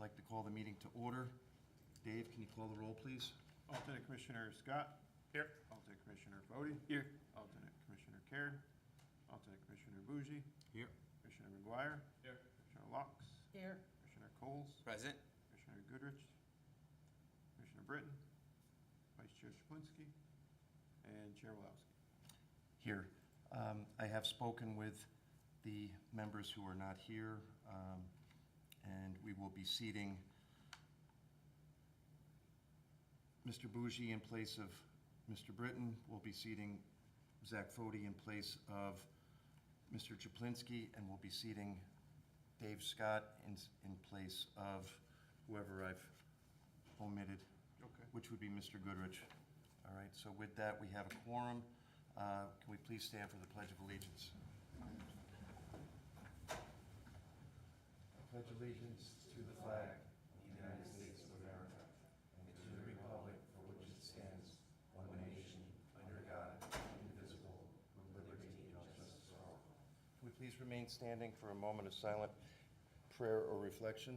like to call the meeting to order. Dave, can you call the roll, please? Alternate Commissioner Scott. Here. Alternate Commissioner Fode. Here. Alternate Commissioner Caird. Alternate Commissioner Bougie. Here. Commissioner McGuire. Here. Commissioner Locks. Here. Commissioner Coles. Present. Commissioner Goodrich. Commissioner Britton. Vice Chair Shaplinsky. And Chair Walowski. Here. I have spoken with the members who are not here, and we will be seating Mr. Bougie in place of Mr. Britton. We'll be seating Zach Fode in place of Mr. Chaplinsky, and we'll be seating Dave Scott in place of whoever I've omitted, Okay. which would be Mr. Goodrich. All right, so with that, we have a quorum. Can we please stand for the Pledge of Allegiance? I pledge allegiance to the flag of the United States of America and to the republic for which it stands, one nation, under God, indivisible, with liberty and justice for all. Can we please remain standing for a moment of silent prayer or reflection?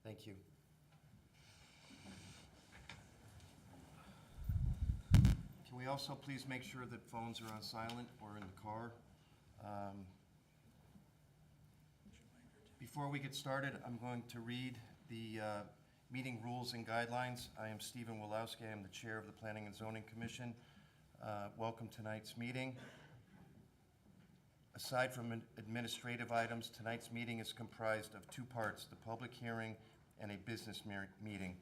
Thank you. Can we also please make sure that phones are on silent or in the car? Before we get started, I'm going to read the meeting rules and guidelines. I am Stephen Walowski. I am the Chair of the Planning and Zoning Commission. Welcome to tonight's meeting. Aside from administrative items, tonight's meeting is comprised of two parts, the public hearing and a business meeting.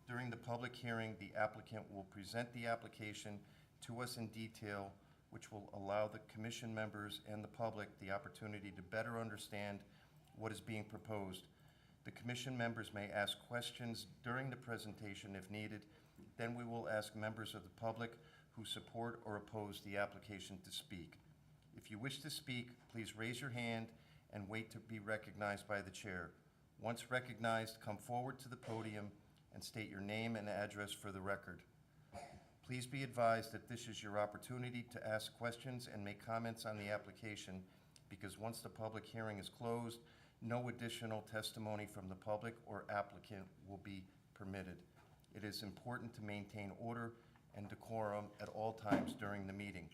During the public hearing, the applicant will present the application to us in detail, which will allow the commission members and the public the opportunity to better understand what is being proposed. The commission members may ask questions during the presentation if needed. Then we will ask members of the public who support or oppose the application to speak. If you wish to speak, please raise your hand and wait to be recognized by the chair. Once recognized, come forward to the podium and state your name and address for the record. Please be advised that this is your opportunity to ask questions and make comments on the application, because once the public hearing is closed, no additional testimony from the public or applicant will be permitted. It is important to maintain order and decorum at all times during the meeting.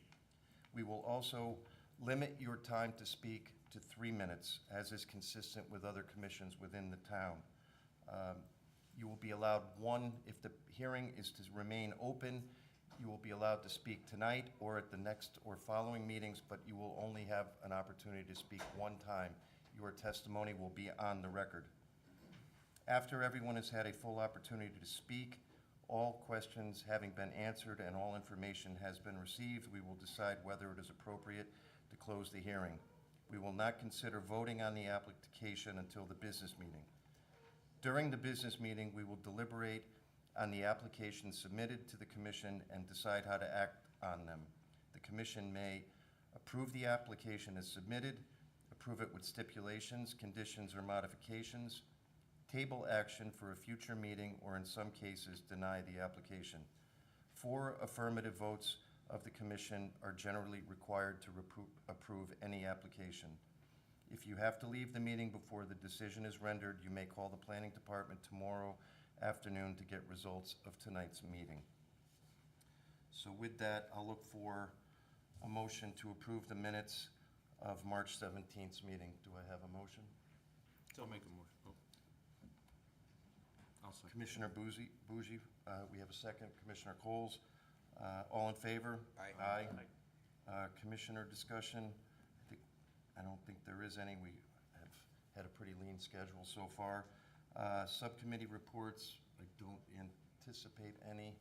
We will also limit your time to speak to 3 minutes, as is consistent with other commissions within the town. You will be allowed one, if the hearing is to remain open, you will be allowed to speak tonight or at the next or following meetings, but you will only have an opportunity to speak one time. Your testimony will be on the record. After everyone has had a full opportunity to speak, all questions having been answered and all information has been received, we will decide whether it is appropriate to close the hearing. We will not consider voting on the application until the business meeting. During the business meeting, we will deliberate on the applications submitted to the commission and decide how to act on them. The commission may approve the application as submitted, approve it with stipulations, conditions, or modifications, table action for a future meeting, or in some cases, deny the application. 4 affirmative votes of the commission are generally required to approve any application. If you have to leave the meeting before the decision is rendered, you may call the planning department tomorrow afternoon to get results of tonight's meeting. So with that, I'll look for a motion to approve the minutes of March 17th's meeting. Do I have a motion? I'll make a motion. Oh. I'll second. Commissioner Bougie, we have a second. Commissioner Coles, all in favor? Aye. Aye. Commissioner discussion, I don't think there is any. We have had a pretty lean schedule so far. Subcommittee reports, I don't anticipate any.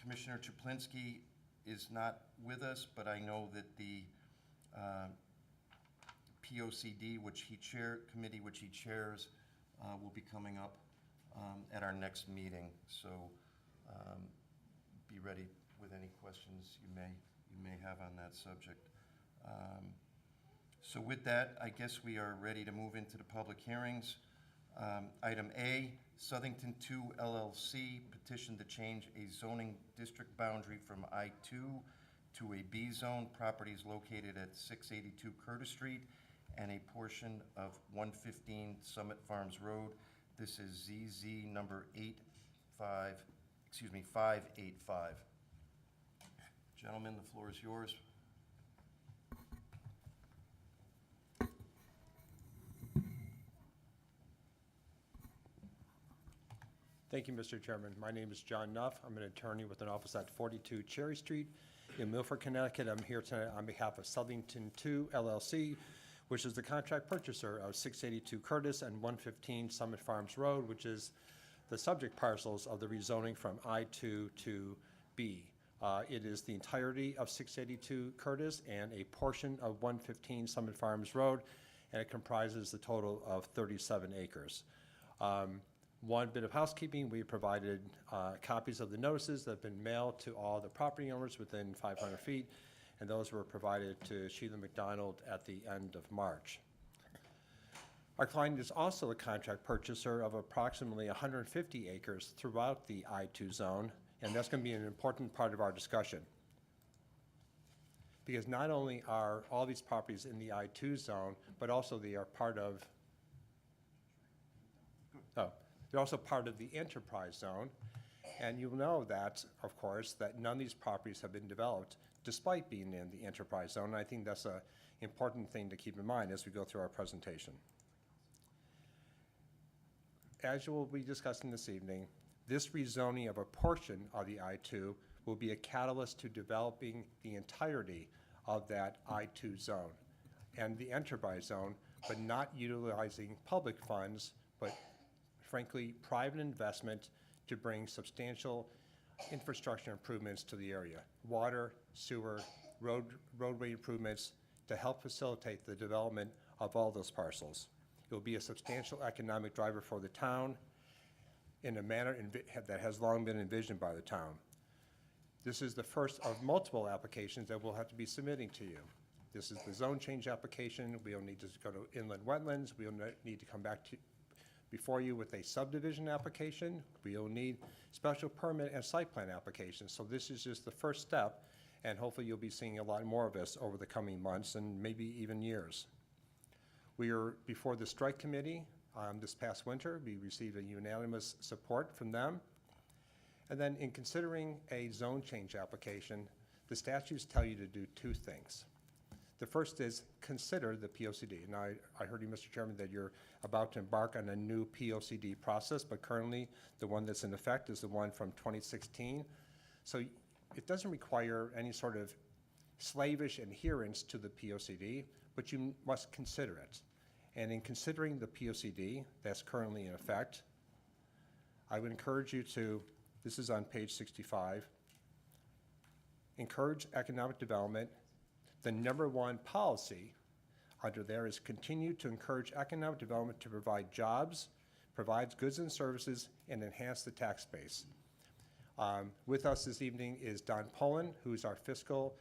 Commissioner Chaplinsky is not with us, but I know that the POCD, committee which he chairs, will be coming up at our next meeting. So be ready with any questions you may have on that subject. So with that, I guess we are ready to move into the public hearings. Item A, Southington 2 LLC petition to change a zoning district boundary from I-2 to a B zone. Properties located at 682 Curtis Street and a portion of 115 Summit Farms Road. This is ZZ number 585. Gentlemen, the floor is yours. Thank you, Mr. Chairman. My name is John Nuff. I'm an attorney with an office at 42 Cherry Street in Milford, Connecticut. I'm here tonight on behalf of Southington 2 LLC, which is the contract purchaser of 682 Curtis and 115 Summit Farms Road, which is the subject parcels of the rezoning from I-2 to B. It is the entirety of 682 Curtis and a portion of 115 Summit Farms Road, and it comprises the total of 37 acres. One bit of housekeeping, we provided copies of the notices that have been mailed to all the property owners within 500 feet, and those were provided to Sheila McDonald at the end of March. Our client is also a contract purchaser of approximately 150 acres throughout the I-2 zone, and that's going to be an important part of our discussion. Because not only are all these properties in the I-2 zone, but also they are part of, they're also part of the enterprise zone. And you'll know that, of course, that none of these properties have been developed despite being in the enterprise zone. And I think that's an important thing to keep in mind as we go through our presentation. As you will be discussing this evening, this rezoning of a portion of the I-2 will be a catalyst to developing the entirety of that I-2 zone and the enterprise zone, but not utilizing public funds, but frankly, private investment to bring substantial infrastructure improvements to the area. Water, sewer, roadway improvements to help facilitate the development of all those parcels. It will be a substantial economic driver for the town in a manner that has long been envisioned by the town. This is the first of multiple applications that we'll have to be submitting to you. This is the zone change application. We'll need to go to inland wetlands. We'll need to come back before you with a subdivision application. We'll need special permit and site plan applications. So this is just the first step, and hopefully you'll be seeing a lot more of this over the coming months and maybe even years. We are before the strike committee this past winter. We received a unanimous support from them. And then in considering a zone change application, the statutes tell you to do two things. The first is consider the POCD. Now, I heard you, Mr. Chairman, that you're about to embark on a new POCD process, but currently the one that's in effect is the one from 2016. So it doesn't require any sort of slavish adherence to the POCD, but you must consider it. And in considering the POCD that's currently in effect, I would encourage you to, this is on page 65, encourage economic development. The number one policy under there is continue to encourage economic development to provide jobs, provides goods and services, and enhance the tax base. With us this evening is Don Pullen, who's our fiscal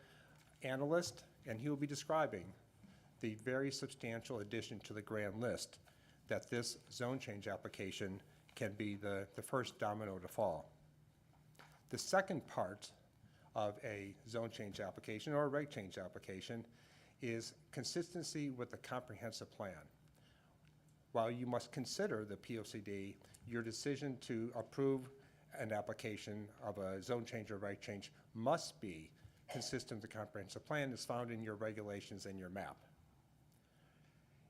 analyst, and he will be describing the very substantial addition to the grand list that this zone change application can be the first domino to fall. The second part of a zone change application or a reg change application is consistency with the comprehensive plan. While you must consider the POCD, your decision to approve an application of a zone change or reg change must be consistent with the comprehensive plan as found in your regulations and your map.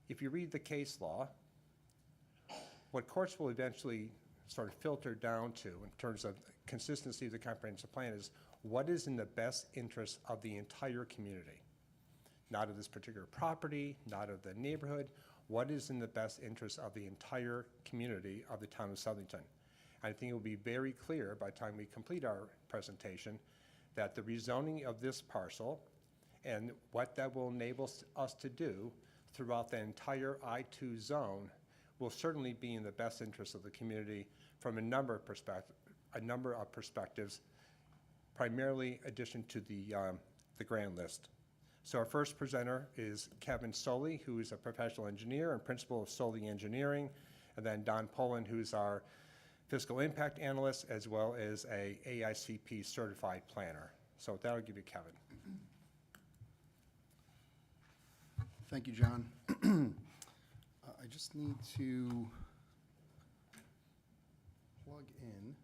If you read the case law, what courts will eventually sort of filter down to in terms of consistency of the comprehensive plan is what is in the best interest of the entire community. Not of this particular property, not of the neighborhood, what is in the best interest of the entire community of the town of Southington. I think it will be very clear by the time we complete our presentation that the rezoning of this parcel and what that will enable us to do throughout the entire I-2 zone will certainly be in the best interest of the community from a number of perspectives, primarily addition to the grand list. So our first presenter is Kevin Soley, who is a professional engineer and principal of Soley Engineering, and then Don Poland, who's our fiscal impact analyst, as well as a AICP certified planner. So with that, I'll give you Kevin. Thank you, John. I just need to plug in.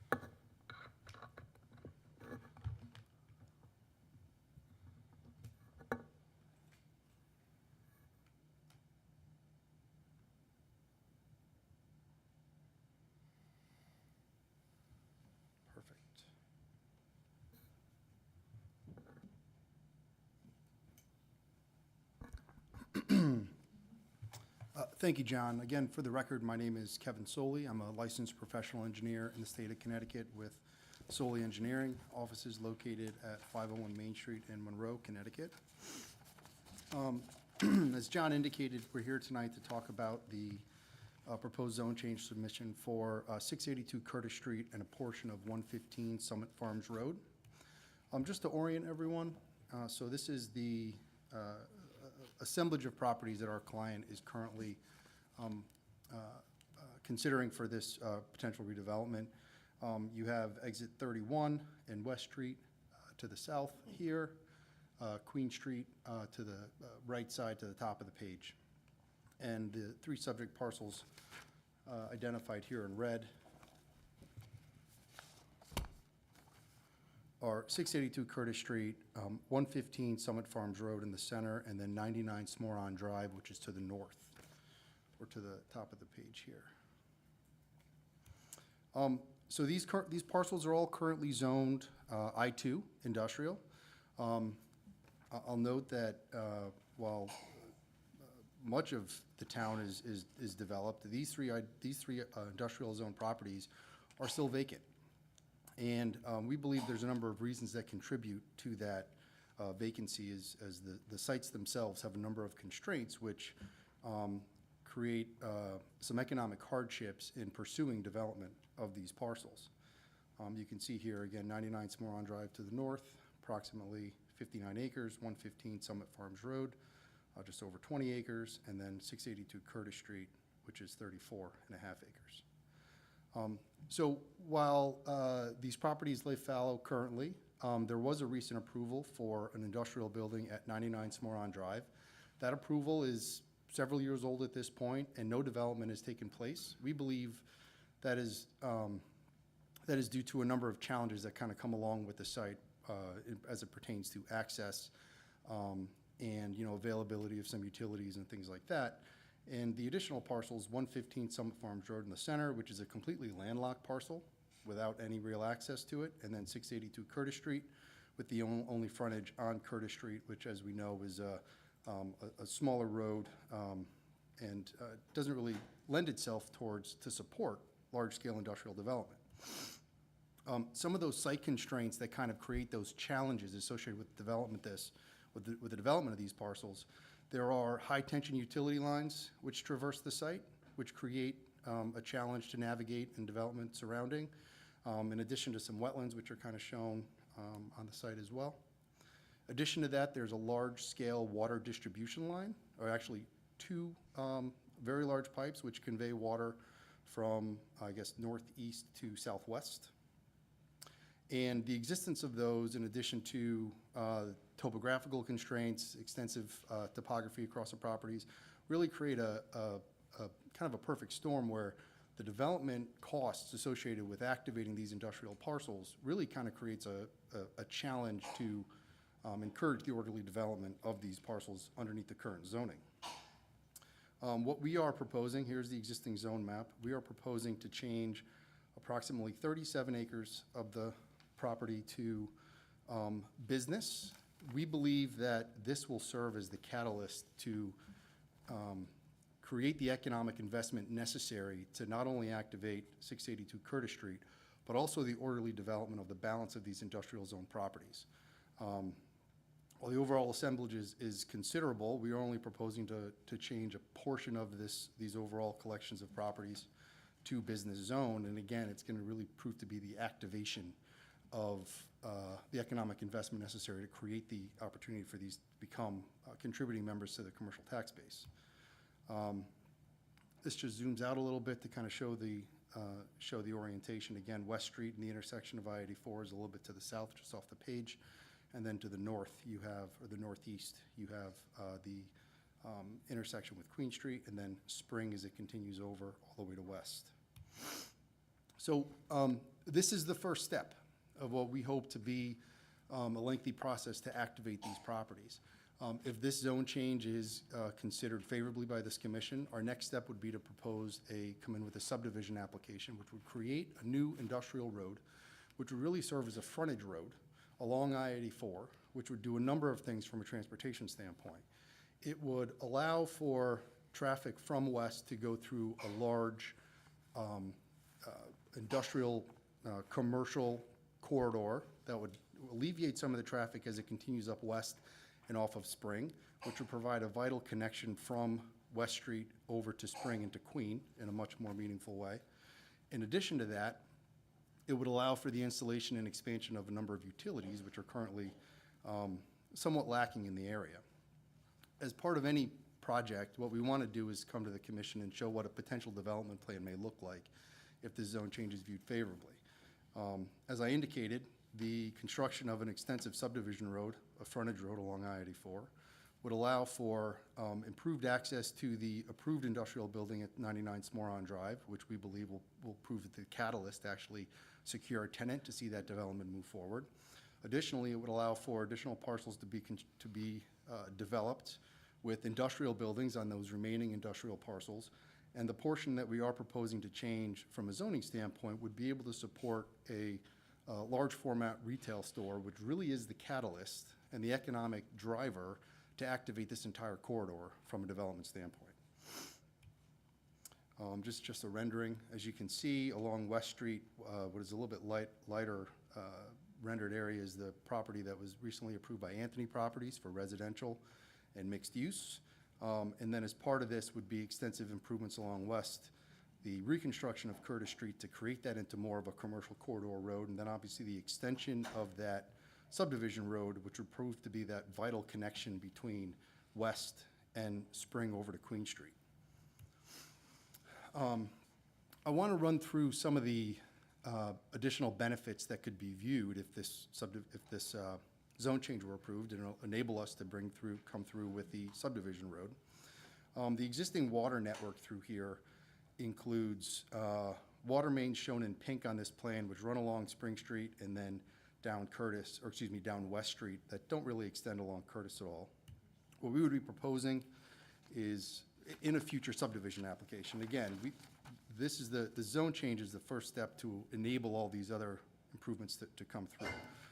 Perfect. Thank you, John. Again, for the record, my name is Kevin Soley. I'm a licensed professional engineer in the state of Connecticut with Soley Engineering, offices located at 501 Main Street in Monroe, Connecticut. As John indicated, we're here tonight to talk about the proposed zone change submission for 682 Curtis Street and a portion of 115 Summit Farms Road. Just to orient everyone, so this is the assemblage of properties that our client is currently considering for this potential redevelopment. You have exit 31 and West Street to the south here, Queen Street to the right side to the top of the page. And the three subject parcels identified here in red are 682 Curtis Street, 115 Summit Farms Road in the center, and then 99 Smoron Drive, which is to the north, or to the top of the page here. So these parcels are all currently zoned I-2 industrial. I'll note that while much of the town is developed, these three industrial zone properties are still vacant. And we believe there's a number of reasons that contribute to that vacancy as the sites themselves have a number of constraints which create some economic hardships in pursuing development of these parcels. You can see here again 99 Smoron Drive to the north, approximately 59 acres, 115 Summit Farms Road, just over 20 acres, and then 682 Curtis Street, which is 34 and a half acres. So while these properties lay fallow currently, there was a recent approval for an industrial building at 99 Smoron Drive. That approval is several years old at this point, and no development has taken place. We believe that is due to a number of challenges that kind of come along with the site as it pertains to access and availability of some utilities and things like that. And the additional parcels, 115 Summit Farms Road in the center, which is a completely landlocked parcel without any real access to it, and then 682 Curtis Street with the only frontage on Curtis Street, which, as we know, is a smaller road and doesn't really lend itself to support large-scale industrial development. Some of those site constraints that kind of create those challenges associated with the development of these parcels. There are high-tension utility lines which traverse the site, which create a challenge to navigate and development surrounding, in addition to some wetlands which are kind of shown on the site as well. Addition to that, there's a large-scale water distribution line, or actually two very large pipes which convey water from, I guess, northeast to southwest. And the existence of those, in addition to topographical constraints, extensive topography across the properties, really create a kind of a perfect storm where the development costs associated with activating these industrial parcels really kind of creates a challenge to encourage the orderly development of these parcels underneath the current zoning. What we are proposing, here's the existing zone map, we are proposing to change approximately 37 acres of the property to business. We believe that this will serve as the catalyst to create the economic investment necessary to not only activate 682 Curtis Street, but also the orderly development of the balance of these industrial zone properties. While the overall assemblage is considerable, we are only proposing to change a portion of these overall collections of properties to business zone. And again, it's going to really prove to be the activation of the economic investment necessary to create the opportunity for these to become contributing members to the commercial tax base. This just zooms out a little bit to kind of show the orientation. Again, West Street and the intersection of I-84 is a little bit to the south, just off the page. And then to the north, you have, or the northeast, you have the intersection with Queen Street, and then Spring as it continues over all the way to West. So this is the first step of what we hope to be a lengthy process to activate these properties. If this zone change is considered favorably by this commission, our next step would be to come in with a subdivision application, which would create a new industrial road, which would really serve as a frontage road along I-84, which would do a number of things from a transportation standpoint. It would allow for traffic from west to go through a large industrial, commercial corridor that would alleviate some of the traffic as it continues up west and off of Spring, which would provide a vital connection from West Street over to Spring into Queen in a much more meaningful way. In addition to that, it would allow for the installation and expansion of a number of utilities, which are currently somewhat lacking in the area. As part of any project, what we want to do is come to the commission and show what a potential development plan may look like if the zone change is viewed favorably. As I indicated, the construction of an extensive subdivision road, a frontage road along I-84, would allow for improved access to the approved industrial building at 99 Smoron Drive, which we believe will prove the catalyst to actually secure a tenant to see that development move forward. Additionally, it would allow for additional parcels to be developed with industrial buildings on those remaining industrial parcels. And the portion that we are proposing to change from a zoning standpoint would be able to support a large format retail store, which really is the catalyst and the economic driver to activate this entire corridor from a development standpoint. Just a rendering. As you can see, along West Street, what is a little bit lighter rendered area is the property that was recently approved by Anthony Properties for residential and mixed use. And then as part of this would be extensive improvements along West, the reconstruction of Curtis Street to create that into more of a commercial corridor road, and then obviously the extension of that subdivision road, which would prove to be that vital connection between West and Spring over to Queen Street. I want to run through some of the additional benefits that could be viewed if this zone change were approved, and it'll enable us to come through with the subdivision road. The existing water network through here includes water mains shown in pink on this plan, which run along Spring Street and then down down West Street, that don't really extend along Curtis at all. What we would be proposing is, in a future subdivision application, again, the zone change is the first step to enable all these other improvements to come through.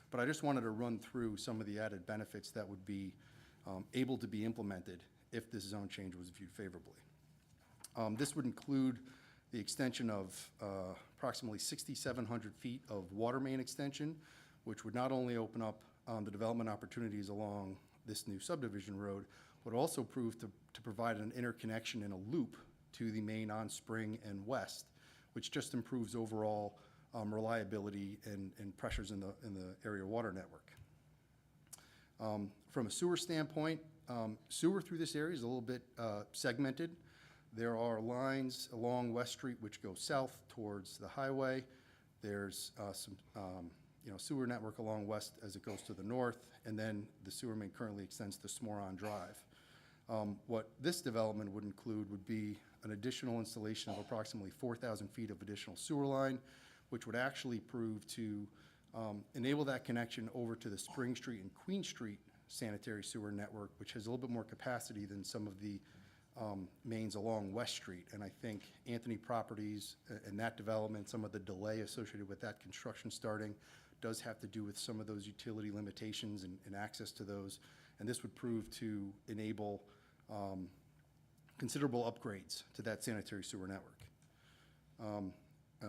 But I just wanted to run through some of the added benefits that would be able to be implemented if this zone change was viewed favorably. This would include the extension of approximately 6,700 feet of water main extension, which would not only open up the development opportunities along this new subdivision road, but also prove to provide an interconnection in a loop to the main on Spring and West, which just improves overall reliability and pressures in the area water network. From a sewer standpoint, sewer through this area is a little bit segmented. There are lines along West Street which go south towards the highway. There's some sewer network along West as it goes to the north, and then the sewer main currently extends to Smoron Drive. What this development would include would be an additional installation of approximately 4,000 feet of additional sewer line, which would actually prove to enable that connection over to the Spring Street and Queen Street sanitary sewer network, which has a little bit more capacity than some of the mains along West Street. And I think Anthony Properties and that development, some of the delay associated with that construction starting does have to do with some of those utility limitations and access to those. And this would prove to enable considerable upgrades to that sanitary sewer network.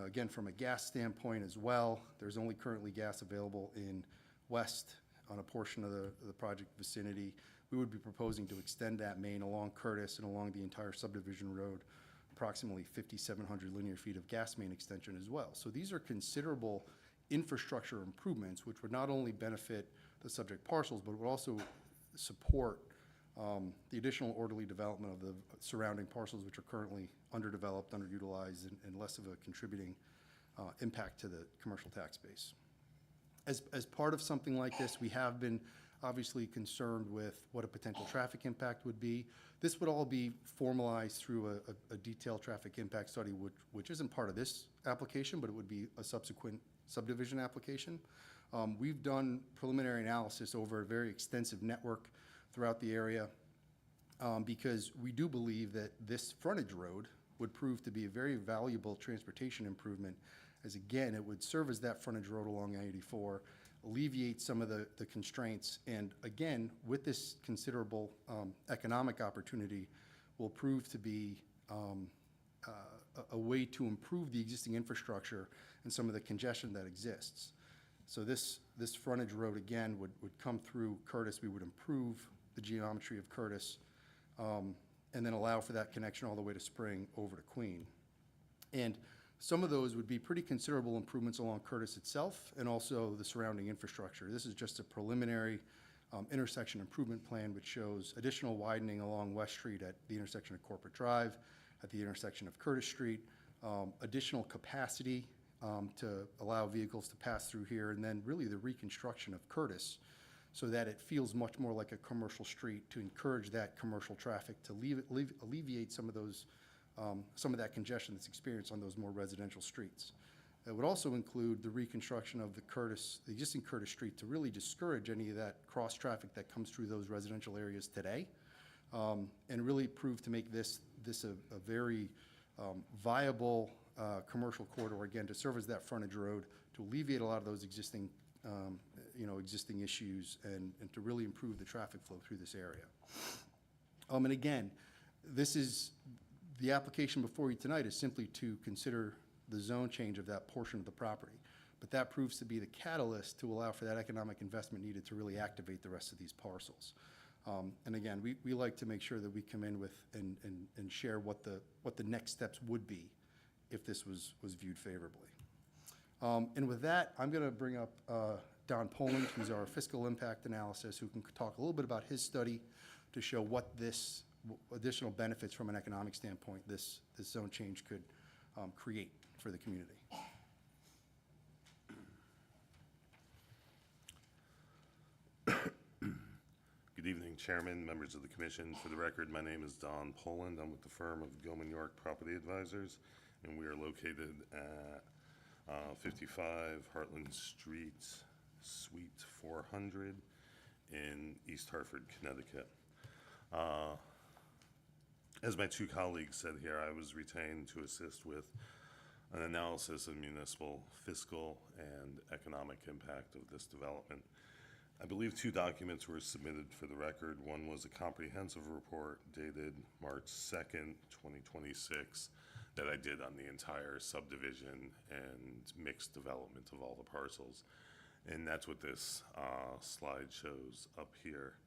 Again, from a gas standpoint as well, there's only currently gas available in West on a portion of the project vicinity. We would be proposing to extend that main along Curtis and along the entire subdivision road, approximately 5,700 linear feet of gas main extension as well. So these are considerable infrastructure improvements, which would not only benefit the subject parcels, but would also support the additional orderly development of the surrounding parcels, which are currently underdeveloped, underutilized, and less of a contributing impact to the commercial tax base. As part of something like this, we have been obviously concerned with what a potential traffic impact would be. This would all be formalized through a detailed traffic impact study, which isn't part of this application, but it would be a subsequent subdivision application. We've done preliminary analysis over a very extensive network throughout the area because we do believe that this frontage road would prove to be a very valuable transportation improvement, as again, it would serve as that frontage road along I-84, alleviate some of the constraints, and again, with this considerable economic opportunity, will prove to be a way to improve the existing infrastructure and some of the congestion that exists. So this frontage road, again, would come through Curtis. We would improve the geometry of Curtis, and then allow for that connection all the way to Spring over to Queen. And some of those would be pretty considerable improvements along Curtis itself and also the surrounding infrastructure. This is just a preliminary intersection improvement plan, which shows additional widening along West Street at the intersection of Corporate Drive, at the intersection of Curtis Street, additional capacity to allow vehicles to pass through here, and then really the reconstruction of Curtis so that it feels much more like a commercial street to encourage that commercial traffic, to alleviate some of those, some of that congestion that's experienced on those more residential streets. It would also include the reconstruction of the existing Curtis Street to really discourage any of that cross-traffic that comes through those residential areas today, and really prove to make this a very viable commercial corridor, again, to serve as that frontage road, to alleviate a lot of those existing existing issues and to really improve the traffic flow through this area. And again, this is, the application before you tonight is simply to consider the zone change of that portion of the property. But that proves to be the catalyst to allow for that economic investment needed to really activate the rest of these parcels. And again, we like to make sure that we come in with and share what the next steps would be if this was viewed favorably. And with that, I'm going to bring up Don Poland, who's our fiscal impact analysis, who can talk a little bit about his study to show what this additional benefits from an economic standpoint this zone change could create for the community. Good evening, Chairman, members of the Commission. For the record, my name is Don Poland. I'm with the firm of Gilman York Property Advisors, and we are located at 55 Heartland Street, Suite 400 in East Hartford, Connecticut. As my two colleagues said here, I was retained to assist with an analysis of municipal, fiscal, and economic impact of this development. I believe two documents were submitted for the record. One was a comprehensive report dated March 2nd, 2026, that I did on the entire subdivision and mixed development of all the parcels. And that's what this slide shows up here.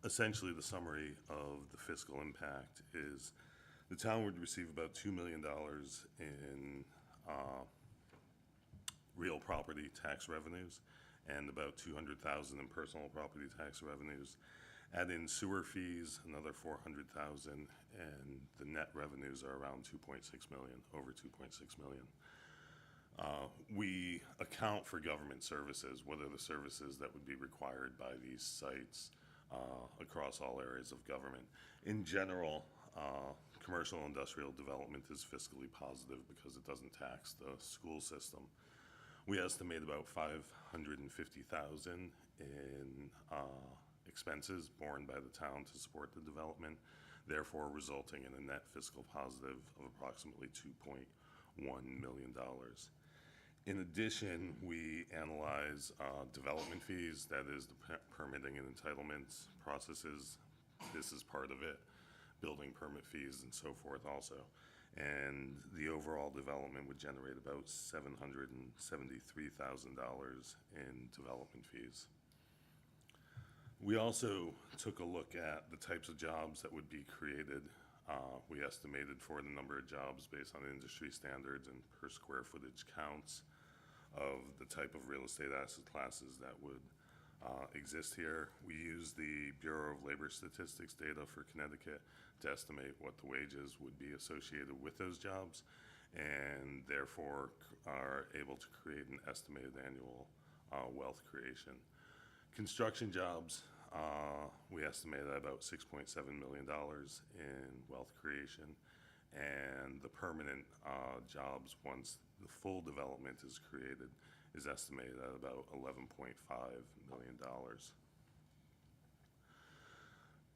Essentially, the summary of the fiscal impact is the town would receive about $2 million in real property tax revenues and about $200,000 in personal property tax revenues. Add in sewer fees, another $400,000, and the net revenues are around $2.6 million, over $2.6 million. We account for government services. What are the services that would be required by these sites across all areas of government? In general, commercial industrial development is fiscally positive because it doesn't tax the school system. We estimate about $550,000 in expenses borne by the town to support the development, therefore resulting in a net fiscal positive of approximately $2.1 million. In addition, we analyze development fees, that is the permitting and entitlements processes. This is part of it, building permit fees and so forth also. And the overall development would generate about $773,000 in development fees. We also took a look at the types of jobs that would be created. We estimated for the number of jobs based on industry standards and per square footage counts of the type of real estate asset classes that would exist here. We use the Bureau of Labor Statistics data for Connecticut to estimate what the wages would be associated with those jobs, and therefore are able to create an estimated annual wealth creation. Construction jobs, we estimate at about $6.7 million in wealth creation, and the permanent jobs, once the full development is created, is estimated at about $11.5 million.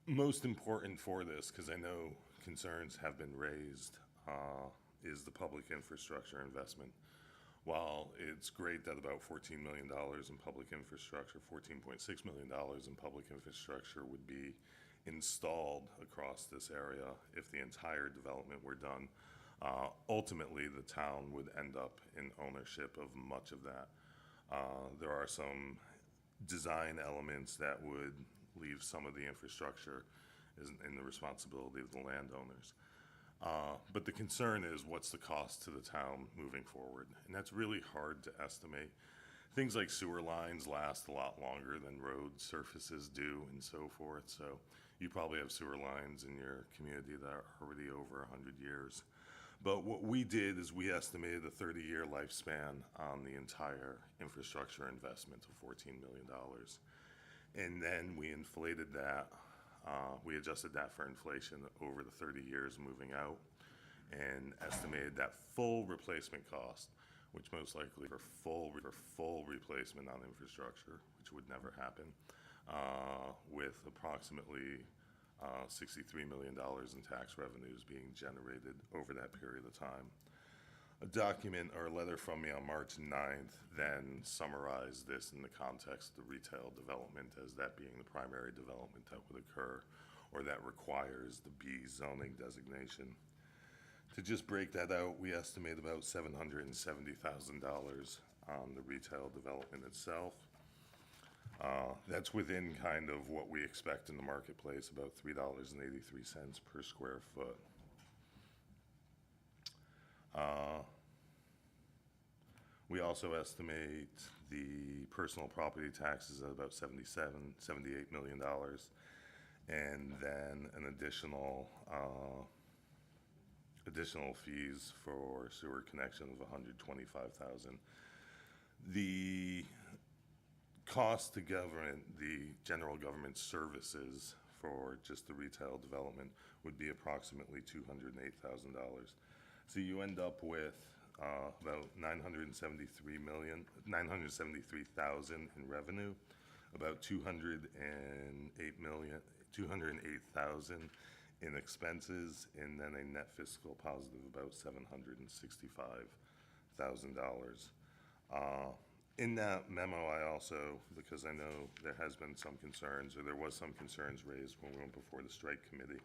Most important for this, because I know concerns have been raised, is the public infrastructure investment. While it's great that about $14 million in public infrastructure, $14.6 million in public infrastructure would be installed across this area if the entire development were done, ultimately the town would end up in ownership of much of that. There are some design elements that would leave some of the infrastructure in the responsibility of the landowners. But the concern is, what's the cost to the town moving forward? And that's really hard to estimate. Things like sewer lines last a lot longer than road surfaces do and so forth. So you probably have sewer lines in your community that are already over 100 years. But what we did is we estimated a 30-year lifespan on the entire infrastructure investment of $14 million. And then we inflated that. We adjusted that for inflation over the 30 years moving out, and estimated that full replacement cost, which most likely for full replacement on infrastructure, which would never happen, with approximately $63 million in tax revenues being generated over that period of time. A document or a letter from me on March 9th then summarized this in the context of the retail development as that being the primary development that would occur, or that requires the B zoning designation. To just break that out, we estimate about $770,000 on the retail development itself. That's within kind of what we expect in the marketplace, about $3.83 per square foot. We also estimate the personal property taxes at about $78 million, and then an additional fees for sewer connection of $125,000. The cost to government, the general government services for just the retail development would be approximately $208,000. So you end up with about $973,000 in revenue, about $208,000 in expenses, and then a net fiscal positive about $765,000. In that memo, I also, because I know there has been some concerns, or there was some concerns raised when we went before the strike committee,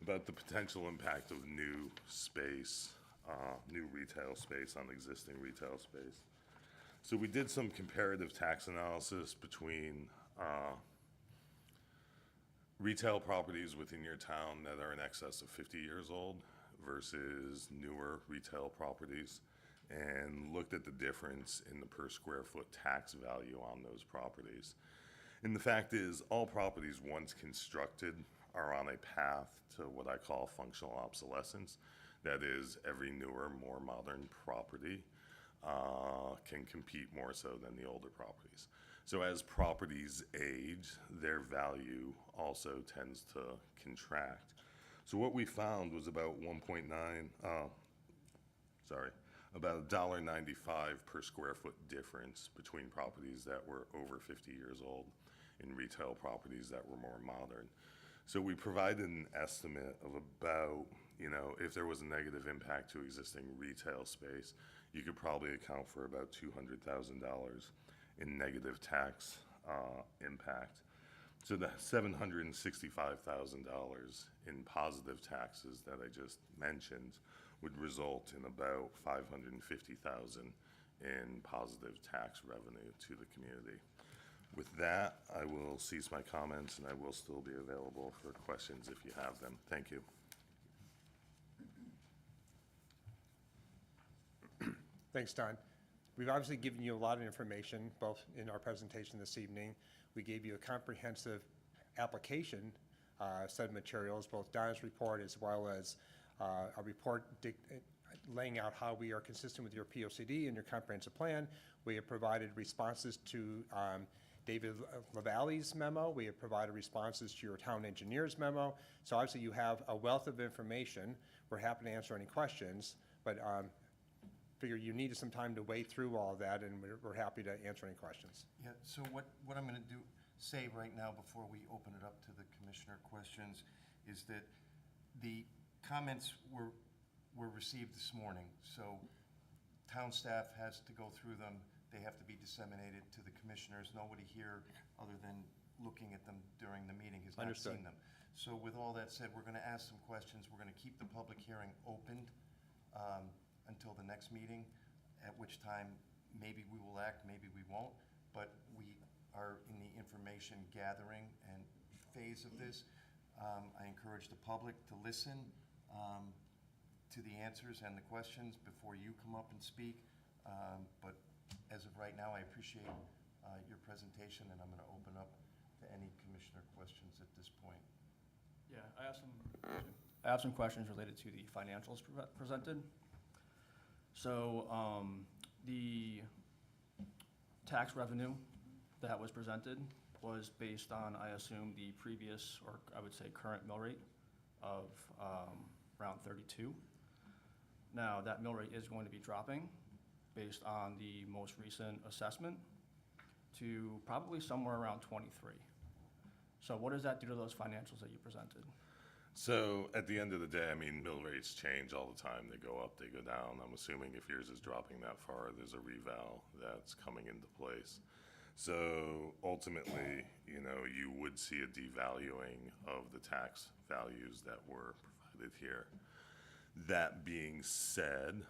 about the potential impact of new space, new retail space on existing retail space. So we did some comparative tax analysis between retail properties within your town that are in excess of 50 years old versus newer retail properties, and looked at the difference in the per square foot tax value on those properties. And the fact is, all properties once constructed are on a path to what I call functional obsolescence. That is, every newer, more modern property can compete more so than the older properties. So as properties age, their value also tends to contract. So what we found was about about $1.95 per square foot difference between properties that were over 50 years old and retail properties that were more modern. So we provided an estimate of about, if there was a negative impact to existing retail space, you could probably account for about $200,000 in negative tax impact. So the $765,000 in positive taxes that I just mentioned would result in about $550,000 in positive tax revenue to the community. With that, I will cease my comments, and I will still be available for questions if you have them. Thank you. Thanks, Don. We've obviously given you a lot of information, both in our presentation this evening. We gave you a comprehensive application set of materials, both Donna's report as well as a report laying out how we are consistent with your POCD and your comprehensive plan. We have provided responses to David LaValle's memo. We have provided responses to your town engineer's memo. So obviously you have a wealth of information. We're happy to answer any questions, but figure you needed some time to wade through all of that, and we're happy to answer any questions. Yeah, so what I'm gonna say right now before we open it up to the commissioner questions is that the comments were received this morning. So town staff has to go through them. They have to be disseminated to the commissioners. Nobody here, other than looking at them during the meeting, has not Understood. seen them. So with all that said, we're gonna ask some questions. We're gonna keep the public hearing opened until the next meeting, at which time maybe we will act, maybe we won't. But we are in the information gathering and phase of this. I encourage the public to listen to the answers and the questions before you come up and speak. But as of right now, I appreciate your presentation, and I'm going to open up to any commissioner questions at this point. Yeah, I have some questions related to the financials presented. So, the tax revenue that was presented was based on, I assume, the previous, or I would say current mill rate of around 32. Now, that mill rate is going to be dropping based on the most recent assessment to probably somewhere around 23. So what does that do to those financials that you presented? So at the end of the day, I mean, mill rates change all the time. They go up, they go down. I'm assuming if yours is dropping that far, there's a reval that's coming into place. So ultimately, you know, you would see a devaluing of the tax values that were provided here. That being said,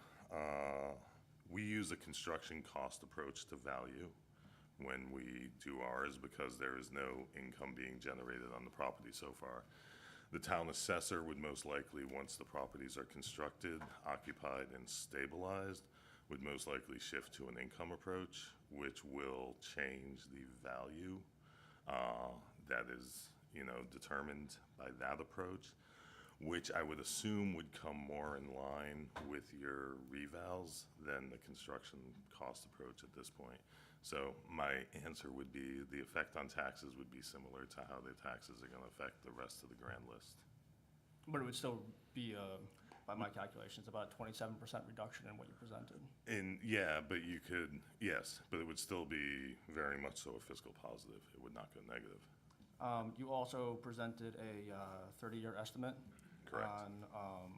we use a construction cost approach to value when we do ours because there is no income being generated on the property so far. The town assessor would most likely, once the properties are constructed, occupied, and stabilized, would most likely shift to an income approach, which will change the value that is, you know, determined by that approach, which I would assume would come more in line with your revals than the construction cost approach at this point. So my answer would be the effect on taxes would be similar to how the taxes are going to affect the rest of the grand list. But it would still be, by my calculations, about a 27% reduction in what you presented. And yeah, but you could, yes, but it would still be very much so a fiscal positive. It would not go negative. You also presented a 30-year estimate Correct. on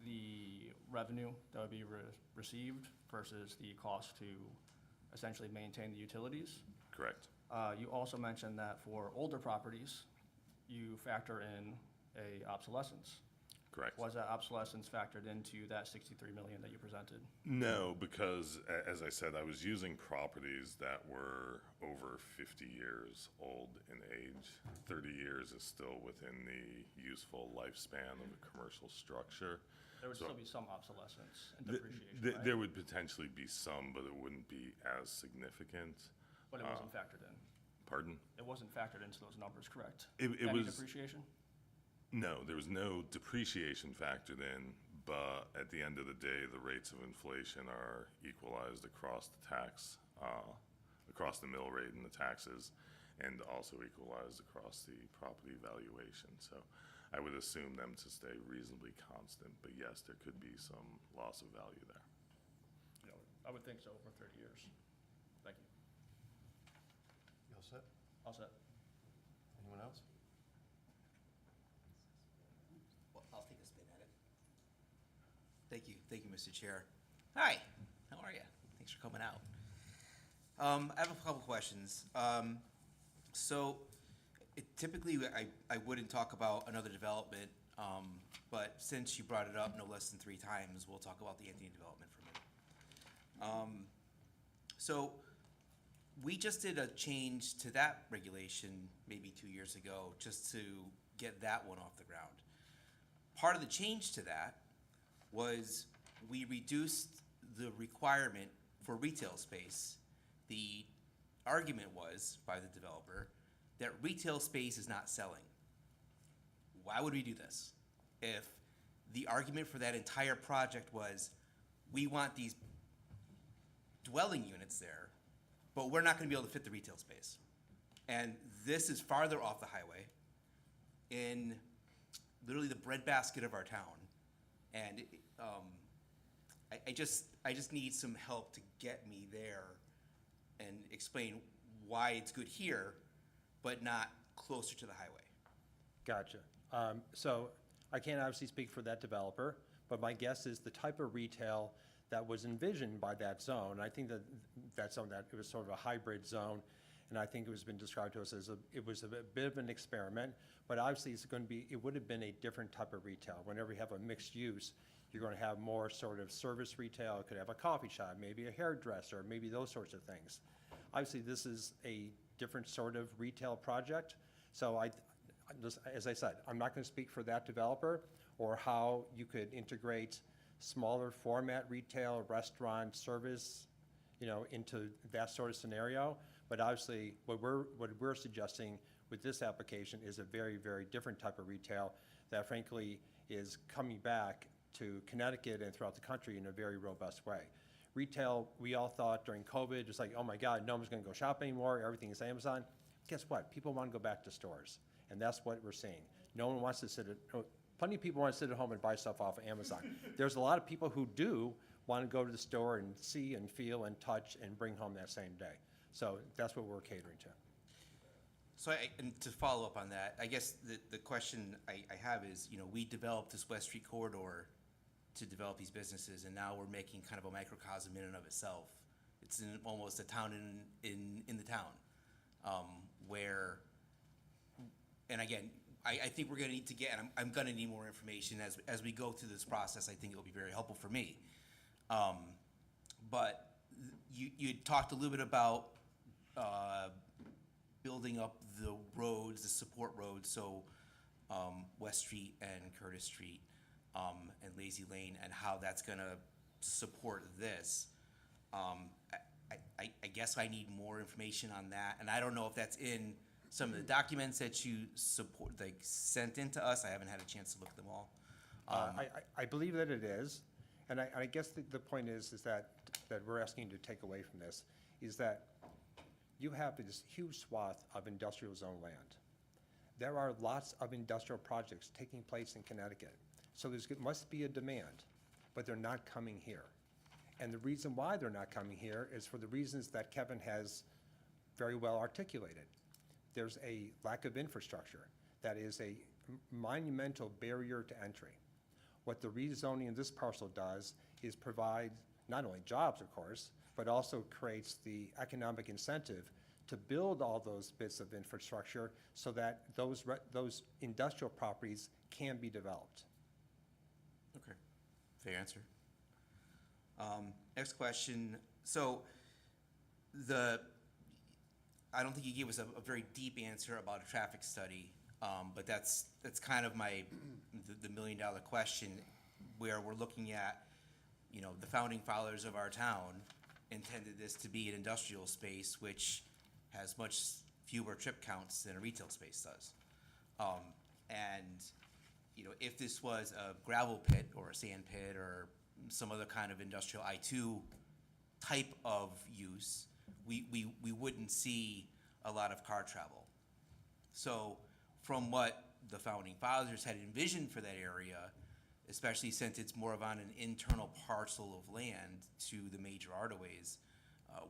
the revenue that would be received versus the cost to essentially maintain the utilities. Correct. You also mentioned that for older properties, you factor in a obsolescence. Correct. Was that obsolescence factored into that 63 million that you presented? No, because as I said, I was using properties that were over 50 years old in age. 30 years is still within the useful lifespan of a commercial structure. There would So- still be some obsolescence and Th- depreciation, th- right? There would potentially be some, but it wouldn't be as significant. But it wasn't factored in. Pardon? It wasn't factored into those numbers, correct? It Any was, depreciation? no, there was no depreciation factored in, but at the end of the day, the rates of inflation are equalized across the tax, across the mill rate and the taxes, and also equalized across the property valuation. So I would assume them to stay reasonably constant, but yes, there could be some loss of value there. You know, I would think so over 30 years. Thank you. You all set? All set. Anyone else? Well, I'll take a spin at it. Thank you, Mr. Chair. Hi, how are you? Thanks for coming out. I have a couple questions. So typically, I wouldn't talk about another development, but since you brought it up no less than 3 times, we'll talk about the Anthony development for a minute. So we just did a change to that regulation maybe 2 years ago, just to get that one off the ground. Part of the change to that was we reduced the requirement for retail space, the argument was by the developer that retail space is not selling. Why would we do this? If the argument for that entire project was, we want these dwelling units there, but we're not gonna be able to fit the retail space. And this is farther off the highway, in literally the breadbasket of our town. And I just need some help to get me there and explain why it's good here, but not closer to the highway. Gotcha. So I can't obviously speak for that developer, but my guess is the type of retail that was envisioned by that zone, I think that that zone, that it was sort of a hybrid zone, and I think it was been described to us as it was a bit of an experiment, but obviously it's going to be, it would have been a different type of retail. Whenever you have a mixed use, you're going to have more sort of service retail. It could have a coffee shop, maybe a hairdresser, maybe those sorts of things. Obviously, this is a different sort of retail project, so as I said, I'm not going to speak for that developer or how you could integrate smaller format retail, restaurant, service, into that sort of scenario. But obviously, what we're suggesting with this application is a very, very different type of retail that frankly is coming back to Connecticut and throughout the country in a very robust way. Retail, we all thought during COVID, just like, oh my God, no one's gonna go shop anymore, everything is Amazon. Guess what? People wanna go back to stores, and that's what we're seeing. No one wants to plenty of people want to sit at home and buy stuff off of Amazon. There's a lot of people who do want to go to the store and see and feel and touch and bring home that same day. So that's what we're catering to. So and to follow up on that, I guess the question I have is, we developed this West Street corridor to develop these businesses, and now we're making kind of a microcosm in and of itself. It's in almost a town in the town, where, and again, I think we're gonna need to get, and I'm gonna need more information as we go through this process. I think it'll be very helpful for me. But you talked a little bit about building up the roads, the support roads, so West Street and Curtis Street and Lazy Lane, and how that's gonna support this. I guess I need more information on that, and I don't know if that's in some of the documents that you sent in to us. I haven't had a chance to look at them all. I believe that it is, and I guess the point is that we're asking you to take away from this, is that you have this huge swath of industrial zone land. There are lots of industrial projects taking place in Connecticut, so there must be a demand, but they're not coming here. And the reason why they're not coming here is for the reasons that Kevin has very well articulated. There's a lack of infrastructure that is a monumental barrier to entry. What the rezoning of this parcel does is provide not only jobs, of course, but also creates the economic incentive to build all those bits of infrastructure so that those industrial properties can be developed. Okay, fair answer. Next question. So I don't think you gave us a very deep answer about a traffic study, but that's kind of the million-dollar question, where we're looking at, the founding fathers of our town intended this to be an industrial space, which has much fewer trip counts than a retail space does. And if this was a gravel pit or a sand pit or some other kind of industrial I-2 type of use, we wouldn't see a lot of car travel. So from what the founding fathers had envisioned for that area, especially since it's more of on an internal parcel of land to the major arterways,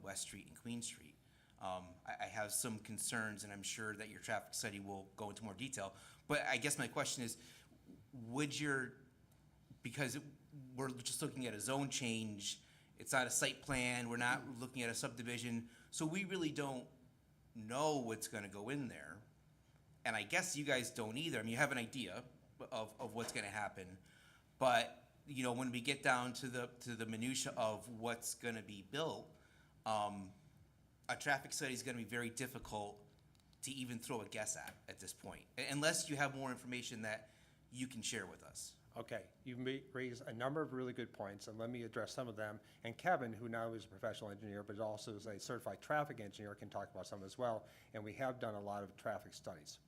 West Street and Queen Street, I have some concerns, and I'm sure that your traffic study will go into more detail. But I guess my question is, because we're just looking at a zone change, it's not a site plan, we're not looking at a subdivision, so we really don't know what's gonna go in there. And I guess you guys don't either. I mean, you have an idea of what's gonna happen, but, when we get down to the minutia of what's gonna be built, a traffic study is gonna be very difficult to even throw a guess at this point, unless you have more information that you can share with us. Okay, you've raised a number of really good points, and let me address some of them. And Kevin, who now is a professional engineer, but also is a certified traffic engineer, can talk about some as well, and we have done a lot of traffic studies.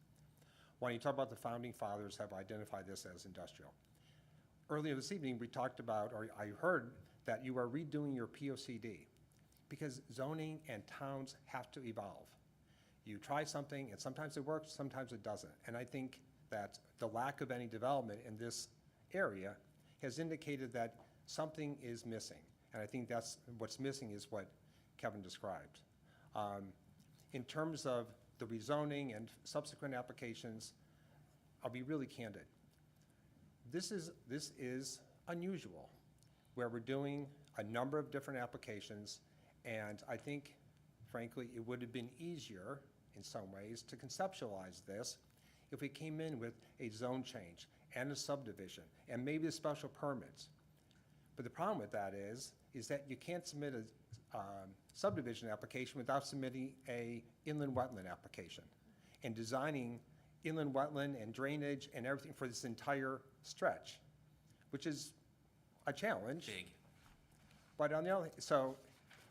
When you talk about the founding fathers have identified this as industrial. Earlier this evening, we talked about, or I heard that you are redoing your POCD, because zoning and towns have to evolve. You try something, and sometimes it works, sometimes it doesn't. And I think that the lack of any development in this area has indicated that something is missing. And I think that's what's missing is what Kevin described. In terms of the rezoning and subsequent applications, I'll be really candid. This is unusual, where we're doing a number of different applications, and I think, frankly, it would have been easier in some ways to conceptualize this if we came in with a zone change and a subdivision, and maybe the special permits. But the problem with that is that you can't submit a subdivision application without submitting a inland wetland application and designing inland wetland and drainage and everything for this entire stretch, which is a challenge. Big. But on the other, so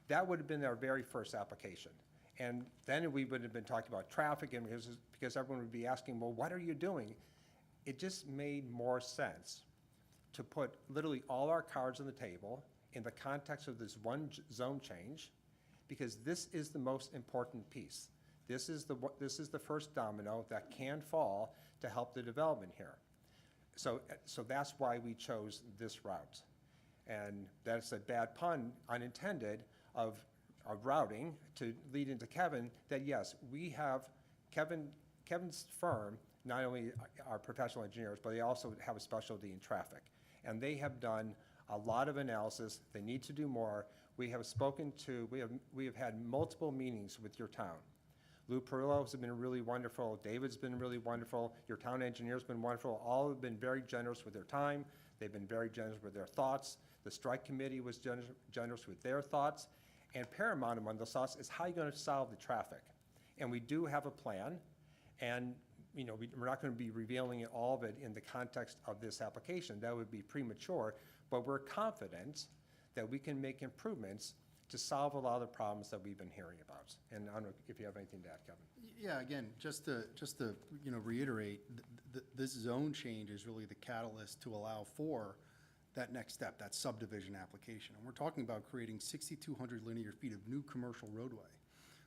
that would have been our very first application. And then we would have been talking about traffic, and because everyone would be asking, well, what are you doing? It just made more sense to put literally all our cards on the table in the context of this one zone change, because this is the most important piece. This is the first domino that can fall to help the development here. So that's why we chose this route. And that's a bad pun, unintended, of routing to lead into Kevin, that yes, we have, Kevin's firm not only are professional engineers, but they also have a specialty in traffic. And they have done a lot of analysis. They need to do more. We have spoken to, we have had multiple meetings with your town. Lou Perillo has been really wonderful. David's been really wonderful. Your town engineer's been wonderful. All have been very generous with their time. They've been very generous with their thoughts. The strike committee was generous with their thoughts. And paramount among those thoughts is how you're going to solve the traffic. And we do have a plan. And we're not going to be revealing all of it in the context of this application. That would be premature. But we're confident that we can make improvements to solve a lot of the problems that we've been hearing about. And I don't know if you have anything to add, Kevin. Yeah, again, just to reiterate, this zone change is really the catalyst to allow for that next step, that subdivision application. And we're talking about creating 6,200 linear feet of new commercial roadway.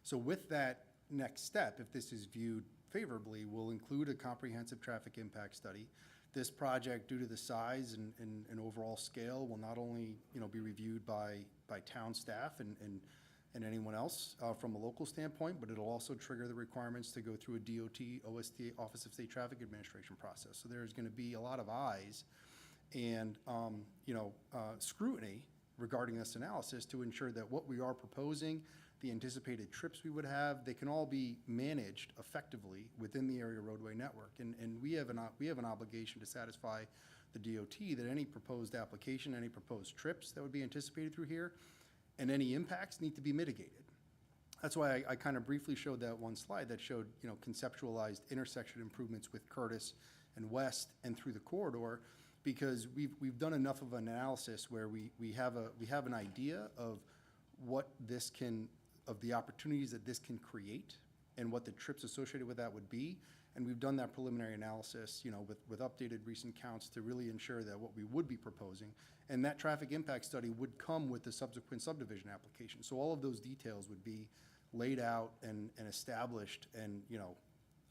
So with that next step, if this is viewed favorably, will include a comprehensive traffic impact study. This project, due to the size and overall scale, will not only, be reviewed by town staff and anyone else from a local standpoint, but it'll also trigger the requirements to go through a DOT, OST, Office of State Traffic Administration process. So there's gonna be a lot of eyes and, scrutiny regarding this analysis to ensure that what we are proposing, the anticipated trips we would have, they can all be managed effectively within the area roadway network. And we have an obligation to satisfy the DOT that any proposed application, any proposed trips that would be anticipated through here, and any impacts need to be mitigated. That's why I kind of briefly showed that one slide that showed, conceptualized intersection improvements with Curtis and West and through the corridor, because we've done enough of an analysis where we have an idea of what this can, of the opportunities that this can create and what the trips associated with that would be. And we've done that preliminary analysis, with updated recent counts to really ensure that what we would be proposing, and that traffic impact study would come with the subsequent subdivision application. So all of those details would be laid out and established and,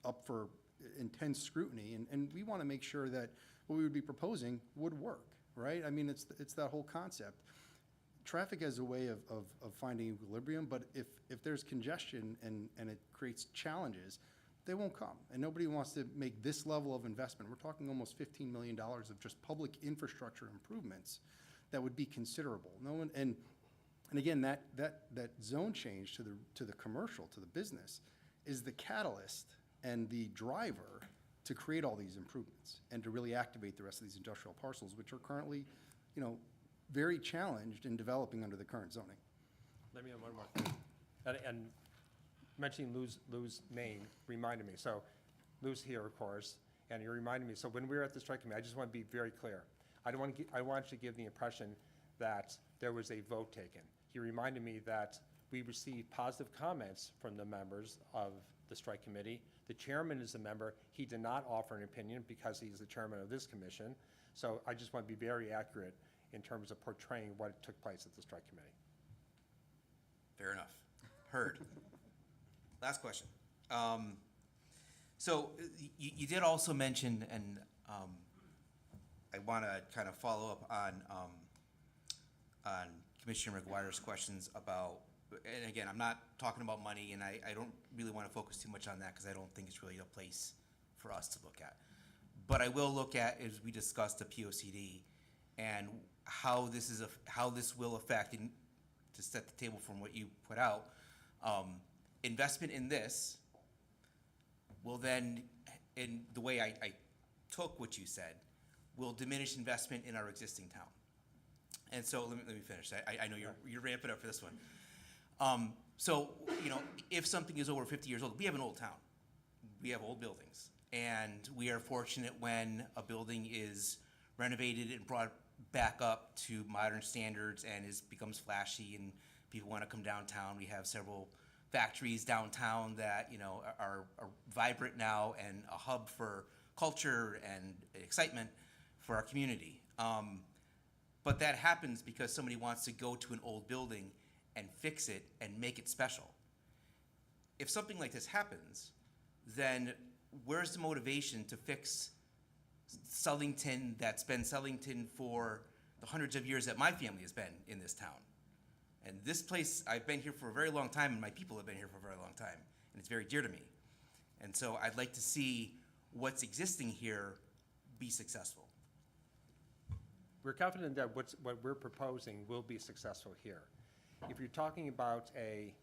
up for intense scrutiny. And we want to make sure that what we would be proposing would work, right? I mean, it's that whole concept. Traffic has a way of finding equilibrium, but if there's congestion and it creates challenges, they won't come. And nobody wants to make this level of investment. We're talking almost $15 million of just public infrastructure improvements that would be considerable. No one, and again, that zone change to the commercial, to the business, is the catalyst and the driver to create all these improvements and to really activate the rest of these industrial parcels, which are currently, very challenged in developing under the current zoning. Let me add one more thing. And mentioning Lou's name reminded me. So Lou's here, of course, And you reminded me, so when we were at the strike committee, I just want to be very clear. I don't want to, I want you to give the impression that there was a vote taken. He reminded me that we received positive comments from the members of the strike committee. The chairman is a member. He did not offer an opinion because he's the chairman of this commission. So I just want to be very accurate in terms of portraying what took place at the strike committee. Fair enough. Heard. Last question. So you did also mention, and I want to kind of follow up on Commissioner McGuire's questions about, and again, I'm not talking about money, and I don't really want to focus too much on that because I don't think it's really a place for us to look at. But I will look at, as we discussed, the POCD and how this will affect, and to set the table from what you put out, investment in this will then, in the way I took what you said, will diminish investment in our existing town. And so, let me finish. I know you're ramping up for this one. So, you know, if something is over 50 years old, we have an old town. We have old buildings. And we are fortunate when a building is renovated and brought back up to modern standards and becomes flashy and people want to come downtown. We have several factories downtown that, you know, are vibrant now and a hub for culture and excitement for our community. But that happens because somebody wants to go to an old building and fix it and make it special. If something like this happens, then where's the motivation to fix Southington that's been Southington for the hundreds of years that my family has been in this town? And this place, I've been here for a very long time, and my people have been here for a very long time, and it's very dear to me. And so I'd like to see what's existing here be successful. We're confident that what we're proposing will be successful here. If you're talking about a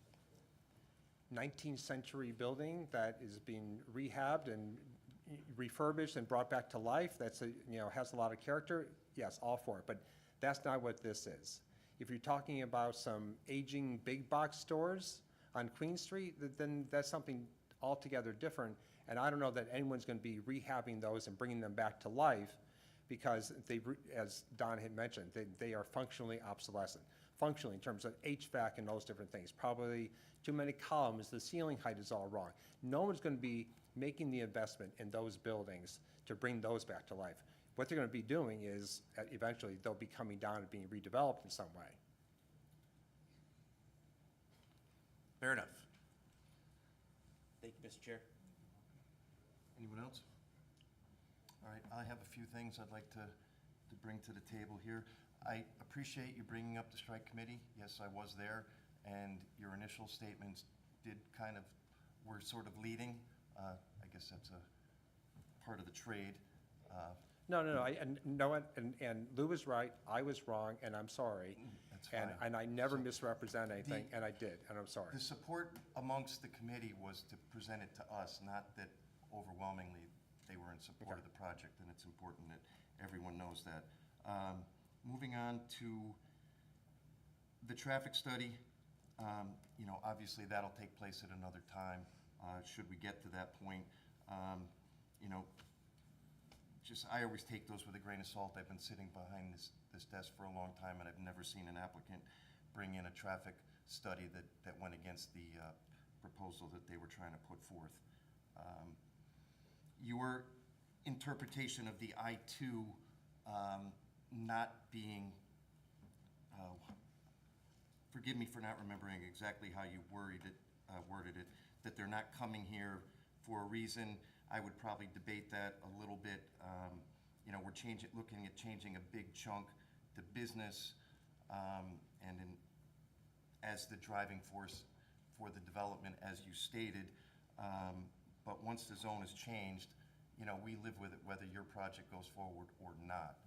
19th century building that is being rehabbed and refurbished and brought back to life, that's has a lot of character, yes, all for it, but that's not what this is. If you're talking about some aging big box stores on Queen Street, then that's something altogether different, and I don't know that anyone's going to be rehabbing those and bringing them back to life because they, as Don had mentioned, they are functionally obsolescent. Functionally, in terms of HVAC and those different things, probably too many columns, the ceiling height is all wrong. No one's going to be making the investment in those buildings to bring those back to life. What they're going to be doing is, eventually, they'll be coming down and being redeveloped in some way. Fair enough. Thank you, Mr. Chair. Anyone else? All right, I have a few things I'd like to bring to the table here. I appreciate you bringing up the strike committee. Yes, I was there, and your initial statements were sort of leading. I guess that's a part of the trade. No, and Lou was right, I was wrong, and I'm sorry. That's fine. And I never misrepresent anything, and I did, and I'm sorry. The support amongst the committee was to present it to us, not that overwhelmingly they were in support of the project, and it's important that everyone knows that. Moving on to the traffic study, obviously that'll take place at another time, should we get to that point. I always take those with a grain of salt. I've been sitting behind this desk for a long time, and I've never seen an applicant bring in a traffic study that went against the proposal that they were trying to put forth. Your interpretation of the I-2 not being, forgive me for not remembering exactly how you worded it, that they're not coming here for a reason. I would probably debate that a little bit. We're looking at changing a big chunk to business and as the driving force for the development, as you stated. But once the zone is changed, we live with it whether your project goes forward or not.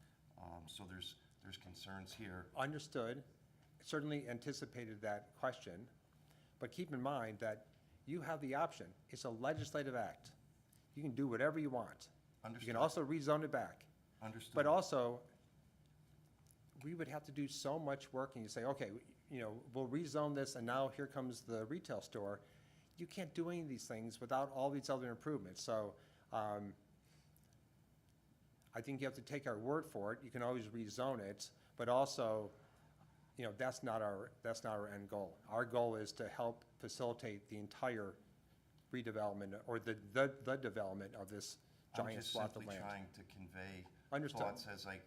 So there's concerns here. Understood. Certainly anticipated that question, but keep in mind that you have the option. It's a legislative act. You can do whatever you want. Understood. You can also rezone it back. Understood. But also, we would have to do so much work, and you say, okay, we'll rezone this, and now here comes the retail store. You can't do any of these things without all these other improvements. So I think you have to take our word for it. You can always rezone it, but also, that's not our end goal. Our goal is to help facilitate the entire redevelopment or the development of this giant swath of I'm land. just simply trying to convey Understood. thoughts as they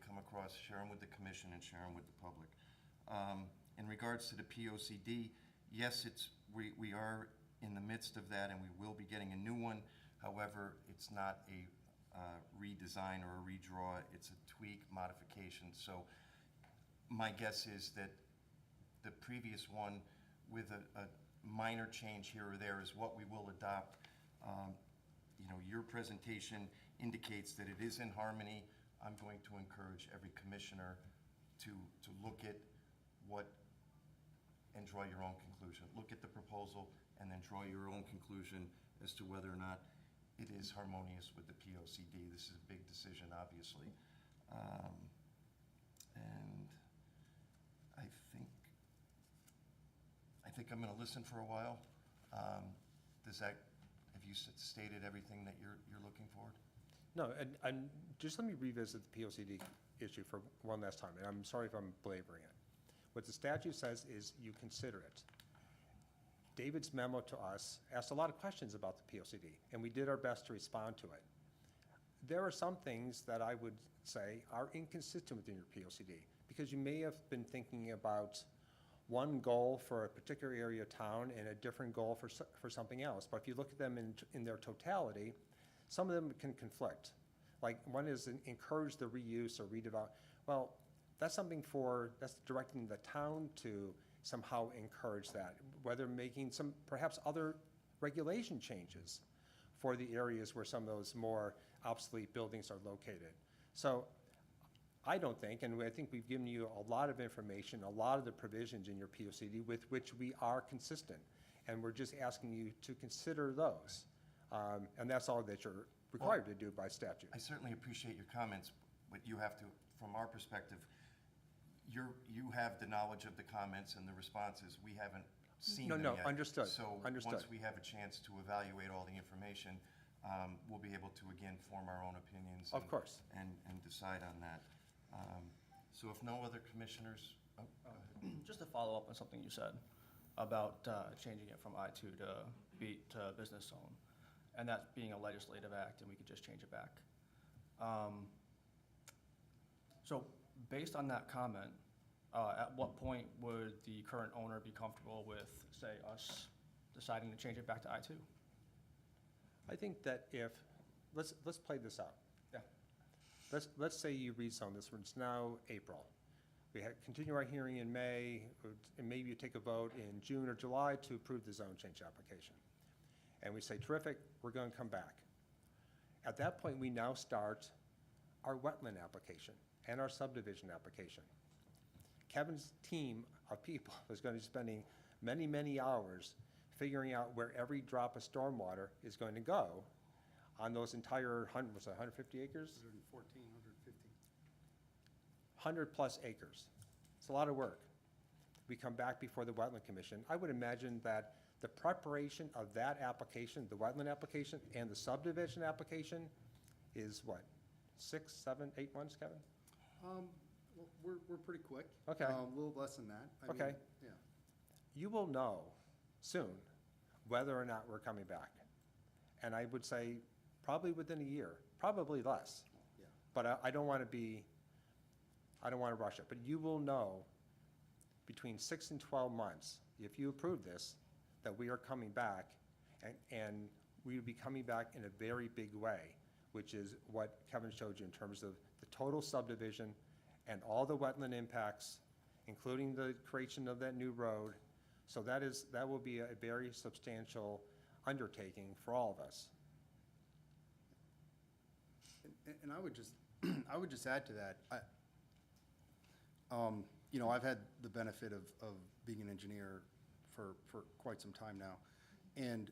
come across, share them with the commission and share them with the public. In regards to the POCD, yes, we are in the midst of that, and we will be getting a new one. However, it's not a redesign or a redraw, it's a tweak, modification. So my guess is that the previous one with a minor change here or there is what we will adopt. Your presentation indicates that it is in harmony. I'm going to encourage every commissioner to look at and draw your own conclusion. Look at the proposal and then draw your own conclusion as to whether or not it is harmonious with the POCD. This is a big decision, obviously. And I think I'm gonna listen for a while. Have you stated everything that you're looking for? No, and just let me revisit the POCD issue for one last time, and I'm sorry if I'm belaboring it. What the statute says is you consider it. David's memo to us asked a lot of questions about the POCD, and we did our best to respond to it. There are some things that I would say are inconsistent within your POCD, because you may have been thinking about one goal for a particular area of town and a different goal for something else. But if you look at them in their totality, some of them can conflict. Like one is encourage the reuse or redevelop. Well, that's that's directing the town to somehow encourage that, whether making some perhaps other regulation changes for the areas where some of those more obsolete buildings are located. So I don't think, and I think we've given you a lot of information, a lot of the provisions in your POCD with which we are consistent, and we're just asking you to consider those. And that's all that you're required to do by statute. I certainly appreciate your comments, but you have to, from our perspective, you have the knowledge of the comments and the responses. We haven't seen them yet. Understood, So understood. once we have a chance to evaluate all the information, we'll be able to, again, form our own opinions. Of course. And decide on that. So if no other commissioners, go ahead. Just to follow up on something you said about changing it from I2 to business zone, and that being a legislative act, and we could just change it back. So based on that comment, at what point would the current owner be comfortable with, say, us deciding to change it back to I2? I think that let's play this out. Yeah. Let's say you rezone this one, it's now April. We continue our hearing in May, and maybe you take a vote in June or July to approve the zone change application. And we say, terrific, we're going to come back. At that point, we now start our wetland application and our subdivision application. Kevin's team of people is going to be spending many, many hours figuring out where every drop of stormwater is going to go on those entire 150 acres? 114, 150. 100-plus acres. It's a lot of work. We come back before the Wetland Commission. I would imagine that the preparation of that application, the wetland application and the subdivision application is what, 6, 7, 8 months, Kevin? Well, we're pretty quick. Okay. A little less than that. I mean, Okay. Yeah. You will know soon whether or not we're coming back. And I would say probably within a year, probably less. Yeah. But I don't want to rush it. But you will know between 6 and 12 months, if you approve this, that we are coming back, and we will be coming back in a very big way, which is what Kevin showed you in terms of the total subdivision and all the wetland impacts, including the creation of that new road. So that will be a very substantial undertaking for all of us. And I would just, I would just add to that. I've had the benefit of being an engineer for quite some time now. And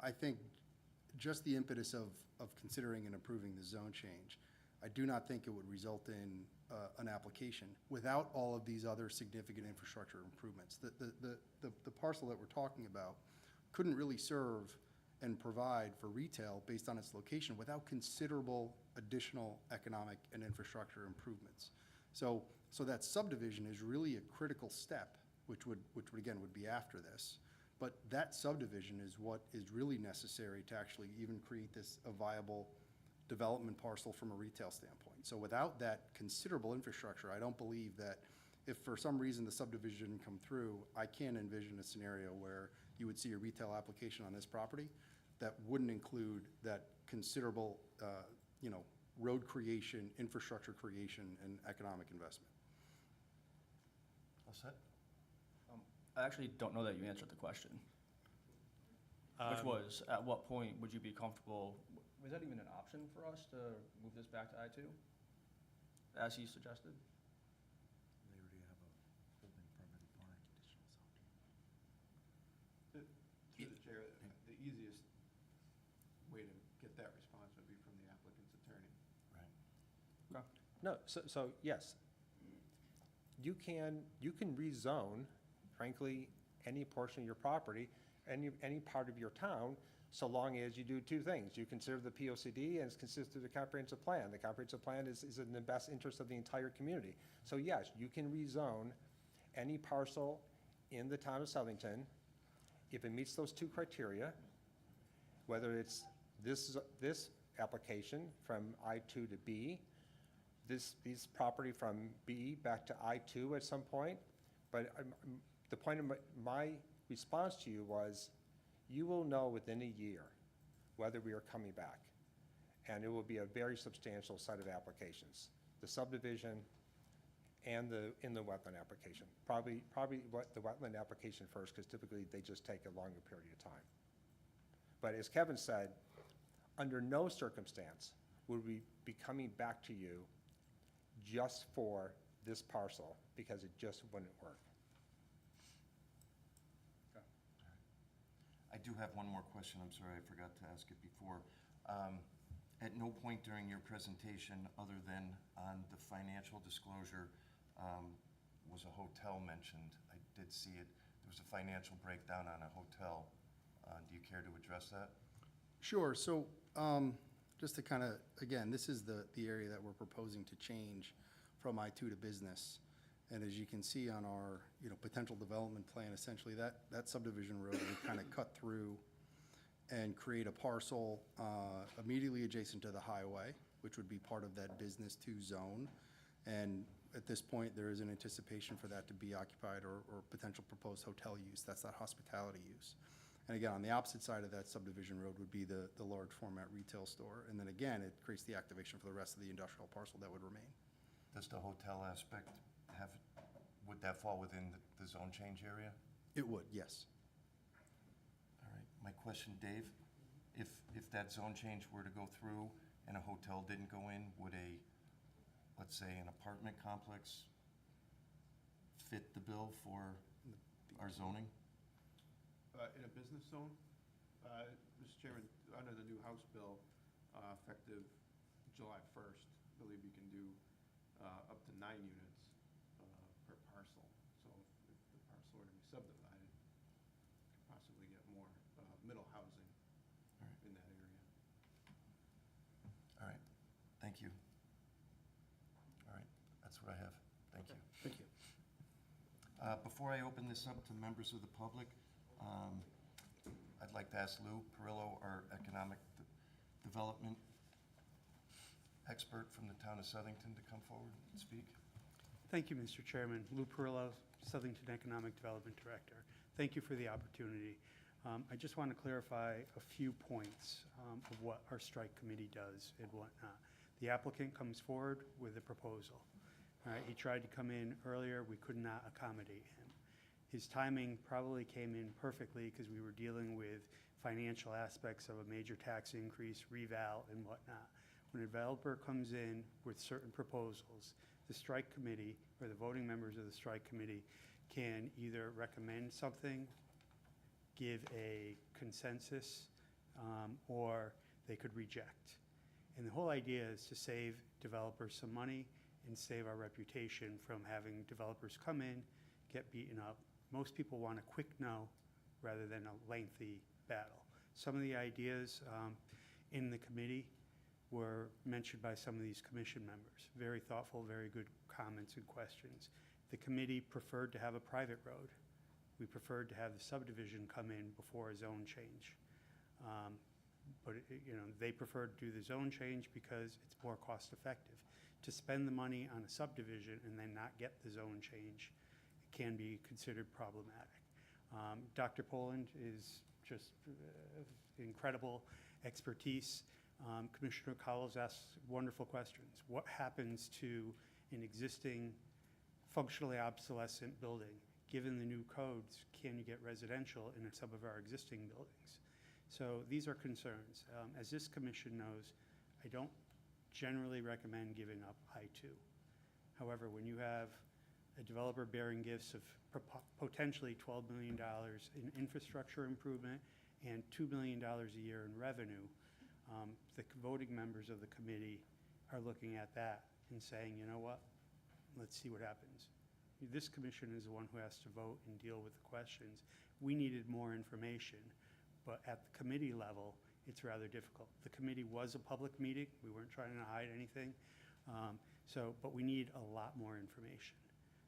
I think just the impetus of considering and approving the zone change, I do not think it would result in an application without all of these other significant infrastructure improvements. The parcel that we're talking about couldn't really serve and provide for retail based on its location without considerable additional economic and infrastructure improvements. So that subdivision is really a critical step, which would again, would be after this. But that subdivision is what is really necessary to actually even create this, a viable development parcel from a retail standpoint. So without that considerable infrastructure, I don't believe that if for some reason the subdivision didn't come through, I can't envision a scenario where you would see a retail application on this property that wouldn't include that considerable, road creation, infrastructure creation, and economic investment. All set? I actually don't know that you answered the question, which was, at what point would you be comfortable, was that even an option for us to move this back to I-2, as he suggested? They already have a building permit applying conditional zoning. Through the chair, the easiest way to get that response would be from the applicant's attorney. Right. No, so yes. You can rezone, frankly, any portion of your property, any part of your town, so long as you do two things. You consider the POCD and it's consistent with the comprehensive plan. The comprehensive plan is in the best interest of the entire community. So yes, you can rezone any parcel in the town of Southington if it meets those two criteria, whether it's this application from I-2 to B, this property from B back to I-2 at some point. But the point of my response to you was, you will know within a year whether we are coming back. And it will be a very substantial set of applications. The subdivision and in the wetland application. Probably the wetland application first, because typically they just take a longer period of time. But as Kevin said, under no circumstance would we be coming back to you just for this parcel, because it just wouldn't work. I do have one more question, I'm sorry, I forgot to ask it before. At no point during your presentation, other than on the financial disclosure, was a hotel mentioned. I did see it, there was a financial breakdown on a hotel. Do you care to address that? Sure. So just to kind of, again, this is the area that we're proposing to change from I-2 to business. And as you can see on our, potential development plan, essentially that subdivision road would kind of cut through and create a parcel immediately adjacent to the highway, which would be part of that business 2 zone. And at this point, there is an anticipation for that to be occupied or potential proposed hotel use. That's that hospitality use. And again, on the opposite side of that subdivision road would be the large format retail store. And then again, it creates the activation for the rest of the industrial parcel that would remain. Does the hotel aspect would that fall within the zone change area? It would, yes. All right, my question, Dave, if that zone change were to go through and a hotel didn't go in, would let's say an apartment complex fit the bill for our zoning? In a business zone, Mr. Chairman, under the new House bill, effective July 1st, I believe you can do up to 9 units per parcel. So if the parcel were to be subdivided, you could possibly get more middle housing All right. in that area. All right, thank you. All right, that's what I have. Thank you. Thank you. Before I open this up to members of the public, I'd like to ask Lou Perillo, our economic development expert from the town of Southington, to come forward and speak. Thank you, Mr. Chairman. Lou Perillo, Southington Economic Development Director. Thank you for the opportunity. I just want to clarify a few points of what our strike committee does and whatnot. The applicant comes forward with a proposal. All right, he tried to come in earlier. We could not accommodate him. His timing probably came in perfectly because we were dealing with financial aspects of a major tax increase, reval, and whatnot. When a developer comes in with certain proposals, the strike committee or the voting members of the strike committee can either recommend something, give a consensus, or they could reject. And the whole idea is to save developers some money and save our reputation from having developers come in, get beaten up. Most people want a quick no rather than a lengthy battle. Some of the ideas in the committee were mentioned by some of these commission members. Very thoughtful, very good comments and questions. The committee preferred to have a private road. We preferred to have the subdivision come in before a zone change. But, they preferred to do the zone change because it's more cost effective. To spend the money on a subdivision and then not get the zone change can be considered problematic. Dr. Poland is just incredible expertise. Commissioner Cowles asks wonderful questions. What happens to an existing functionally obsolescent building? Given the new codes, can you get residential in some of our existing buildings? So these are concerns. As this commission knows, I don't generally recommend giving up I-2. However, when you have a developer bearing gifts of potentially $12 million in infrastructure improvement and $2 million a year in revenue, the voting members of the committee are looking at that and saying, you know what, let's see what happens. This commission is the one who has to vote and deal with the questions. We needed more information, but at the committee level, it's rather difficult. The committee was a public meeting. We weren't trying to hide anything. But we need a lot more information.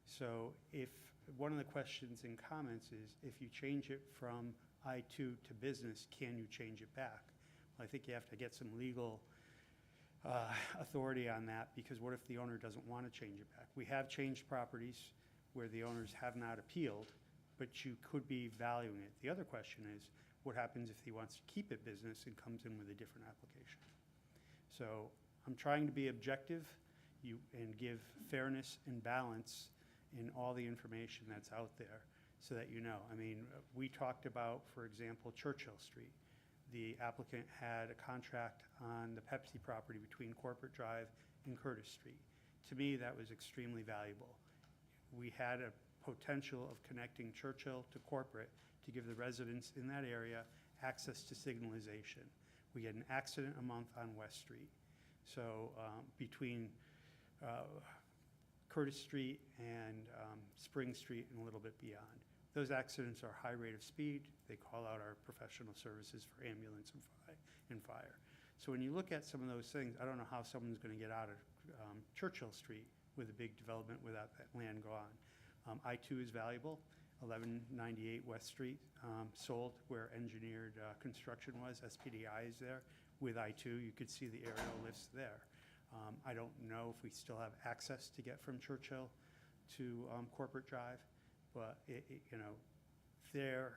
So if one of the questions and comments is, if you change it from I-2 to business, can you change it back? Well, I think you have to get some legal authority on that, because what if the owner doesn't want to change it back? We have changed properties where the owners have not appealed, but you could be valuing it. The other question is, what happens if he wants to keep it business and comes in with a different application? So I'm trying to be objective and give fairness and balance in all the information that's out there so that you know. I mean, we talked about, for example, Churchill Street. The applicant had a contract on the Pepsi property between Corporate Drive and Curtis Street. To me, that was extremely valuable. We had a potential of connecting Churchill to Corporate to give the residents in that area access to signalization. We had an accident a month on West Street. So between Curtis Street and Spring Street and a little bit beyond. Those accidents are high rate of speed. They call out our professional services for ambulance and fire. So when you look at some of those things, I don't know how someone's going to get out of Churchill Street with a big development without that land gone. I-2 is valuable. 1198 West Street sold where engineered construction was. SPDI is there with I-2. You could see the aerial lifts there. I don't know if we still have access to get from Churchill to Corporate Drive, but there,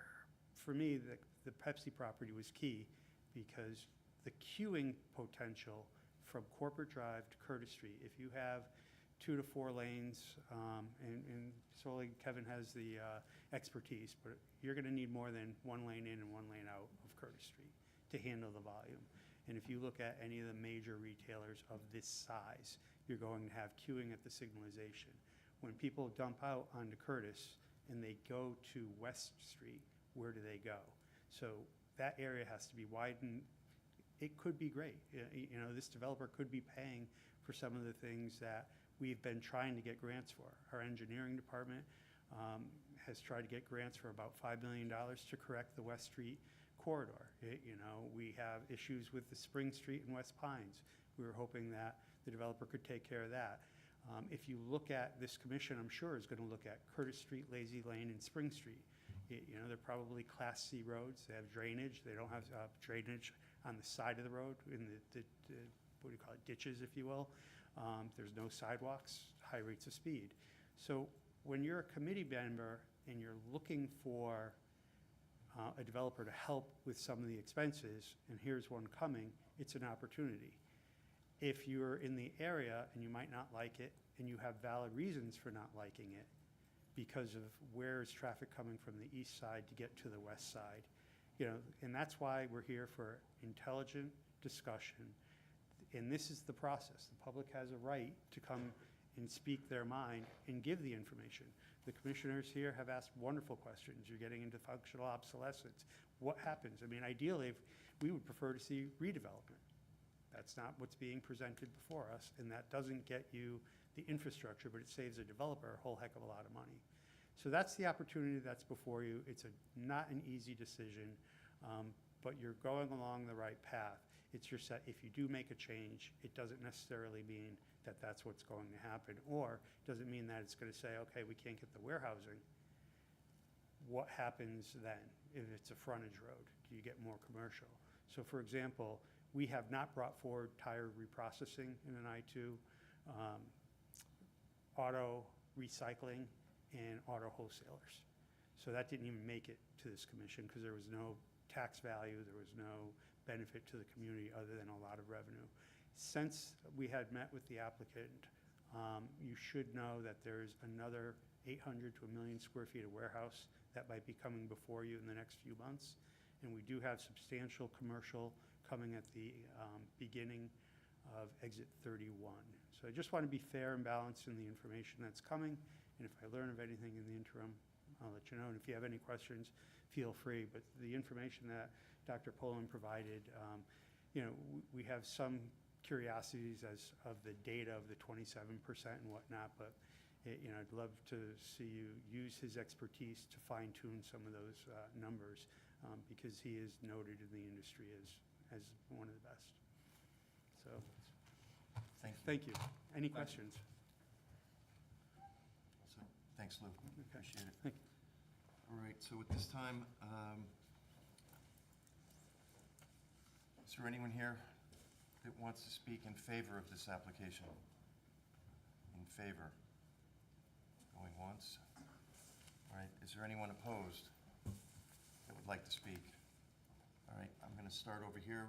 for me, the Pepsi property was key because the queuing potential from Corporate Drive to Curtis Street, if you have 2 to 4 lanes, and solely Kevin has the expertise, but you're going to need more than 1 lane in and 1 lane out of Curtis Street to handle the volume. And if you look at any of the major retailers of this size, you're going to have queuing at the signalization. When people dump out onto Curtis and they go to West Street, where do they go? So that area has to be widened. It could be great. This developer could be paying for some of the things that we've been trying to get grants for. Our engineering department has tried to get grants for about $5 million to correct the West Street corridor. We have issues with the Spring Street and West Pines. We were hoping that the developer could take care of that. If you look at this commission, I'm sure is going to look at Curtis Street, Lazy Lane, and Spring Street. They're probably Class C roads. They have drainage. They don't have drainage on the side of the road in the what do you call it, ditches, if you will. There's no sidewalks, high rates of speed. So when you're a committee member and you're looking for a developer to help with some of the expenses, and here's one coming, it's an opportunity. If you're in the area and you might not like it, and you have valid reasons for not liking it, because of where is traffic coming from the east side to get to the west side, and that's why we're here for intelligent discussion. And this is the process. The public has a right to come and speak their mind and give the information. The commissioners here have asked wonderful questions. You're getting into functional obsolescence. What happens? I mean, ideally, we would prefer to see redevelopment. That's not what's being presented before us, and that doesn't get you the infrastructure, but it saves a developer a whole heck of a lot of money. So that's the opportunity that's before you. It's not an easy decision, but you're going along the right path. It's just that if you do make a change, it doesn't necessarily mean that that's what's going to happen, or doesn't mean that it's going to say, okay, we can't get the warehousing. What happens then if it's a frontage road? Do you get more commercial? So for example, we have not brought forward tire reprocessing in an I-2, auto recycling, and auto wholesalers. So that didn't even make it to this commission because there was no tax value, there was no benefit to the community other than a lot of revenue. Since we had met with the applicant, you should know that there's another 800 to 1 million square feet of warehouse that might be coming before you in the next few months. And we do have substantial commercial coming at the beginning of exit 31. So I just want to be fair and balanced in the information that's coming. And if I learn of anything in the interim, I'll let you know. And if you have any questions, feel free. But the information that Dr. Poland provided, you know, we have some curiosities as of the data of the 27% and whatnot, but you know, I'd love to see you use his expertise to fine tune some of those numbers because he is noted in the industry as one of the best. So, Thank you. thank you. Any questions? So, thanks, Lou. Appreciate it. Thank you. All right, so at this time, is there anyone here that wants to speak in favor of this application? In favor? Going once? All right, is there anyone opposed that would like to speak? All right, I'm going to start over here.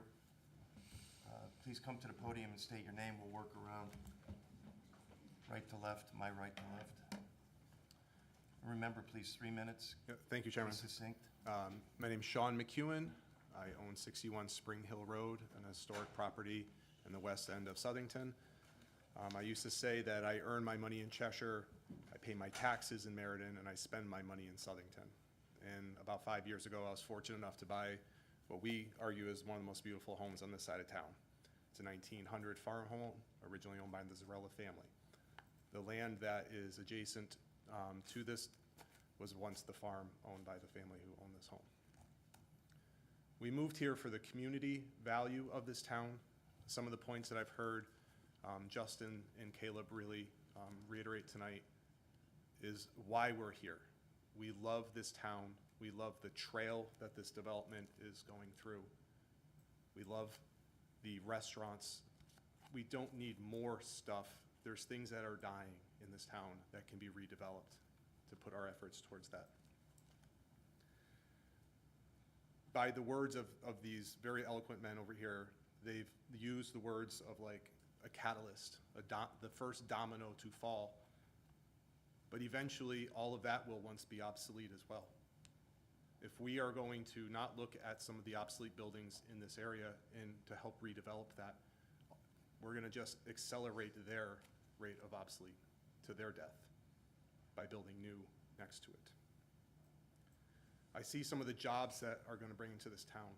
Please come to the podium and state your name. We'll work around right to left, my right to left. Remember, please, 3 minutes. Yeah, thank you, Chairman. Succinct. My name's Sean McEwen. I own 61 Spring Hill Road, an historic property in the west end of Southington. I used to say that I earn my money in Cheshire, I pay my taxes in Meriden, and I spend my money in Southington. And about 5 years ago, I was fortunate enough to buy what we argue is one of the most beautiful homes on this side of town. It's a 1900 farm home, originally owned by the Zarella family. The land that is adjacent to this was once the farm owned by the family who owned this home. We moved here for the community value of this town. Some of the points that I've heard Justin and Caleb really reiterate tonight is why we're here. We love this town. We love the trail that this development is going through. We love the restaurants. We don't need more stuff. There's things that are dying in this town that can be redeveloped to put our efforts towards that. By the words of these very eloquent men over here, they've used the words of like a catalyst, the first domino to fall. But eventually, all of that will once be obsolete as well. If we are going to not look at some of the obsolete buildings in this area and to help redevelop that, we're going to just accelerate their rate of obsolete to their death by building new next to it. I see some of the jobs that are going to bring into this town.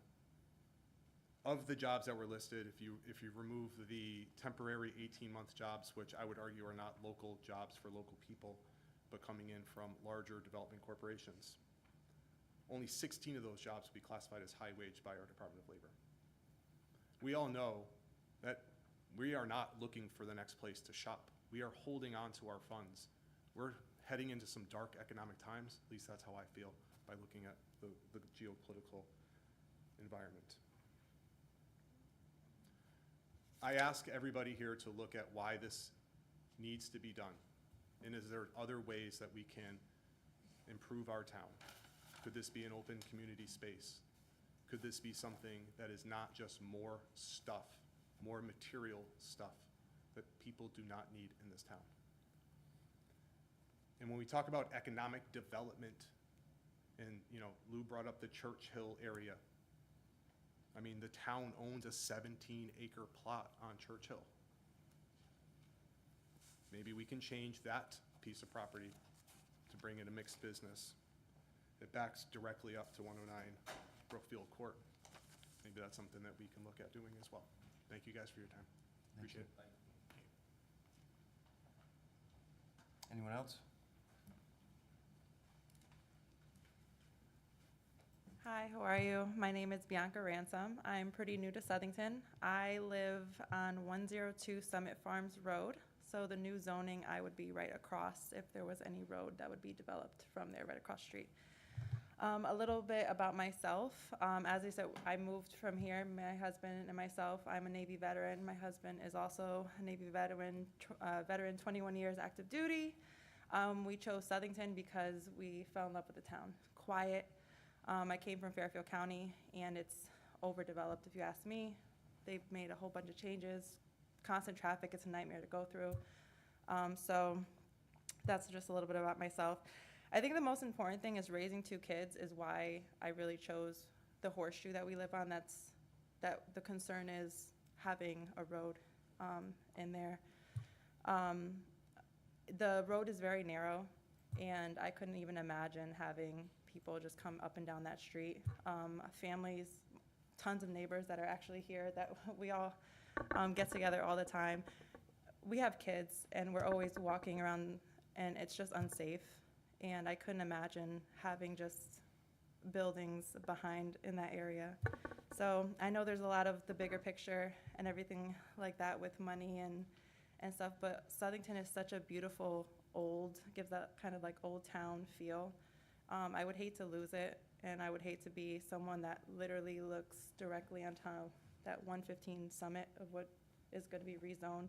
Of the jobs that were listed, if you remove the temporary 18-month jobs, which I would argue are not local jobs for local people, but coming in from larger development corporations, only 16 of those jobs will be classified as high wage by our Department of Labor. We all know that we are not looking for the next place to shop. We are holding on to our funds. We're heading into some dark economic times, at least that's how I feel by looking at the geopolitical environment. I ask everybody here to look at why this needs to be done. And is there other ways that we can improve our town? Could this be an open community space? Could this be something that is not just more stuff, more material stuff that people do not need in this town? And when we talk about economic development, and Lou brought up the Churchill area. I mean, the town owns a 17-acre plot on Churchill. Maybe we can change that piece of property to bring in a mixed business. It backs directly up to 109 Brookfield Court. Maybe that's something that we can look at doing as well. Thank you guys for your time. Appreciate it. Anyone else? Hi, how are you? My name is Bianca Ransom. I'm pretty new to Southington. I live on 102 Summit Farms Road, so the new zoning, I would be right across if there was any road that would be developed from there, right across the street. A little bit about myself. As I said, I moved from here, my husband and myself. I'm a Navy veteran. My husband is also a Navy veteran, 21 years active duty. We chose Southington because we fell in love with the town. Quiet. I came from Fairfield County, and it's overdeveloped, if you ask me. They've made a whole bunch of changes. Constant traffic, it's a nightmare to go through. So that's just a little bit about myself. I think the most important thing is raising 2 kids is why I really chose the horseshoe that we live on. That the concern is having a road in there. The road is very narrow, and I couldn't even imagine having people just come up and down that street. Families, tons of neighbors that are actually here that we all get together all the time. We have kids, and we're always walking around, and it's just unsafe. And I couldn't imagine having just buildings behind in that area. So I know there's a lot of the bigger picture and everything like that with money and stuff, but Southington is such a beautiful gives that kind of like old town feel. I would hate to lose it, and I would hate to be someone that literally looks directly on top of that 115 Summit of what is going to be rezoned.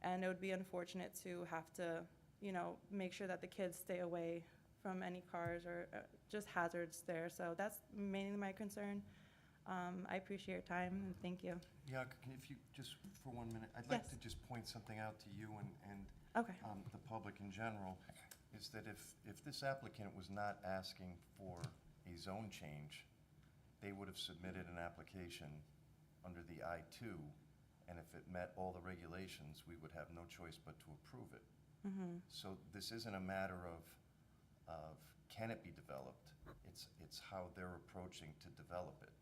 And it would be unfortunate to have to, make sure that the kids stay away from any cars or just hazards there. So that's mainly my concern. I appreciate your time, and thank you. Yeah, if you, just for 1 minute, I'd like Yes. to just point something out to you and Okay. the public in general, is that if this applicant was not asking for a zone change, they would have submitted an application under the I-2, and if it met all the regulations, we would have no choice but to approve it. So this isn't a matter of can it be developed, it's how they're approaching to develop it.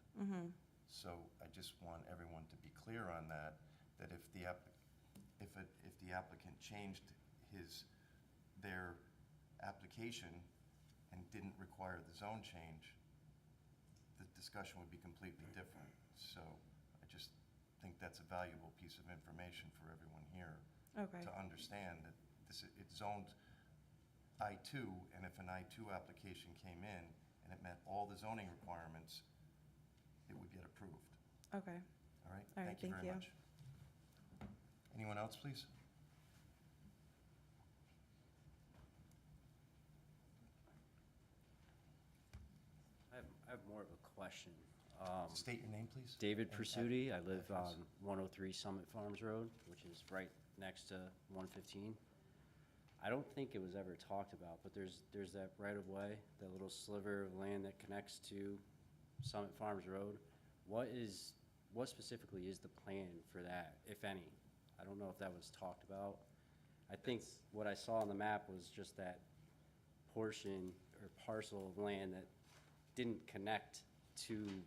So I just want everyone to be clear on that if the applicant changed their application and didn't require the zone change, the discussion would be completely different. So I just think that's a valuable piece of information for everyone here Okay. to understand that it's zoned I-2, and if an I-2 application came in and it met all the zoning requirements, it would get approved. Okay. All right? All right, Thank you thank very you. much. Anyone else, please? I have more of a question. State your name, please. David And Pursuti, I live address. on 103 Summit Farms Road, which is right next to 115. I don't think it was ever talked about, but there's that right-of-way, that little sliver of land that connects to Summit Farms Road. What specifically is the plan for that, if any? I don't know if that was talked about. I think what I saw on the map was just that portion or parcel of land that didn't connect to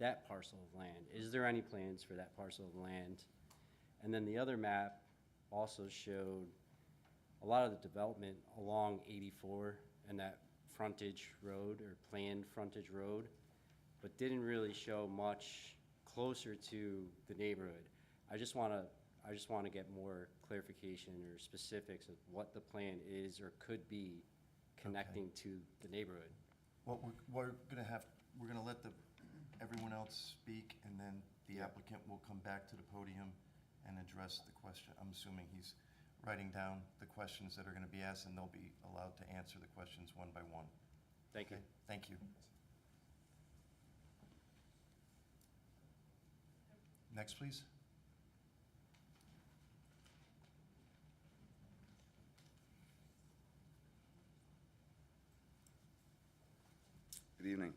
that parcel of land. Is there any plans for that parcel of land? And then the other map also showed a lot of the development along 84 and that frontage road or planned frontage road, but didn't really show much closer to the neighborhood. I just want to get more clarification or specifics of what the plan is or could be connecting to the neighborhood. Well, we're gonna let everyone else speak, and then the applicant will come back to the podium and address the question. I'm assuming he's writing down the questions that are gonna be asked, and they'll be allowed to answer the questions one by one. Thank you. Okay? Thank you. Next, please. Good evening.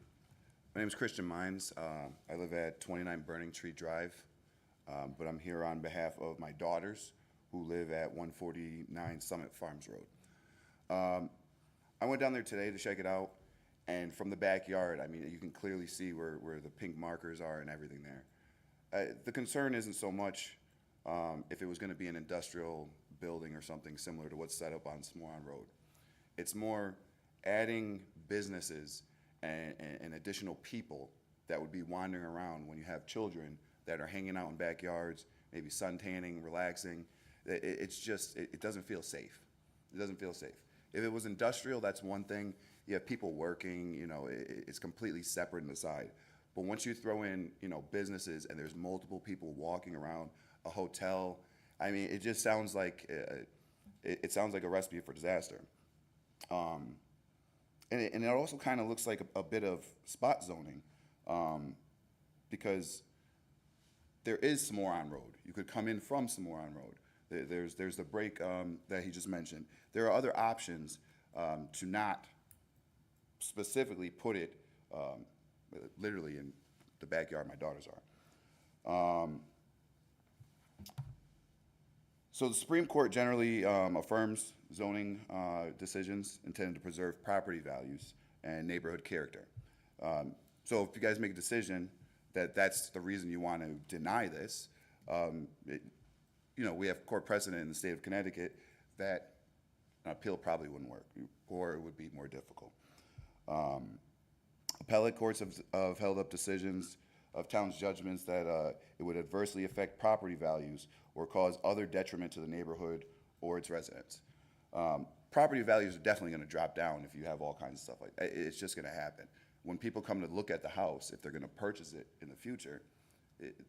My name is Christian Mines. I live at 29 Burning Tree Drive, but I'm here on behalf of my daughters who live at 149 Summit Farms Road. I went down there today to check it out, and from the backyard, I mean, you can clearly see where the pink markers are and everything there. The concern isn't so much if it was going to be an industrial building or something similar to what's set up on Smoron Road. It's more adding businesses and additional people that would be wandering around when you have children that are hanging out in backyards, maybe sun tanning, relaxing. It's just, it doesn't feel safe. It doesn't feel safe. If it was industrial, that's one thing. You have people working, you know, it's completely separate and aside. But once you throw in, you know, businesses and there's multiple people walking around, a hotel, I mean, it just sounds like, it sounds like a recipe for disaster. And it also kind of looks like a bit of spot zoning, because there is Samoron Road. You could come in from Samoron Road. There's the break that he just mentioned. There are other options to not specifically put it literally in the backyard my daughters are. So the Supreme Court generally affirms zoning decisions intended to preserve property values and neighborhood character. So if you guys make a decision that that's the reason you want to deny this, you know, we have court precedent in the state of Connecticut that an appeal probably wouldn't work, or it would be more difficult. Appellate courts have held up decisions of towns' judgments that it would adversely affect property values or cause other detriment to the neighborhood or its residents. Property values are definitely going to drop down if you have all kinds of stuff like that. It's just going to happen. When people come to look at the house, if they're going to purchase it in the future,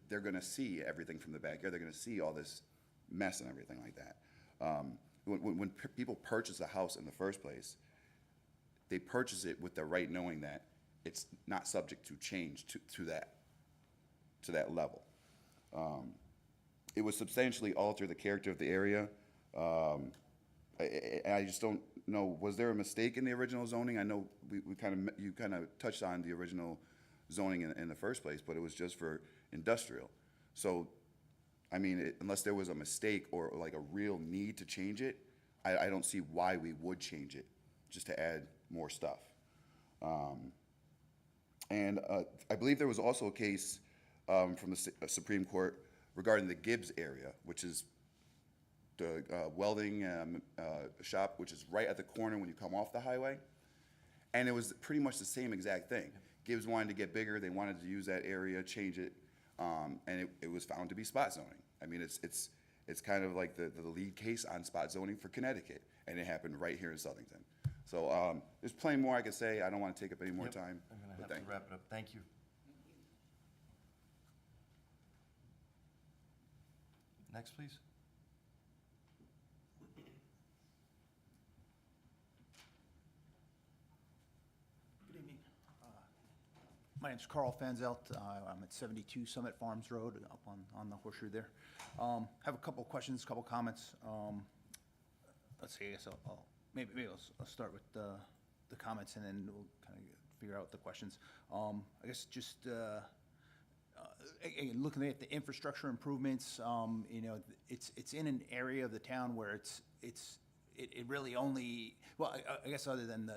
they're going to see everything from the backyard. They're going to see all this mess and everything like that. When people purchase a house in the first place, they purchase it with the right knowing that it's not subject to change to that level. It would substantially alter the character of the area. I just don't know, was there a mistake in the original zoning? I know you kind of touched on the original zoning in the first place, but it was just for industrial. So, I mean, unless there was a mistake or like a real need to change it, I don't see why we would change it just to add more stuff. And I believe there was also a case from the Supreme Court regarding the Gibbs area, which is the welding shop, which is right at the corner when you come off the highway. And it was pretty much the same exact thing. Gibbs wanted to get bigger. They wanted to use that area, change it, and it was found to be spot zoning. I mean, it's kind of like the lead case on spot zoning for Connecticut, and it happened right here in Southington. So there's plenty more I could say. I don't want to take up any more Yep, time. I'm but going to have thank to you. wrap it up. Thank you. Next, please. Good evening. My name's Carl Fanzelt. I'm at 72 Summit Farms Road, up on the horseshoe there. Have a couple of questions, couple comments. Let's see, I guess maybe I'll start with the comments, and then we'll kind of figure out the questions. I guess just again, looking at the infrastructure improvements, you know, it's in an area of the town where it really only, well, I guess other than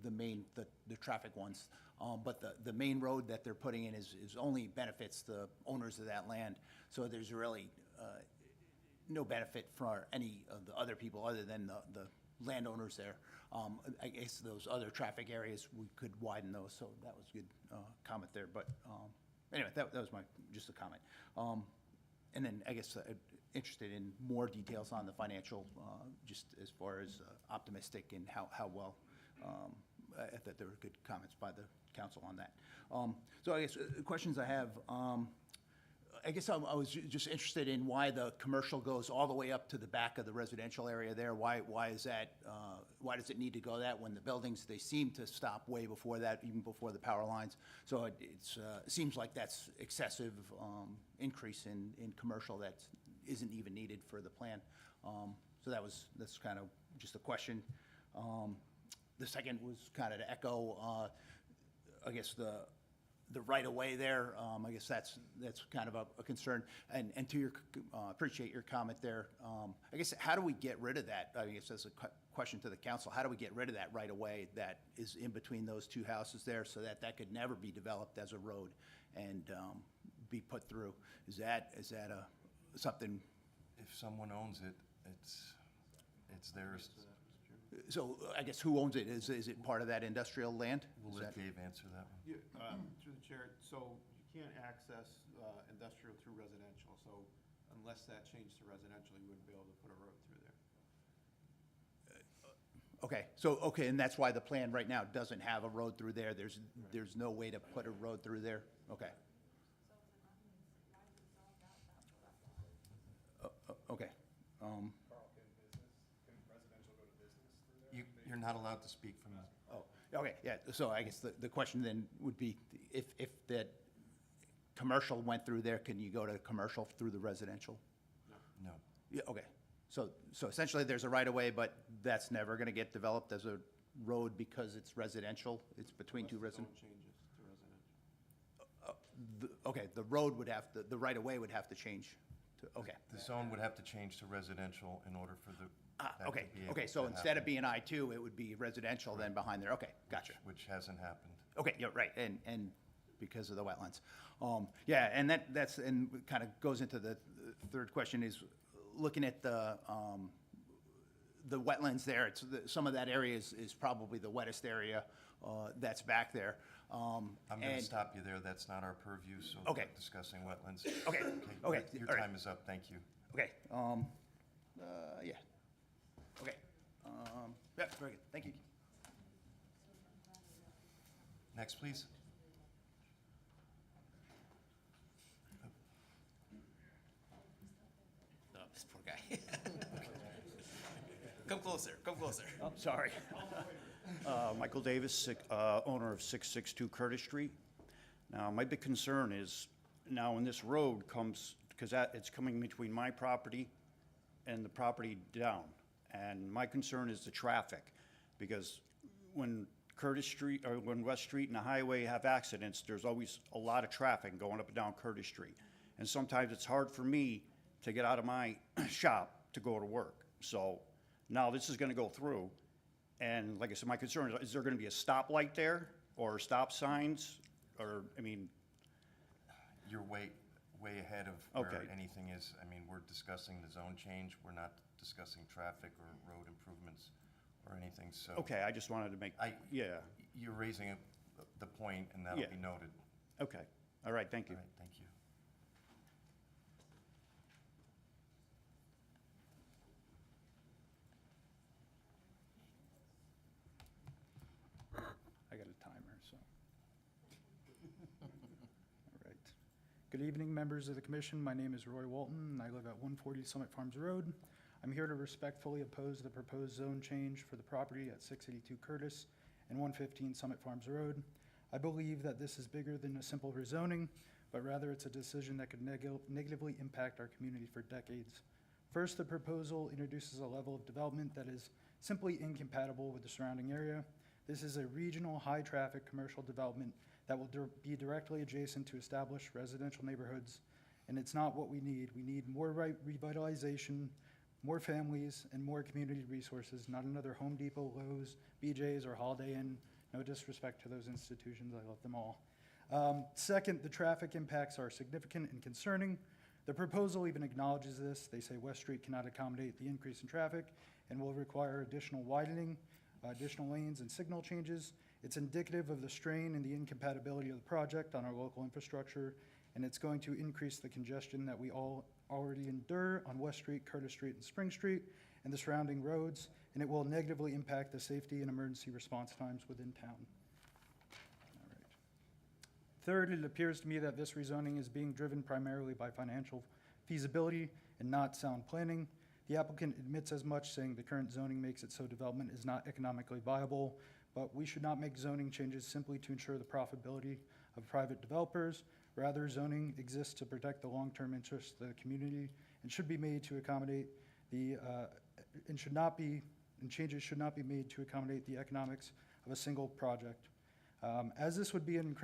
the main, the traffic ones, but the main road that they're putting in is only benefits the owners of that land. So there's really no benefit for any of the other people other than the landowners there. I guess those other traffic areas, we could widen those, so that was a good comment there. But anyway, that was just a comment. And then I guess interested in more details on the financial, just as far as optimistic and how well, I thought there were good comments by the council on that. So I guess questions I have, I guess I was just interested in why the commercial goes all the way up to the back of the residential area there. Why is that, why does it need to go that when the buildings, they seem to stop way before that, even before the power lines? So it seems like that's excessive increase in commercial that isn't even needed for the plan. So that's kind of just a question. The second was kind of to echo, I guess the right of way there. I guess that's kind of a concern. And to your, appreciate your comment there. I guess how do we get rid of that? I guess that's a question to the council. How do we get rid of that right of way that is in between those two houses there, so that could never be developed as a road and be put through? Is that something? If someone owns it, it's theirs. So I guess who owns it? Is it part of that industrial land? We'll Is let that- Dave answer that one. Yeah, through the chair, so you can't access industrial through residential, so unless that changed to residential, you wouldn't be able to put a road through there. Okay, and that's why the plan right now doesn't have a road through there. There's no way to put a road through there? Okay. Okay. You're not allowed to speak from the. Oh, okay, yeah, so I guess the question then would be, if that commercial went through there, can you go to commercial through the residential? No. Yeah, okay. So essentially, there's a right-of-way, but that's never gonna get developed as a road because it's residential? It's between two Unless the resident? zone changes to residential. Okay, the road would have, the right-of-way would have to change to, okay. The zone would have to change to residential in order for that to Okay, be able okay, so to instead of happen, being I-2, it would be residential then behind there, okay, gotcha. which hasn't happened. Okay, yeah, right, and because of the wetlands. Yeah, and that's, and kind of goes into the third question is, looking at the wetlands there, some of that area is probably the wettest area that's back there. I'm going to And- stop you there. That's not our purview, so Okay. discussing wetlands. Okay, okay, Your all right. time is up. Thank you. Okay, yeah. Okay, yeah, very good, thank you. Next, please. Oh, this poor guy. Come closer, come closer. Oh, sorry. Michael Davis, owner of 662 Curtis Street. Now, my big concern is, now when this road comes, because it's coming between my property and the property down, and my concern is the traffic, because when Curtis Street, or when West Street and the highway have accidents, there's always a lot of traffic going up and down Curtis Street. And sometimes it's hard for me to get out of my shop to go to work. So now this is gonna go through, and like I said, my concern is there gonna be a stoplight there, or stop signs, or, I mean, You're way ahead of where Okay. anything is. I mean, we're discussing the zone change. We're not discussing traffic or road improvements or anything, so. okay, I just wanted to make, yeah, You're raising the point, and that'll Yeah. be noted. okay, all right, thank you. All right, thank you. I got a timer, so. All right. Good evening, members of the commission. My name is Roy Walton, and I live at 140 Summit Farms Road. I'm here to respectfully oppose the proposed zone change for the property at 682 Curtis and 115 Summit Farms Road. I believe that this is bigger than a simple rezoning, but rather it's a decision that could negatively impact our community for decades. First, the proposal introduces a level of development that is simply incompatible with the surrounding area. This is a regional, high-traffic commercial development that will be directly adjacent to established residential neighborhoods, and it's not what we need. We need more revitalization, more families, and more community resources, not another Home Depot, Lowe's, BJ's, or Holiday Inn. No disrespect to those institutions, I love them all. Second, the traffic impacts are significant and concerning. The proposal even acknowledges this. They say West Street cannot accommodate the increase in traffic and will require additional widening, additional lanes, and signal changes. It's indicative of the strain and the incompatibility of the project on our local infrastructure, and it's going to increase the congestion that we all already endure on West Street, Curtis Street, and Spring Street, and the surrounding roads, and it will negatively impact the safety and emergency response times within town. All right. Third, it appears to me that this rezoning is being driven primarily by financial feasibility and not sound planning. The applicant admits as much, saying the current zoning makes it so development is not economically viable, but we should not make zoning changes simply to ensure the profitability of private developers. Rather, zoning exists to protect the long-term interests of the community and should be made to accommodate the, changes should not be made to accommodate the economics of a single project. As this would be an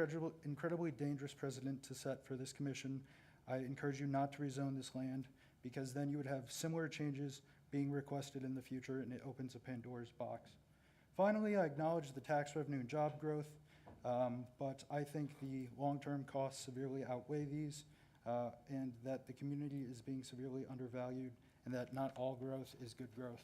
incredibly dangerous precedent to set for this commission, I encourage you not to rezone this land, because then you would have similar changes being requested in the future, and it opens a Pandora's box. Finally, I acknowledge the tax revenue and job growth, but I think the long-term costs severely outweigh these, and that the community is being severely undervalued, and that not all growth is good growth.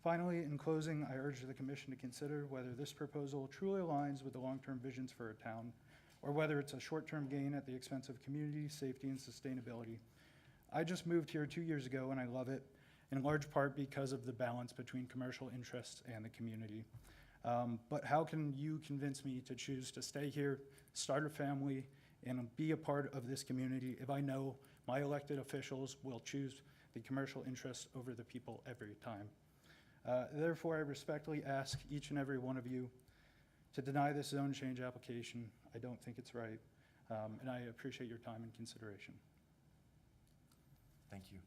Finally, in closing, I urge the commission to consider whether this proposal truly aligns with the long-term visions for a town, or whether it's a short-term gain at the expense of community, safety, and sustainability. I just moved here 2 years ago, and I love it, in large part because of the balance between commercial interests and the community. But how can you convince me to choose to stay here, start a family, and be a part of this community if I know my elected officials will choose the commercial interests over the people every time? Therefore, I respectfully ask each and every one of you to deny this zone change application. I don't think it's right, and I appreciate your time and consideration. Thank you.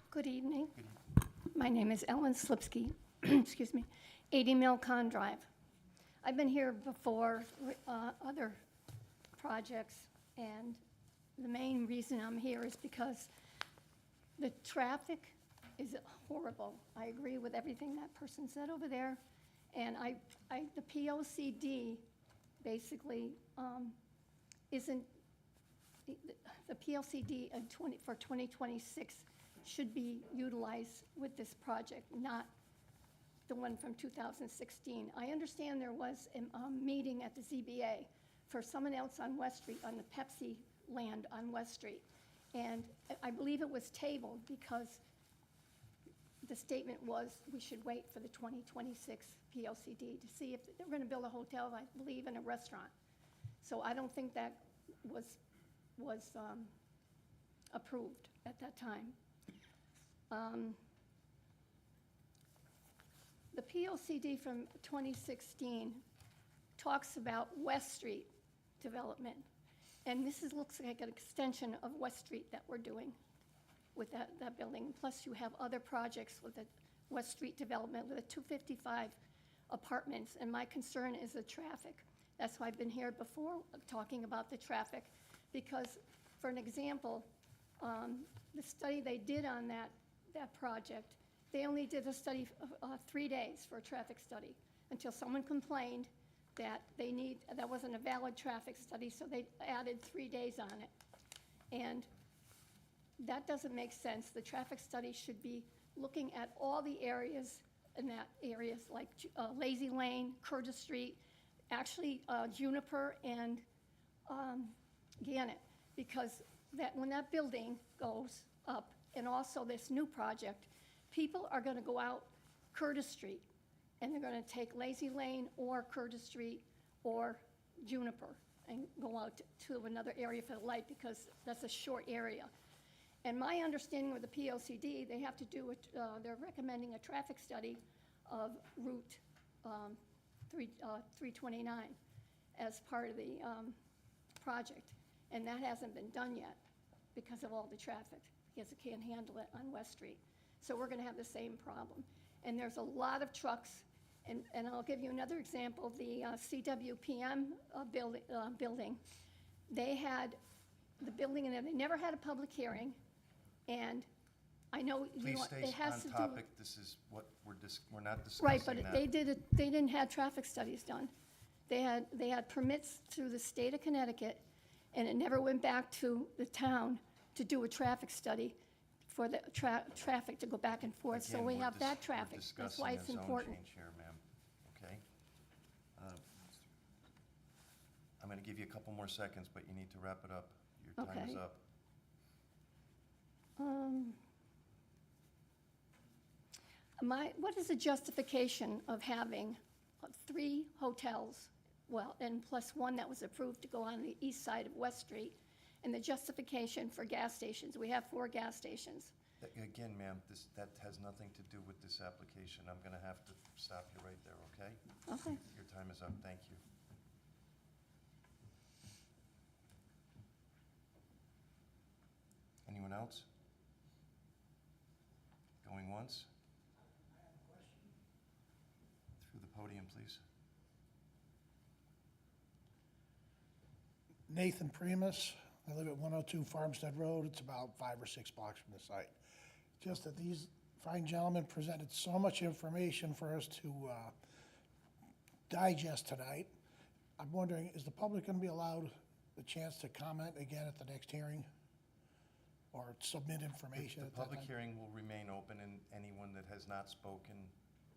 Good evening. My name is Ellen Slipsky, excuse me, 80 Milcon Drive. I've been here before other projects, and the main reason I'm here is because the traffic is horrible. I agree with everything that person said over there, and the POCD basically isn't, the PLCD for 2026 should be utilized with this project, not the one from 2016. I understand there was a meeting at the ZBA for someone else on West Street, on the Pepsi land on West Street. And I believe it was tabled because the statement was we should wait for the 2026 PLCD to see if they're going to build a hotel, I believe, and a restaurant. So I don't think that was approved at that time. The PLCD from 2016 talks about West Street development, and this looks like an extension of West Street that we're doing with that building. Plus, you have other projects with the West Street development with the 255 apartments, and my concern is the traffic. That's why I've been here before talking about the traffic, because, for an example, the study they did on that project, they only did a study of 3 days for a traffic study until someone complained that that wasn't a valid traffic study, so they added 3 days on it. And that doesn't make sense. The traffic study should be looking at all the areas in that areas like Lazy Lane, Curtis Street, actually Juniper and Gannett, because when that building goes up, and also this new project, people are going to go out Curtis Street, and they're going to take Lazy Lane or Curtis Street or Juniper and go out to another area for the light, because that's a short area. And my understanding with the POCD, they have to do they're recommending a traffic study of Route 329 as part of the project, and that hasn't been done yet because of all the traffic, because it can't handle it on West Street. So we're gonna have the same problem. And there's a lot of trucks, and I'll give you another example, the CWPM building. They had the building in there, they never had a public hearing, and I know Please it stay has on to do. topic. This is what we're not discussing Right, but that. they didn't have traffic studies done. They had permits through the state of Connecticut, and it never went back to the town to do a traffic study for the traffic to go back and forth. So Again, we we're have that we're traffic. That's why it's discussing a zone important. change here, ma'am, okay? I'm gonna give you a couple more seconds, but you need to wrap it up. Your time is Okay. up. What is the justification of having 3 hotels, well, and plus one that was approved to go on the east side of West Street, and the justification for gas stations? We have 4 gas stations. Again, ma'am, that has nothing to do with this application. I'm gonna have to stop you right there, okay? Okay. Your time is up, thank you. Anyone else? Going once? Through the podium, please. Nathan Primus. I live at 102 Farmstead Road. It's about 5 or 6 blocks from the site. Just that these fine gentlemen presented so much information for us digest tonight. I'm wondering, is the public going to be allowed the chance to comment again at the next hearing? Or submit information The at that public time? hearing will remain open, and anyone that has not spoken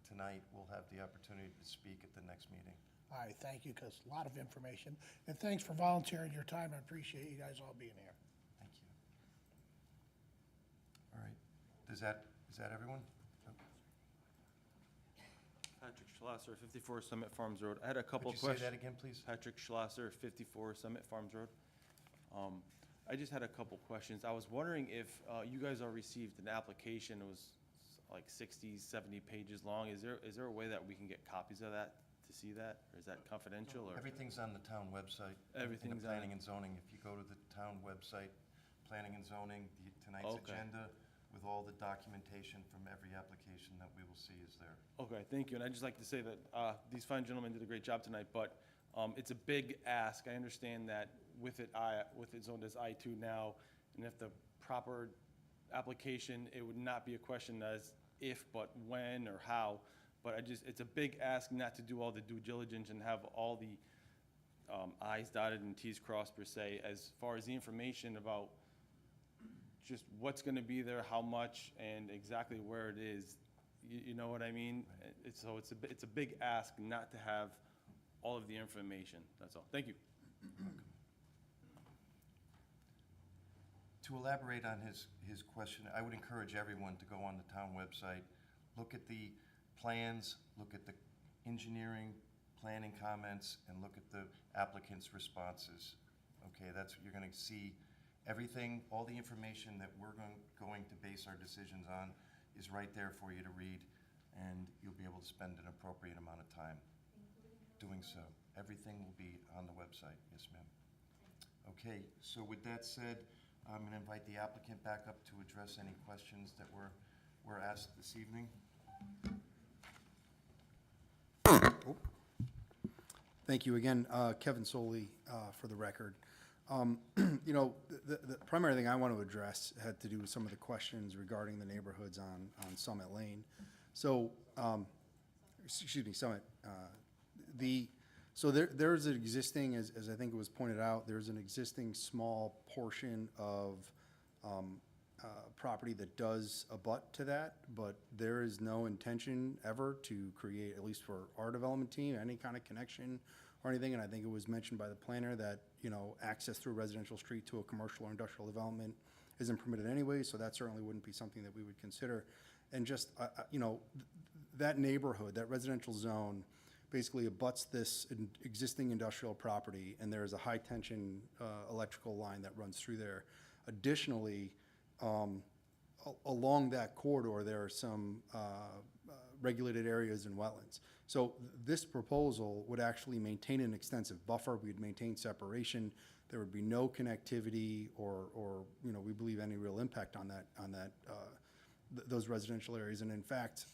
tonight will have the opportunity to speak at the next meeting. All right, thank you, because a lot of information. And thanks for volunteering your time. I appreciate you guys all being here. Thank you. All right. Is that everyone? Patrick Schlosser, 54 Summit Farms Road. I had a couple Could of you say questions. that again, please? Patrick Schlosser, 54 Summit Farms Road. I just had a couple questions. I was wondering if you guys all received an application. It was like 60, 70 pages long. Is there a way that we can get copies of that to see that? Or is that confidential? Or Everything's on the town website. Everything's In the on planning it. and zoning. If you go to the town website, planning and zoning, tonight's Okay. agenda with all the documentation from every application that we will see is there. Okay, thank you. And I'd just like to say that these fine gentlemen did a great job tonight, but it's a big ask. I understand that with it zoned as I-2 now, and if the proper application, it would not be a question as if, but when or how. But it's a big ask not to do all the due diligence and have all the I's dotted and T's crossed per se, as far as the information about just what's gonna be there, how much, and exactly where it is. You know what I mean? It's a big ask not to have all of the information. That's all. Thank you. To elaborate on his question, I would encourage everyone to go on the town website, look at the plans, look at the engineering, planning comments, and look at the applicant's responses. Okay, that's what you're gonna see. Everything, all the information that we're going to base our decisions on is right there for you to read, and you'll be able to spend an appropriate amount of time doing so. Everything will be on the website. Yes, ma'am. Okay, so with that said, I'm going to invite the applicant back up to address any questions that were asked this evening. Thank you again, Kevin Soley, for the record. You know, the primary thing I want to address had to do with some of the questions regarding the neighborhoods on Summit Lane. So, excuse me, Summit. So there's an existing, as I think it was pointed out, there's an existing small portion of property that does abut to that, but there is no intention ever to create, at least for our development team, any kind of connection or anything. And I think it was mentioned by the planner that, you know, access through a residential street to a commercial or industrial development isn't permitted anyway, so that certainly wouldn't be something that we would consider. And just, you know, that neighborhood, that residential zone, basically abuts this existing industrial property, and there is a high-tension electrical line that runs through there. Additionally, along that corridor, there are some regulated areas and wetlands. So this proposal would actually maintain an extensive buffer. We'd maintain separation. There would be no connectivity or you know, we believe any real impact on those residential areas. And in fact,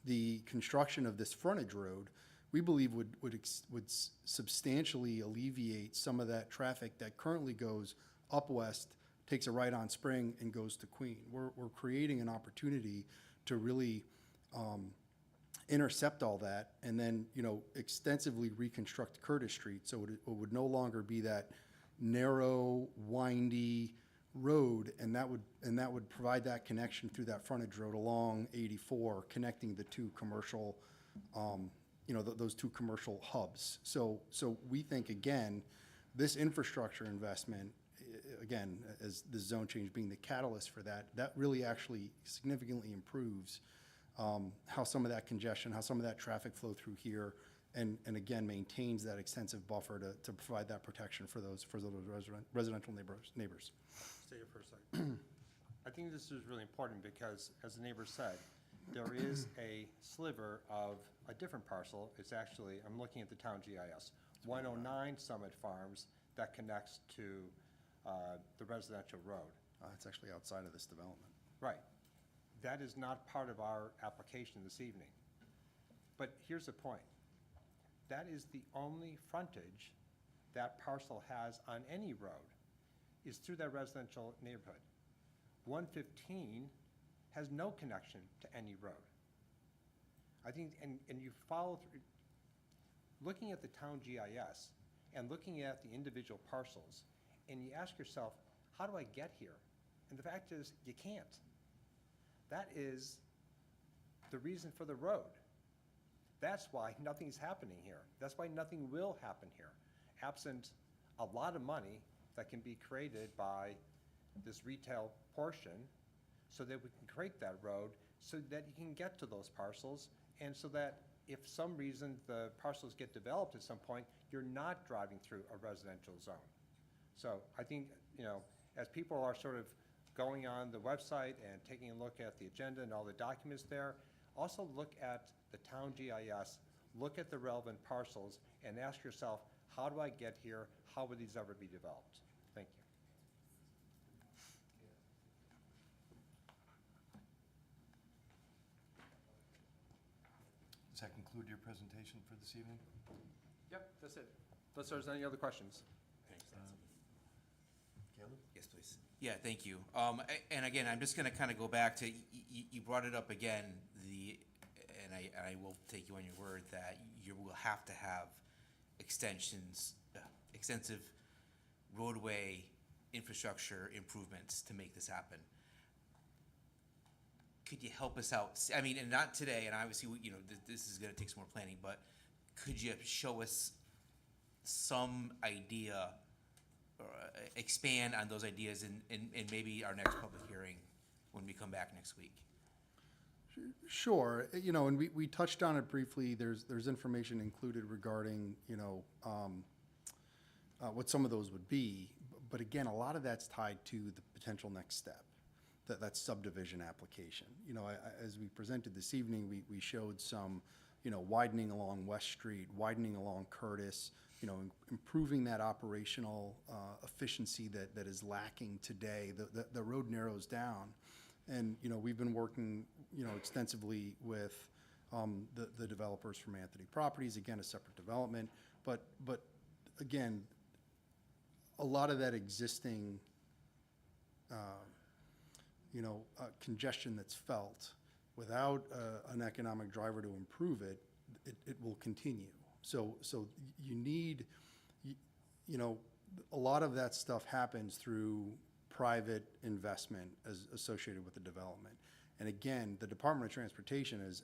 the construction of this frontage road, we believe would substantially alleviate some of that traffic that currently goes up west, takes a right on Spring, and goes to Queen. We're creating an opportunity to really intercept all that, and then, you know, extensively reconstruct Curtis Street, so it would no longer be that narrow, windy road, and that would provide that connection through that frontage road along 84, connecting the two commercial, you know, those two commercial hubs. So we think, again, this infrastructure investment, again, as the zone change being the catalyst for that, that really actually significantly improves how some of that congestion, how some of that traffic flow through here, and again, maintains that extensive buffer to provide that protection for those residential neighbors. Stay here for a second. I think this is really important because, as the neighbor said, there is a sliver of a different parcel. It's actually, I'm looking at the town GIS, 109 Summit Farms that connects to the residential road. It's actually outside of this development. Right. That is not part of our application this evening. But here's the point. That is the only frontage that parcel has on any road, is through that residential neighborhood. 115 has no connection to any road. I think, and you follow through, looking at the town GIS and looking at the individual parcels, and you ask yourself, how do I get here? And the fact is, you can't. That is the reason for the road. That's why nothing's happening here. That's why nothing will happen here, absent a lot of money that can be created by this retail portion so that we can create that road so that you can get to those parcels, and so that if some reason the parcels get developed at some point, you're not driving through a residential zone. So I think, as people are sort of going on the website and taking a look at the agenda and all the documents there, also look at the town GIS, look at the relevant parcels, and ask yourself, how do I get here? How would these ever be developed? Thank you. Does that conclude your presentation for this evening? Yep, that's it. Unless there's any other questions. Caleb? Yes, please. Yeah, thank you. And again, I'm just gonna kind of go back to, you brought it up again, and I will take you on your word that you will have to have extensive roadway infrastructure improvements to make this happen. Could you help us out? I mean, and not today, and obviously, this is gonna take some more planning, but could you show us some idea, or expand on those ideas in maybe our next public hearing when we come back next week? Sure, and we touched on it briefly. There's information included regarding, what some of those would be. But again, a lot of that's tied to the potential next step, that subdivision application. As we presented this evening, we showed some, widening along West Street, widening along Curtis, improving that operational efficiency that is lacking today. The road narrows down. And, we've been working, extensively with the developers from Anthony Properties, again, a separate development. But again, a lot of that existing, congestion that's felt, without an economic driver to improve it, it will continue. So you need, a lot of that stuff happens through private investment associated with the development. And again, the Department of Transportation, as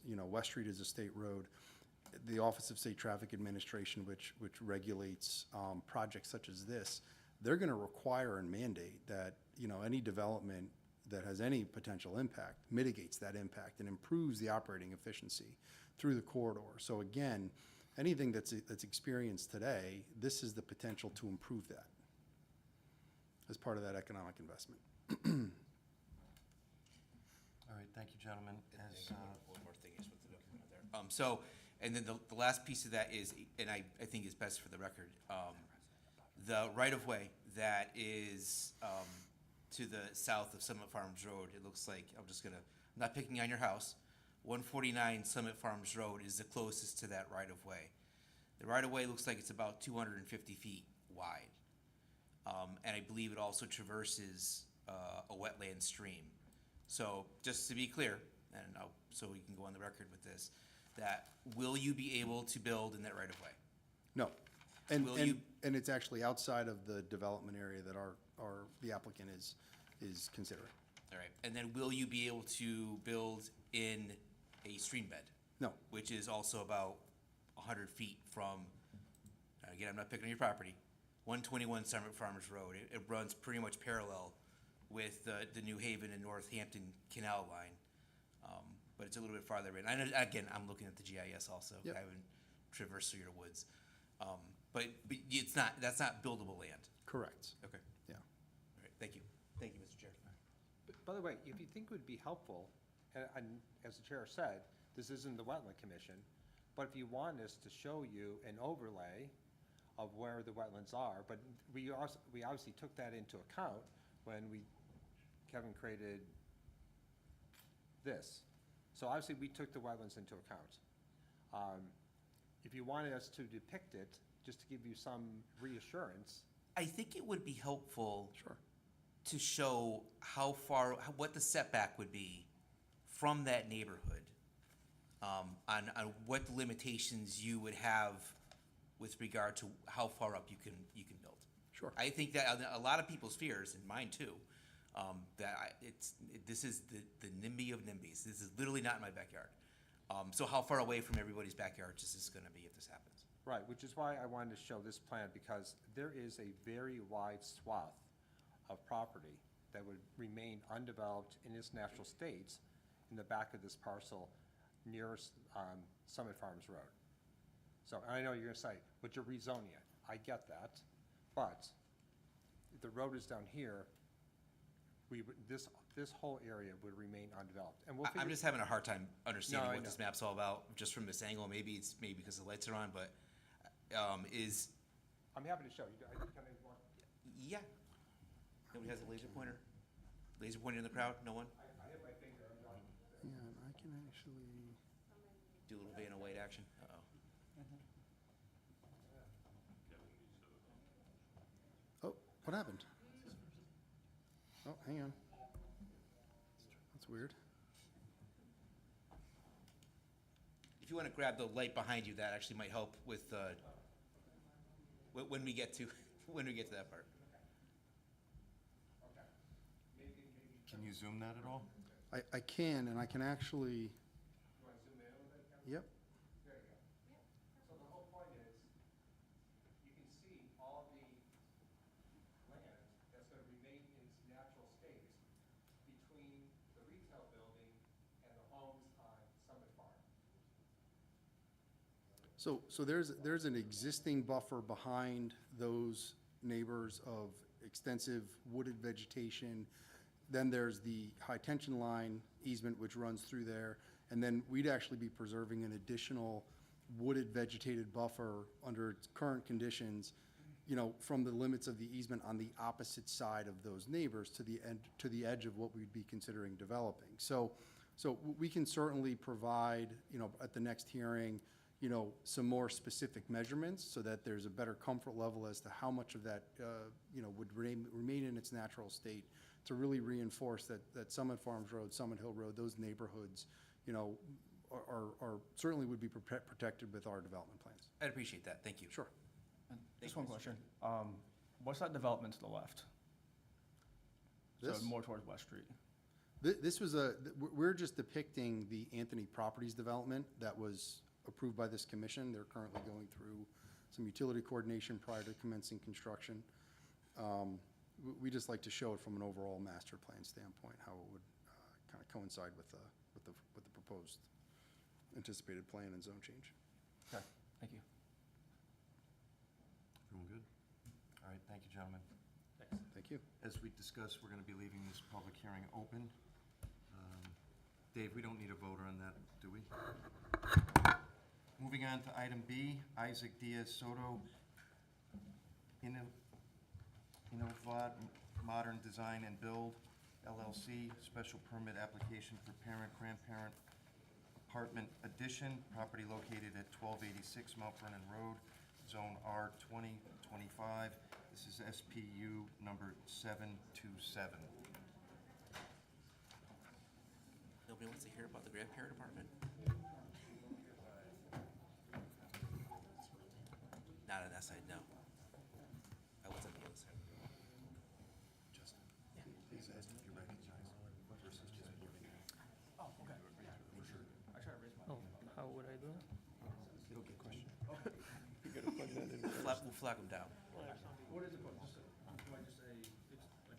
West Street is a state road, the Office of State Traffic Administration, which regulates projects such as this, they're going to require and mandate that any development that has any potential impact mitigates that impact and improves the operating efficiency through the corridor. So again, anything that's experienced today, this is the potential to improve that as part of that economic investment. All right, thank you, gentlemen. One more thing, I just wanted to put there. And then the last piece of that is, and I think is best for the record, the right-of-way that is to the south of Summit Farms Road, it looks like, I'm not picking on your house, 149 Summit Farms Road is the closest to that right-of-way. The right-of-way looks like it's about 250 feet wide. And I believe it also traverses a wetland stream. So just to be clear, so we can go on the record with this, that will you be able to build in that right-of-way? No. And Will you- it's actually outside of the development area that the applicant is considering. All right, and then will you be able to build in a stream bed? No. Which is also about 100 feet from, again, I'm not picking on your property, 121 Summit Farmers Road. It runs pretty much parallel with the New Haven and Northampton Canal line, but it's a little bit farther in. I know, again, I'm looking at the GIS also. Yep. I haven't traversed through your woods. But that's not buildable land. Correct. Okay. Yeah. All right, thank you. Thank you, Mr. Chair. By the way, if you think it would be helpful, and as the chair said, this isn't the Wetland Commission, but if you want us to show you an overlay of where the wetlands are, but we obviously took that into account when Kevin created this. So obviously, we took the wetlands into account. If you wanted us to depict it, just to give you some reassurance. I think it would be helpful Sure. to show what the setback would be from that neighborhood. on what limitations you would have with regard to how far up you can build. Sure. I think that a lot of people's fears, and mine too, this is the NIMBY of NIMBYs. This is literally not in my backyard. So how far away from everybody's backyard is this gonna be if this happens? Right, which is why I wanted to show this plan, because there is a very wide swath of property that would remain undeveloped in its natural states in the back of this parcel near Summit Farms Road. So, and I know you're gonna say, but you're rezoning it. I get that, but if the road is down here, this whole area would remain undeveloped. And we'll I'm figure- just having a hard time understanding No, I what know. this map's all about, just from this angle. Maybe it's because the lights are on, but is, I'm happy to show you. Can I walk? yeah. Nobody has a laser pointer? Laser pointer in the crowd? No one? I hit my finger, I'm done. Yeah, and I can actually, Do a little Vanna White action? Uh-oh. oh, what happened? Oh, hang on. That's weird. If you want to grab the light behind you, that actually might help with, when we get to, when we get to that part. Can you zoom that at all? I can, and I can actually, You want to zoom in a little bit, Kevin? yep. There you go. So the whole point is, you can see all the land that's going to remain in its natural state between the retail building and the homes on Summit Farm. So there's an existing buffer behind those neighbors of extensive wooded vegetation. Then there's the high-tension line easement, which runs through there. And then we'd actually be preserving an additional wooded vegetated buffer under its current conditions, you know, from the limits of the easement on the opposite side of those neighbors to the edge of what we'd be considering developing. So we can certainly provide, you know, at the next hearing, you know, some more specific measurements so that there's a better comfort level as to how much of that, you know, would remain in its natural state to really reinforce that Summit Farms Road, Summit Hill Road, those neighborhoods, you know, are certainly would be protected with our development plans. I'd appreciate that. Thank you. Sure. And just one question. What's that development to the left? This? So more towards West Street. This was we're just depicting the Anthony Properties development that was approved by this commission. They're currently going through some utility coordination prior to commencing construction. We just like to show it from an overall master plan standpoint, how it would kind of coincide with the proposed anticipated plan and zone change. Okay, thank you. Everyone good? All right, thank you, gentlemen. Thank you. As we discussed, we're going to be leaving this public hearing open. Dave, we don't need a voter on that, do we? Moving on to item B, Isaac Diaz Soto, Innovat Modern Design and Build, LLC, special permit application for parent-grandparent apartment addition, property located at 1286 Mount Vernon Road, Zone R2025. This is SPU number 727. Nobody wants to hear about the grandparent apartment? Not on that side, no. I was on the other side. Justin, please ask if you recognize versus just voting. Oh, okay. I try to raise my. Oh, how would I do it? It'll get questioned. We'll flag them down. What is it called? Just, do I just say, it's like,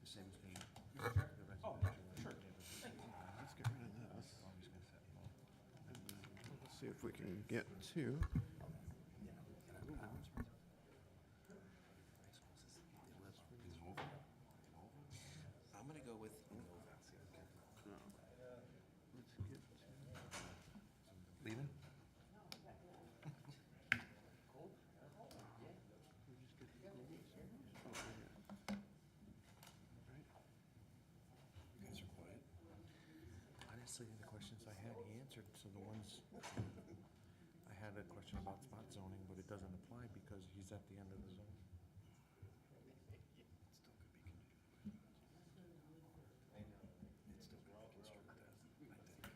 The same as me. oh, sure. Let's get rid of this. Let's see if we can get to. I'm gonna go with Innova. Let's get to. Leaving? You guys are quiet. Honestly, the questions I had, he answered, so the ones, I had a question about spot zoning, but it doesn't apply because he's at the end of the zone. It's still going to be construed as, I think.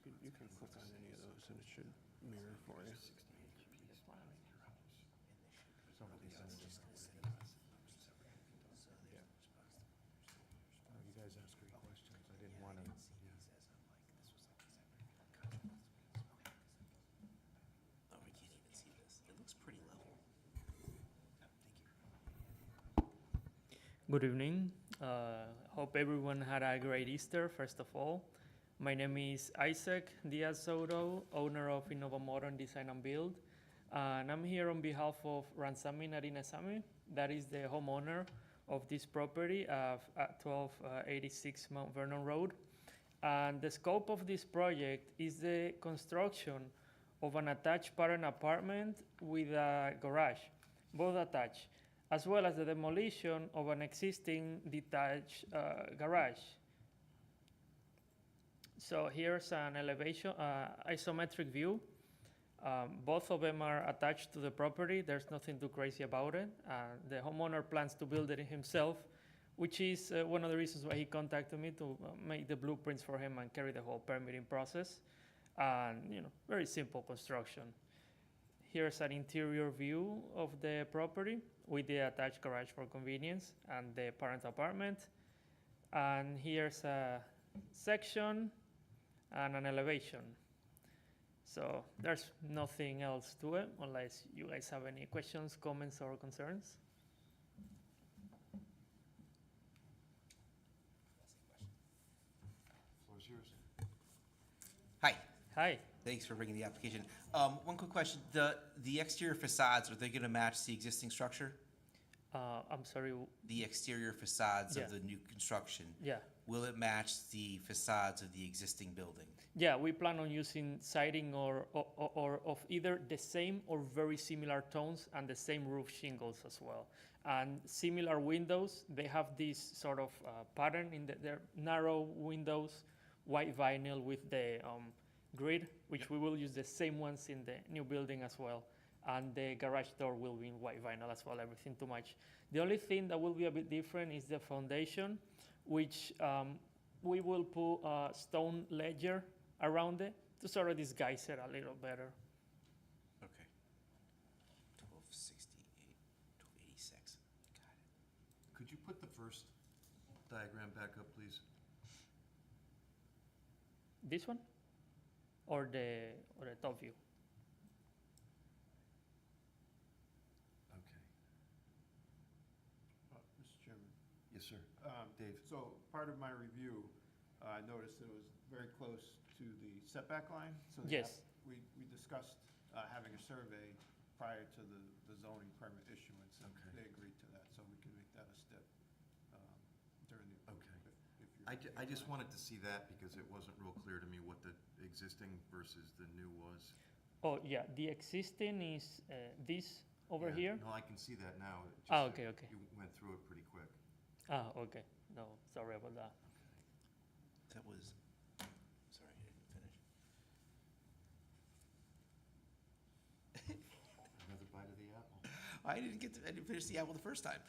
You can click on any of those and it should mirror for you. Oh, you guys asked great questions. I didn't want to. Oh, we can't even see this. It looks pretty level. Good evening. Hope everyone had a great Easter, first of all. My name is Isaac Diaz Soto, owner of Innova Modern Design and Build. And I'm here on behalf of Ransami Narinasamy, that is the homeowner of this property at 1286 Mount Vernon Road. And the scope of this project is the construction of an attached parent apartment with a garage, both attached, as well as the demolition of an existing detached garage. So here's an elevation, isometric view. Both of them are attached to the property. There's nothing too crazy about it. The homeowner plans to build it himself, which is one of the reasons why he contacted me to make the blueprints for him and carry the whole permitting process. And, you know, very simple construction. Here's an interior view of the property with the attached garage for convenience and the parent apartment. And here's a section and an elevation. So there's nothing else to it unless you guys have any questions, comments, or concerns. Floor is yours. Hi. Hi. Thanks for bringing the application. One quick question. The exterior facades, are they going to match the existing structure? I'm sorry. The exterior facades Yeah. of the new construction? Yeah. Will it match the facades of the existing building? Yeah, we plan on using siding or of either the same or very similar tones and the same roof shingles as well. And similar windows, they have this sort of pattern in their narrow windows, white vinyl with the grid, which we will use the same ones in the new building as well. And the garage door will be in white vinyl as well, everything to match. The only thing that will be a bit different is the foundation, which we will put a stone ledger around it to sort of disguise it a little better. Okay. 1268, 1286. Got it. Could you put the first diagram back up, please? This one? Or the top view? Okay. Mr. Chairman. Yes, sir. Dave. So part of my review, I noticed it was very close to the setback line. So Yes. We discussed having a survey prior to the zoning permit issuance, and Okay. they agreed to that, so we can make that a step during the. Okay. if you're I just wanted to see that because it wasn't real clear to me what the existing versus the new was. Oh, yeah, the existing is this over Yeah, here. No, I can see that now. It just Ah, that okay, okay. You went through it pretty quick. Ah, okay. No, sorry about that. That was, sorry, I didn't finish. Another bite of the apple. I didn't finish the apple the first time.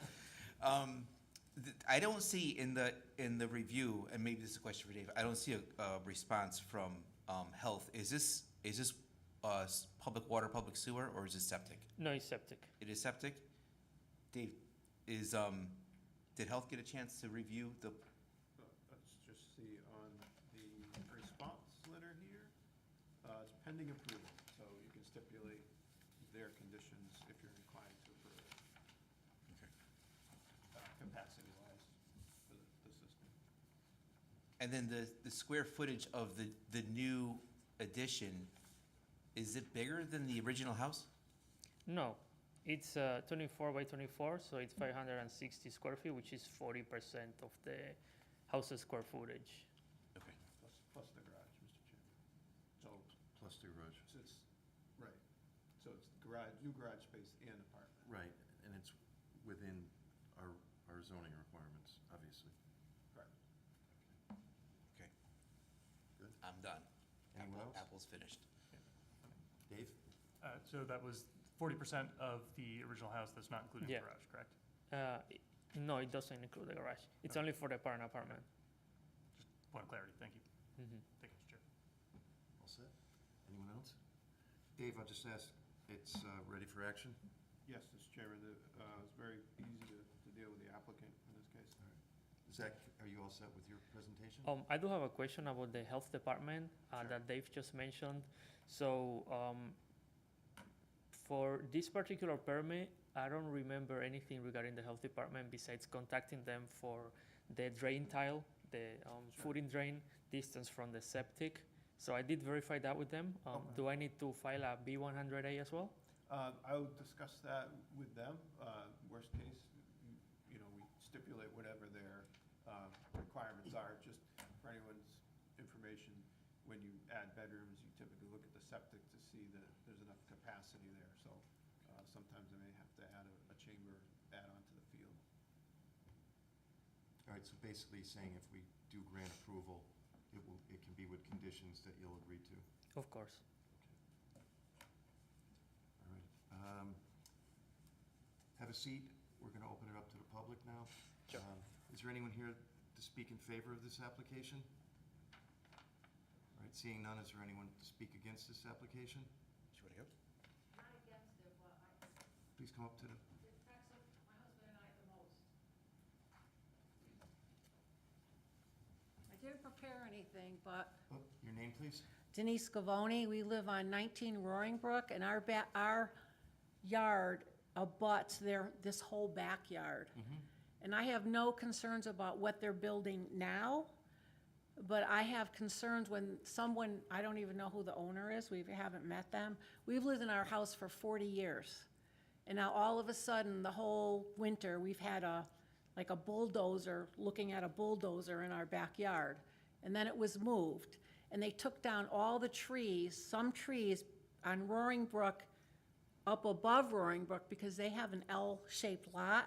I don't see in the review, and maybe this is a question for Dave, I don't see a response from health. Is this public water, public sewer, or is it septic? No, it's septic. It is septic? Dave, did health get a chance to review the, Let's just see on the response letter here, it's pending approval, so you can stipulate their conditions if you're inclined to approve it. Okay. Capacity-wise for the system. and then the square footage of the new addition, is it bigger than the original house? No, it's 24 by 24, so it's 560 square feet, which is 40% of the house's square footage. Okay. Plus the garage, Mr. Chairman. So, Plus the garage. it's, right, so it's garage, new garage space and apartment. Right, and it's within our zoning requirements, obviously. Correct. Okay. Good. I'm done. Anyone else? Apple's finished. Dave? So that was 40% of the original house, that's not including the Yeah. garage, correct? No, it doesn't include the garage. It's only for the parent apartment. Just point of clarity, thank you. Mhm. Thank you, Mr. Chair. Dave, I'll just ask, it's ready for action? Yes, Mr. Chairman, it's very easy to deal with the applicant in this case. Zach, are you all set with your presentation? I do have a question about the health department Sure. that Dave just mentioned. So for this particular permit, I don't remember anything regarding the health department besides contacting them for the drain tile, the footing drain distance from the septic. So I did verify that with them. Do I need to file a B100A as well? I would discuss that with them. Worst case, you know, we stipulate whatever their requirements are. Just for anyone's information, when you add bedrooms, you typically look at the septic to see that there's enough capacity there. So sometimes they may have to add a chamber add-on to the field. All right, so basically saying if we do grant approval, it can be with conditions that you'll agree to. Of course. All right. Have a seat. We're going to open it up to the public now. Sure. Is there anyone here to speak in favor of this application? All right, seeing none, is there anyone to speak against this application? Do you want to go? Not against it, but Please come up to the, it affects my husband and I the most. I didn't prepare anything, but oh, your name, please? Denise Scavone, we live on 19 Roaring Brook, and our yard abuts this whole backyard. And I have no concerns about what they're building now, but I have concerns when someone, I don't even know who the owner is, we haven't met them. We've lived in our house for 40 years. And now all of a sudden, the whole winter, we've had like a bulldozer, looking at a bulldozer in our backyard. And then it was moved. And they took down all the trees, some trees on Roaring Brook, up above Roaring Brook, because they have an L-shaped lot.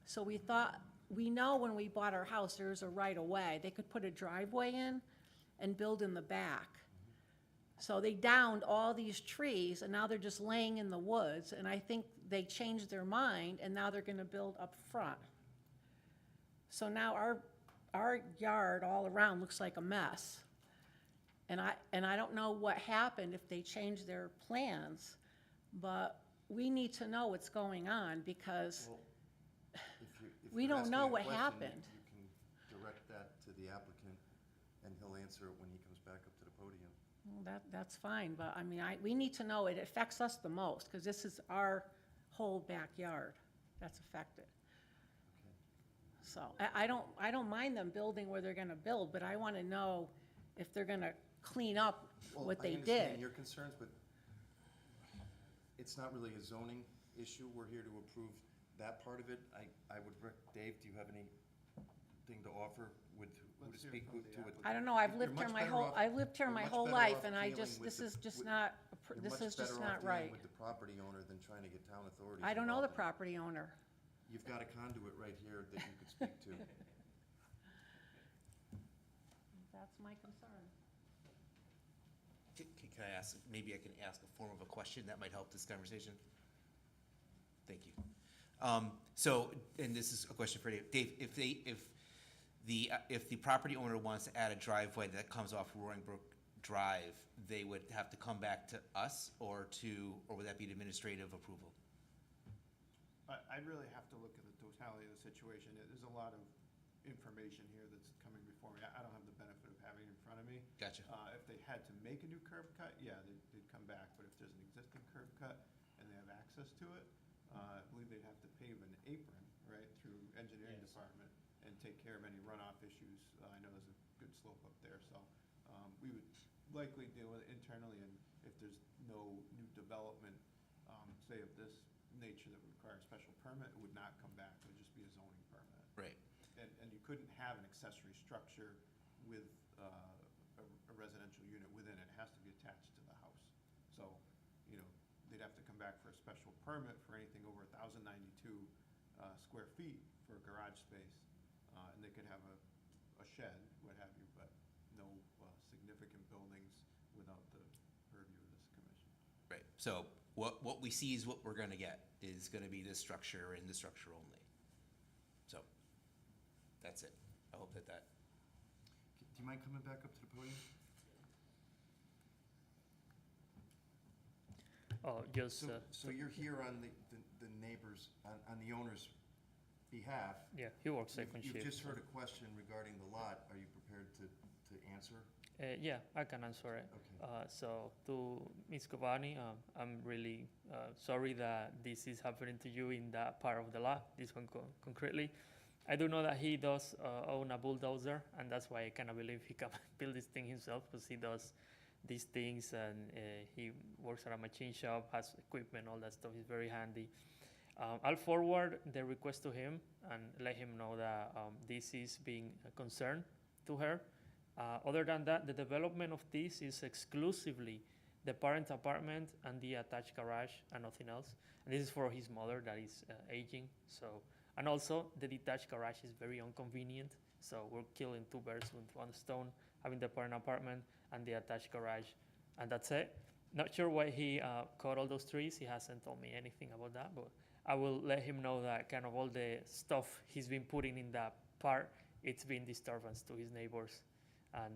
So we thought, we know when we bought our house, there's a right-of-way. They could put a driveway in and build in the back. So they downed all these trees, and now they're just laying in the woods, and I think they changed their mind, and now they're gonna build up front. So now our yard all around looks like a mess. And I don't know what happened, if they changed their plans, but we need to know what's going on, because Well, if we you're don't asking know a what question, happened. You can direct that to the applicant, and he'll answer it when he comes back up to the podium. Well, that's fine, but I mean, we need to know, it affects us the most, because this is our whole backyard that's affected. So, I don't mind them building where they're gonna build, but I wanna know if they're gonna clean up what they Well, I understand did. your concerns, but it's not really a zoning issue. We're here to approve that part of it. I would, Dave, do you have anything to offer with, who to Let's hear speak from with? the to it? I don't know, I've You're lived here much my better whole, off- I've lived here you're my much whole better life, off and I dealing just, with this the- is just with- not, You're this much is just better off not dealing right. with the property owner than trying to get town authorities I don't know the involved in it. property owner. You've got a conduit right here that you could speak to. That's my concern. Can I ask, maybe I can ask a form of a question that might help this conversation? Thank you. So, and this is a question for Dave. Dave, if the property owner wants to add a driveway that comes off Roaring Brook Drive, they would have to come back to us, or would that be an administrative approval? I'd really have to look at the totality of the situation. There's a lot of information here that's coming before me. I don't have the benefit of having it in front of me. Gotcha. If they had to make a new curb cut, yeah, they'd come back. But if there's an existing curb cut and they have access to it, I believe they'd have to pave an apron, right, through engineering department and take care of any runoff issues. I know there's a good slope up there, so we would likely deal with it internally, and if there's no new development, say of this nature that would require a special permit, it would not come back. It would just be a zoning permit. Right. And you couldn't have an accessory structure with a residential unit within it. It has to be attached to the house. So, you know, they'd have to come back for a special permit for anything over 1,092 square feet for a garage space. And they could have a shed, what have you, but no significant buildings without the purview of this commission. Right. So what we see is what we're gonna get, is gonna be this structure and this structure only. So, that's it. I hope that. Do you mind coming back up to the podium? just, So you're here on the neighbors, on the owner's behalf. yeah, he works second shift. You've just so- heard a question regarding the lot. Are you prepared to answer? Yeah, I can answer it. So to Ms. Cavani, I'm really sorry that this is happening to you in that part of the lot, this one concretely. I do know that he does own a bulldozer, and that's why I kind of believe he can build this thing himself, because he does these things, and he works at a machine shop, has equipment, all that stuff. He's very handy. I'll forward the request to him and let him know that this is being a concern to her. Other than that, the development of this is exclusively the parent apartment and the attached garage and nothing else. And this is for his mother that is aging. So, and also the detached garage is very inconvenient. So we're killing two birds with one stone, having the parent apartment and the attached garage, and that's it. Not sure why he cut all those trees. He hasn't told me anything about that, but I will let him know that kind of all the stuff he's been putting in that part, it's been disturbance to his neighbors, and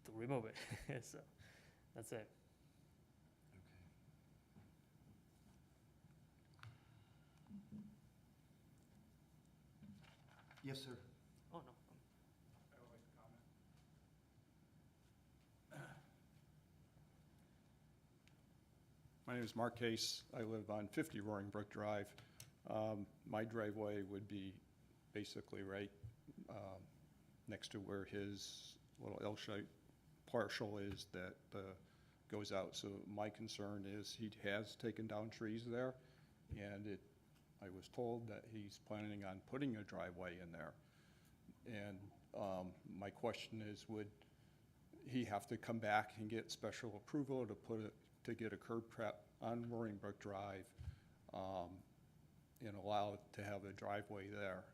to remove it. So that's it. Yes, sir. Oh, no. I would like to comment. My name is Mark Case. I live on 50 Roaring Brook Drive. My driveway would be basically right next to where his little L-shaped partial is that goes out. So my concern is he has taken down trees there, and I was told that he's planning on putting a driveway in there. And my question is, would he have to come back and get special approval to get a curb trap on Roaring Brook Drive and allow to have a driveway there?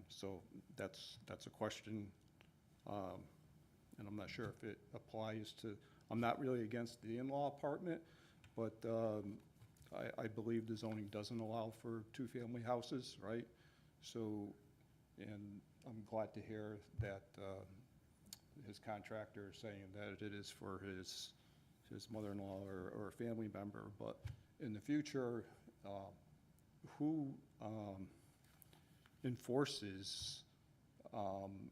So that's a question, and I'm not sure if it applies to, I'm not really against the in-law apartment, but I believe the zoning doesn't allow for two-family houses, right? So, and I'm glad to hear that his contractor is saying that it is for his mother-in-law or a family member, but in the future, who enforces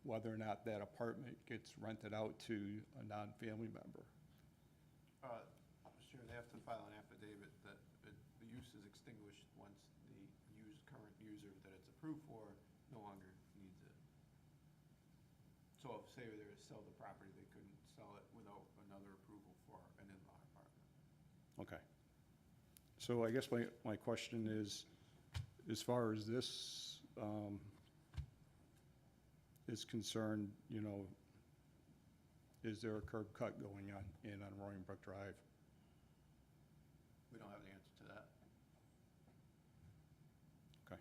whether or not that apartment gets rented out to a non-family member? Mr. Chair, they have to file an affidavit that the use is extinguished once the current user that it's approved for no longer needs it. So if, say, they were to sell the property, they couldn't sell it without another approval for an in-law apartment. Okay. So I guess my question is, as far as this is concerned, you know, is there a curb cut going on Roaring Brook Drive? We don't have the answer to that. Okay.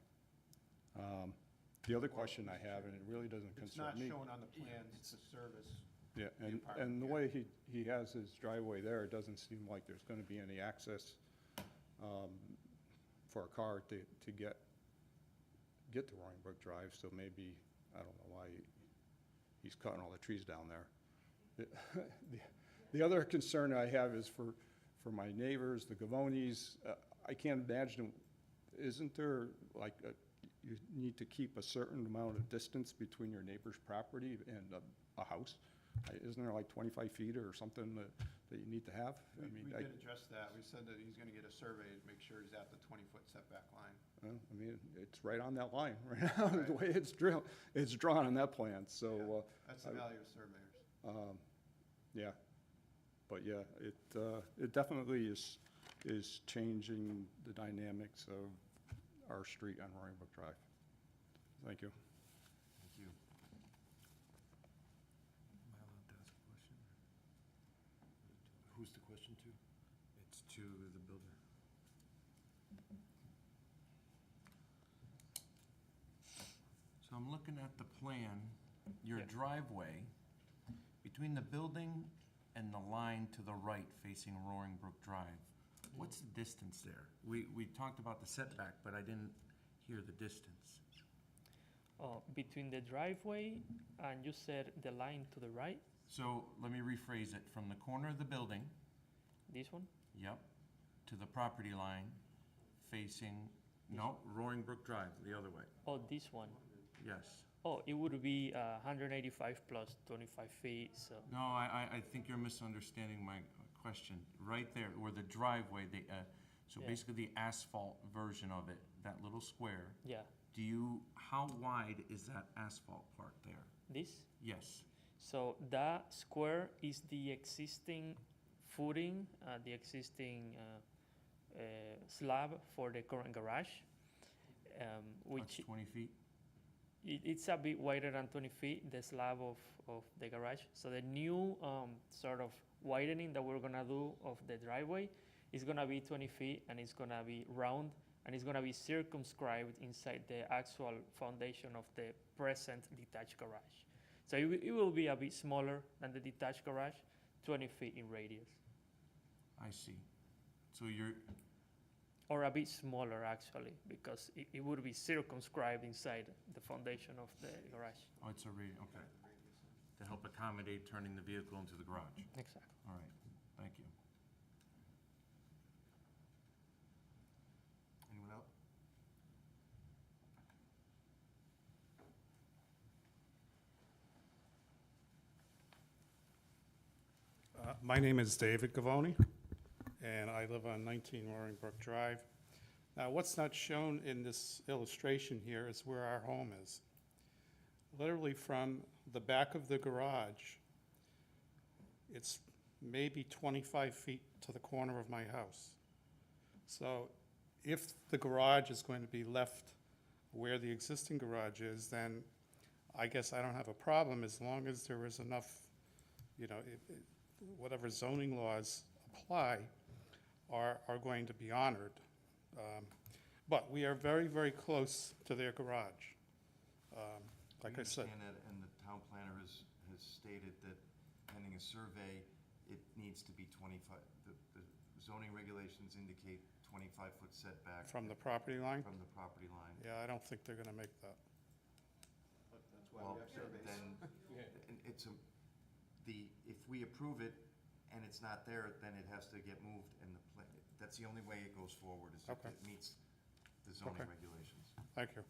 The other question I have, and it really doesn't concern me. It's not shown on the plans to service. Yeah, and the way he has his driveway there, it doesn't seem like there's gonna be any access for a car to get to Roaring Brook Drive, so maybe, I don't know why he's cutting all the trees down there. The other concern I have is for my neighbors, the Gavonis. I can't imagine, isn't there like you need to keep a certain amount of distance between your neighbor's property and a house? Isn't there like 25 feet or something that you need to have? We did address that. We said that he's gonna get a survey to make sure he's at the 20-foot setback line. Well, I mean, it's right on that line right now, the way it's drawn on that plan, so. That's the value of surveyors. Yeah, but yeah, it definitely is changing the dynamics of our street on Roaring Brook Drive. Thank you. Thank you. Am I allowed to ask a question? Who's the question to? It's to the builder. So I'm looking at the plan, your driveway, between the building and the line to the right facing Roaring Brook Drive, what's the distance there? We talked about the setback, but I didn't hear the distance. Between the driveway and you said the line to the right, So let me rephrase it, from the corner of the building, this one, yep, to the property line facing, no, Roaring Brook Drive, the other way. Oh, this one. Yes. Oh, it would be 185 plus 25 feet, so. No, I think you're misunderstanding my question. Right there, where the driveway, so Yeah. basically the asphalt version of it, that little square. Yeah. How wide is that asphalt part there? This? Yes. So that square is the existing footing, the existing slab for the current garage, which That's 20 feet? it's a bit wider than 20 feet, the slab of the garage. So the new sort of widening that we're gonna do of the driveway is gonna be 20 feet, and it's gonna be round, and it's gonna be circumscribed inside the actual foundation of the present detached garage. So it will be a bit smaller than the detached garage, 20 feet in radius. I see. So you're, Or a bit smaller, actually, because it would be circumscribed inside the foundation of the garage. oh, it's okay. To help accommodate turning the vehicle into the garage. Exactly. All right, thank you. Anyone else? My name is David Gavoni, and I live on 19 Roaring Brook Drive. Now, what's not shown in this illustration here is where our home is. Literally from the back of the garage, it's maybe 25 feet to the corner of my house. So if the garage is going to be left where the existing garage is, then I guess I don't have a problem as long as there is enough, whatever zoning laws apply are going to be honored. But we are very, very close to their garage. Like I said. We understand that, and the town planner has stated that pending a survey, it needs to be 25, the zoning regulations indicate 25-foot setback. From the property line? From the property line. Yeah, I don't think they're gonna make that. That's why Well, we have surveys. then, if we approve it and it's not there, then it has to get moved, and that's the only way it goes forward, is if Okay. it meets the zoning Okay. regulations. Thank you.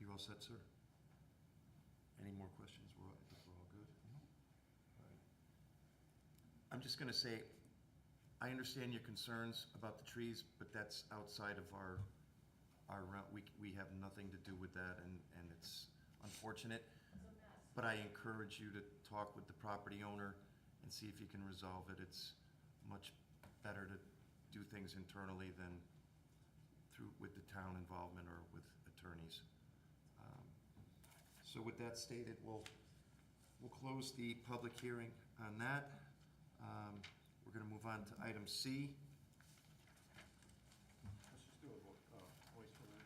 You're all set, sir? Any more questions? I think we're all good? All right. I'm just gonna say, I understand your concerns about the trees, but that's outside of our realm. We have nothing to do with that, and it's unfortunate. But I encourage you to talk with the property owner and see if you can resolve it. It's much better to do things internally than with the town involvement or with attorneys. So with that stated, we'll close the public hearing on that. We're gonna move on to item C. Let's just do a voice for that.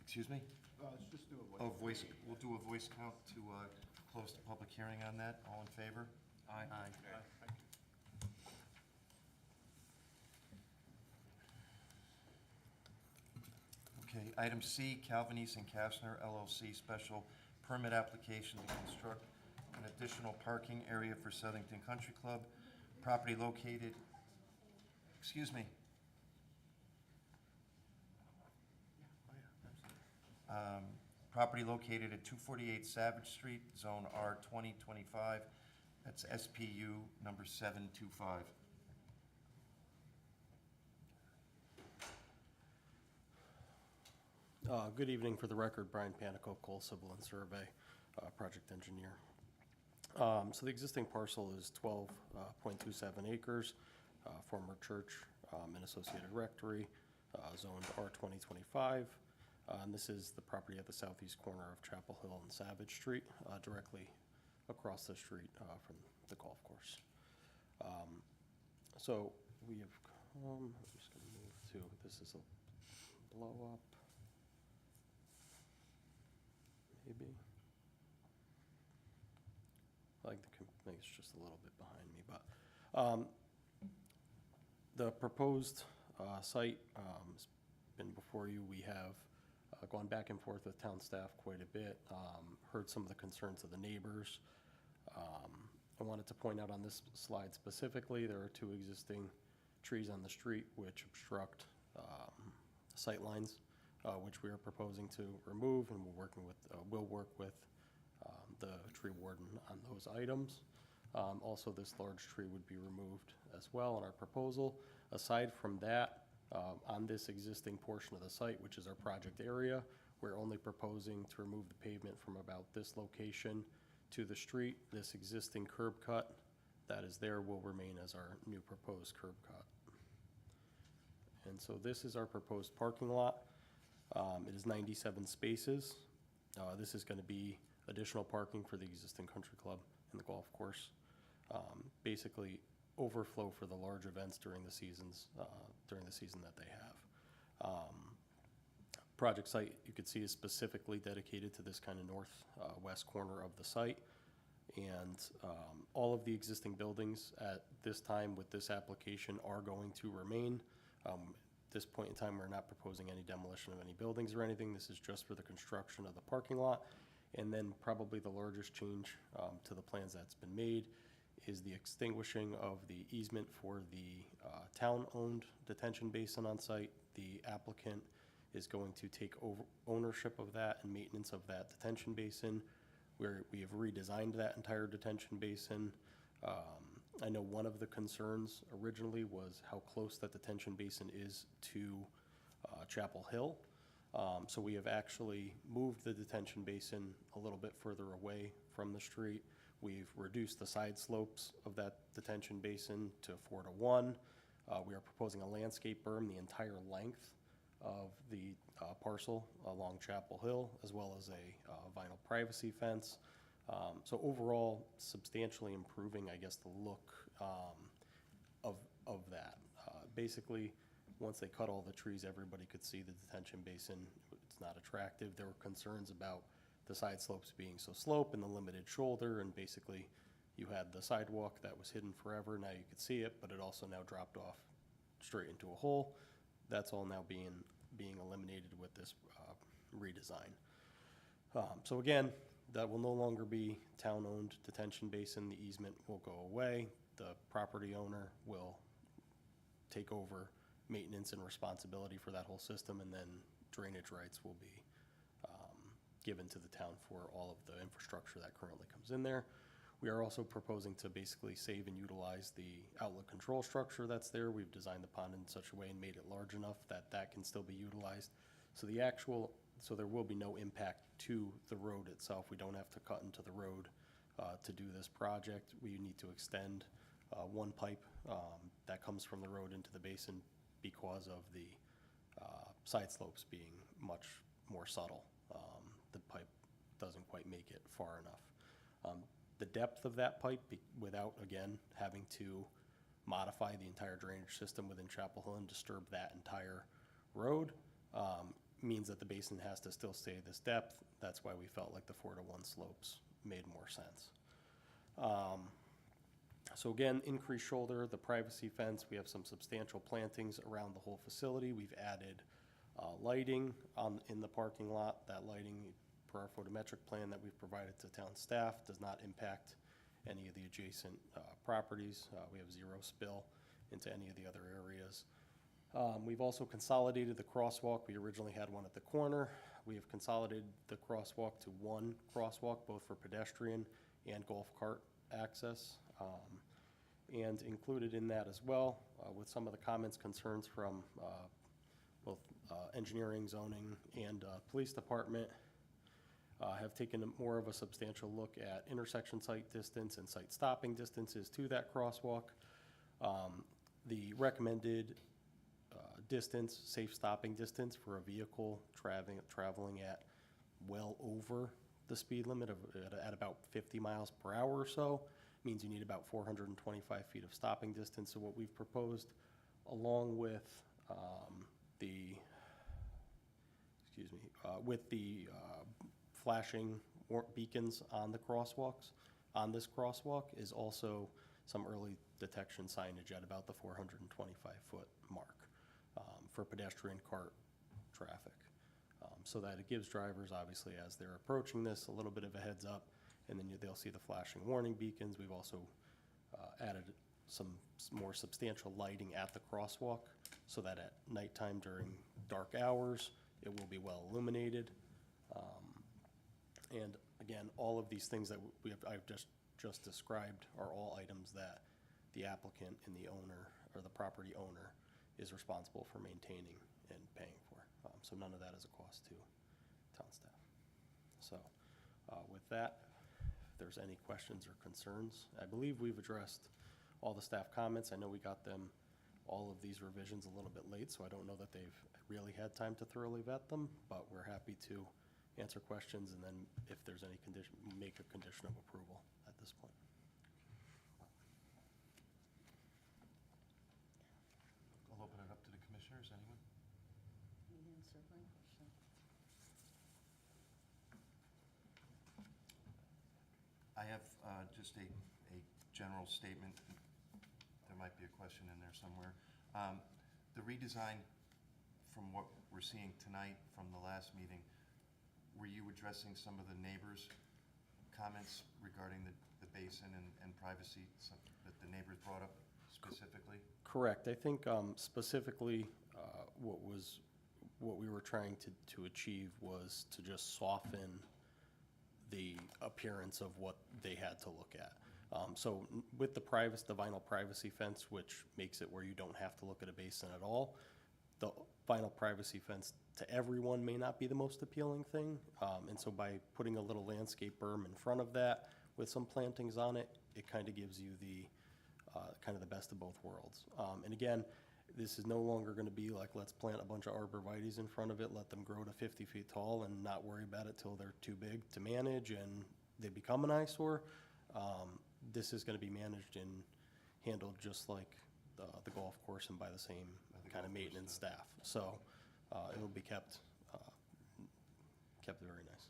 Excuse me? Let's just do a voice. Oh, voice, we'll do a voice count to close the public hearing on that. All in favor? Aye. Thank you. Okay, item C, Calvin East and Kastner LLC special permit application to construct an additional parking area for Southington Country Club. Property located, excuse me. Property located at 248 Savage Street, Zone R 2025. That's SPU number 725. Good evening. For the record, Brian Panico, Cole Civil and Survey, project engineer. So the existing parcel is 12.27 acres, former church and associated rectory, zoned R 2025. And this is the property at the southeast corner of Chapel Hill and Savage Street, directly across the street from the golf course. So we have come, I'm just going to move to, this is a blow up. Maybe. I think it's just a little bit behind me, but the proposed site has been before you. We have gone back and forth with town staff quite a bit, heard some of the concerns of the neighbors. I wanted to point out on this slide specifically, there are 2 existing trees on the street which obstruct sight lines, which we are proposing to remove, and we'll work with the tree warden on those items. Also, this large tree would be removed as well in our proposal. Aside from that, on this existing portion of the site, which is our project area, we're only proposing to remove the pavement from about this location to the street. This existing curb cut that is there will remain as our new proposed curb cut. And so this is our proposed parking lot. It is 97 spaces. This is going to be additional parking for the existing country club and the golf course. Basically, overflow for the large events during the seasons, during the season that they have. Project site, you could see, is specifically dedicated to this kind of northwest corner of the site. And all of the existing buildings at this time with this application are going to remain. At this point in time, we're not proposing any demolition of any buildings or anything. This is just for the construction of the parking lot. And then probably the largest change to the plans that's been made is the extinguishing of the easement for the town-owned detention basin on site. The applicant is going to take over ownership of that and maintenance of that detention basin, where we have redesigned that entire detention basin. I know one of the concerns originally was how close that detention basin is to Chapel Hill. So we have actually moved the detention basin a little bit further away from the street. We've reduced the side slopes of that detention basin to 4:1. We are proposing a landscape berm the entire length of the parcel along Chapel Hill, as well as a vinyl privacy fence. So overall, substantially improving, I guess, the look of that. Basically, once they cut all the trees, everybody could see the detention basin. It's not attractive. There were concerns about the side slopes being so sloped and the limited shoulder, and basically you had the sidewalk that was hidden forever. Now you could see it, but it also now dropped off straight into a hole. That's all now being eliminated with this redesign. So again, that will no longer be town-owned detention basin. The easement will go away. The property owner will take over maintenance and responsibility for that whole system, and then drainage rights will be given to the town for all of the infrastructure that currently comes in there. We are also proposing to basically save and utilize the outlet control structure that's there. We've designed the pond in such a way and made it large enough that that can still be utilized. So there will be no impact to the road itself. We don't have to cut into the road to do this project. We need to extend one pipe that comes from the road into the basin because of the side slopes being much more subtle. The pipe doesn't quite make it far enough. The depth of that pipe, without, again, having to modify the entire drainage system within Chapel Hill and disturb that entire road, means that the basin has to still stay this depth. That's why we felt like the 4:1 slopes made more sense. So again, increased shoulder, the privacy fence, we have some substantial plantings around the whole facility. We've added lighting in the parking lot. That lighting, per our photometric plan that we've provided to town staff, does not impact any of the adjacent properties. We have zero spill into any of the other areas. We've also consolidated the crosswalk. We originally had one at the corner. We have consolidated the crosswalk to one crosswalk, both for pedestrian and golf cart access. And included in that as well, with some of the comments, concerns from both engineering, zoning, and police department, have taken more of a substantial look at intersection site distance and site stopping distances to that crosswalk. The recommended distance, safe stopping distance for a vehicle traveling at well over the speed limit at about 50 miles per hour or so means you need about 425 feet of stopping distance. So what we've proposed, along with the flashing beacons on the crosswalks, on this crosswalk, is also some early detection signage at about the 425-foot mark for pedestrian cart traffic. So that it gives drivers, obviously, as they're approaching this, a little bit of a heads up, and then they'll see the flashing warning beacons. We've also added some more substantial lighting at the crosswalk so that at nighttime during dark hours, it will be well illuminated. And again, all of these things that I've just described are all items that the applicant and the owner, or the property owner, is responsible for maintaining and paying for. So none of that is a cost to town staff. So with that, if there's any questions or concerns, I believe we've addressed all the staff comments. I know we got them, all of these revisions a little bit late, so I don't know that they've really had time to thoroughly vet them, but we're happy to answer questions, and then if there's any condition, make a condition of approval at this point. I'll open it up to the commissioners, anyone? I have just a general statement. There might be a question in there somewhere. The redesign, from what we're seeing tonight from the last meeting, were you addressing some of the neighbors' comments regarding the basin and privacy that the neighbors brought up specifically? Correct. I think specifically what we were trying to achieve was to just soften the appearance of what they had to look at. So with the vinyl privacy fence, which makes it where you don't have to look at a basin at all, the vinyl privacy fence to everyone may not be the most appealing thing. And so by putting a little landscape berm in front of that with some plantings on it, it kind of gives you the kind of the best of both worlds. And again, this is no longer going to be like, let's plant a bunch of arborvitaes in front of it, let them grow to 50 feet tall and not worry about it till they're too big to manage and they become an eyesore. This is going to be managed and handled just like the golf course and by the same kind of maintenance staff. So it'll be kept very nice.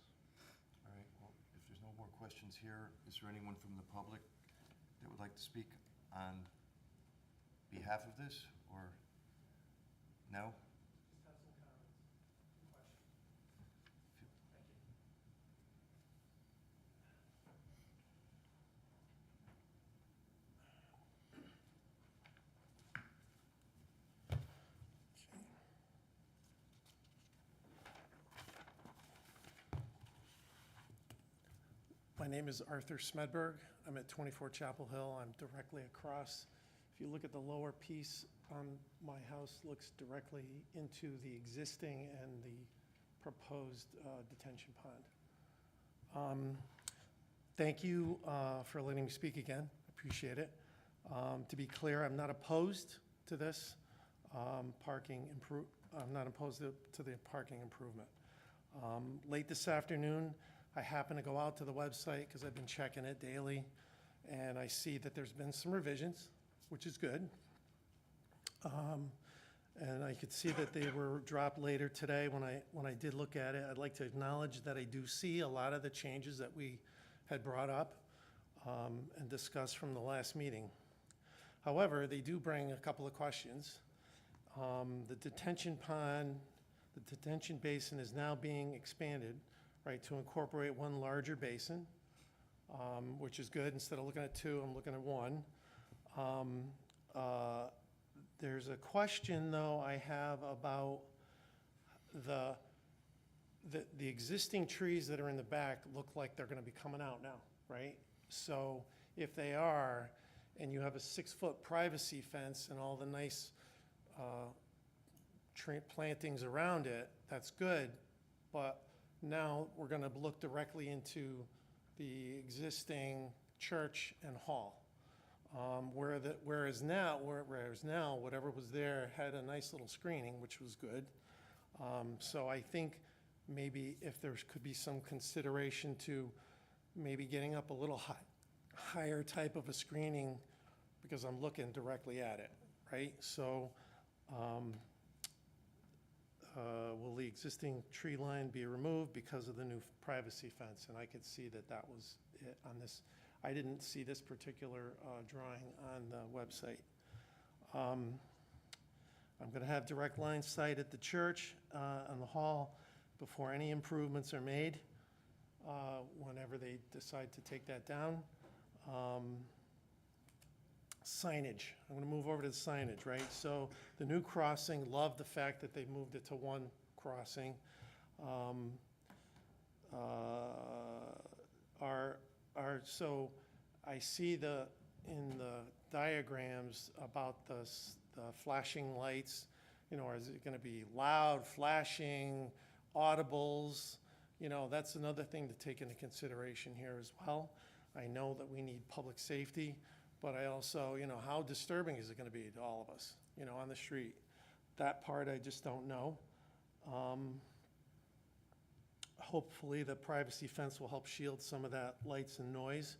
All right, well, if there's no more questions here, is there anyone from the public that would like to speak on behalf of this, or no? My name is Arthur Smedberg. I'm at 24 Chapel Hill. I'm directly across. If you look at the lower piece on my house, looks directly into the existing and the proposed detention pond. Thank you for letting me speak again. Appreciate it. To be clear, I'm not opposed to this I'm not opposed to the parking improvement. Late this afternoon, I happened to go out to the website because I've been checking it daily, and I see that there's been some revisions, which is good. And I could see that they were dropped later today when I did look at it. I'd like to acknowledge that I do see a lot of the changes that we had brought up and discussed from the last meeting. However, they do bring a couple of questions. The detention pond, the detention basin is now being expanded, right, to incorporate one larger basin, which is good. Instead of looking at two, I'm looking at one. There's a question, though, I have about the existing trees that are in the back look like they're going to be coming out now, right? So if they are, and you have a 6-foot privacy fence and all the nice tree plantings around it, that's good. But now we're going to look directly into the existing church and hall. Whereas now, whatever was there had a nice little screening, which was good. So I think maybe if there could be some consideration to maybe getting up a little higher type of a screening, because I'm looking directly at it, right? So will the existing tree line be removed because of the new privacy fence? And I could see that that was it on this. I didn't see this particular drawing on the website. I'm going to have direct line sight at the church on the hall before any improvements are made. whenever they decide to take that down. Signage, I'm gonna move over to the signage, right? So the new crossing, love the fact that they moved it to one crossing. So I see in the diagrams about the flashing lights, you know, is it gonna be loud, flashing, audibles? You know, that's another thing to take into consideration here as well. I know that we need public safety, but I also, you know, how disturbing is it gonna be to all of us, you know, on the street? That part I just don't know. Hopefully the privacy fence will help shield some of that lights and noise.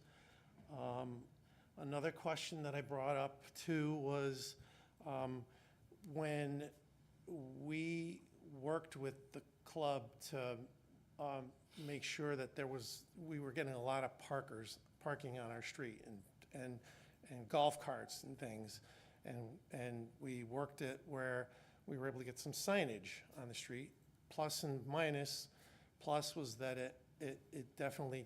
Another question that I brought up too was, when we worked with the club to make sure that we were getting a lot of parking on our street and golf carts and things. And we worked it where we were able to get some signage on the street, plus and minus. Plus was that it definitely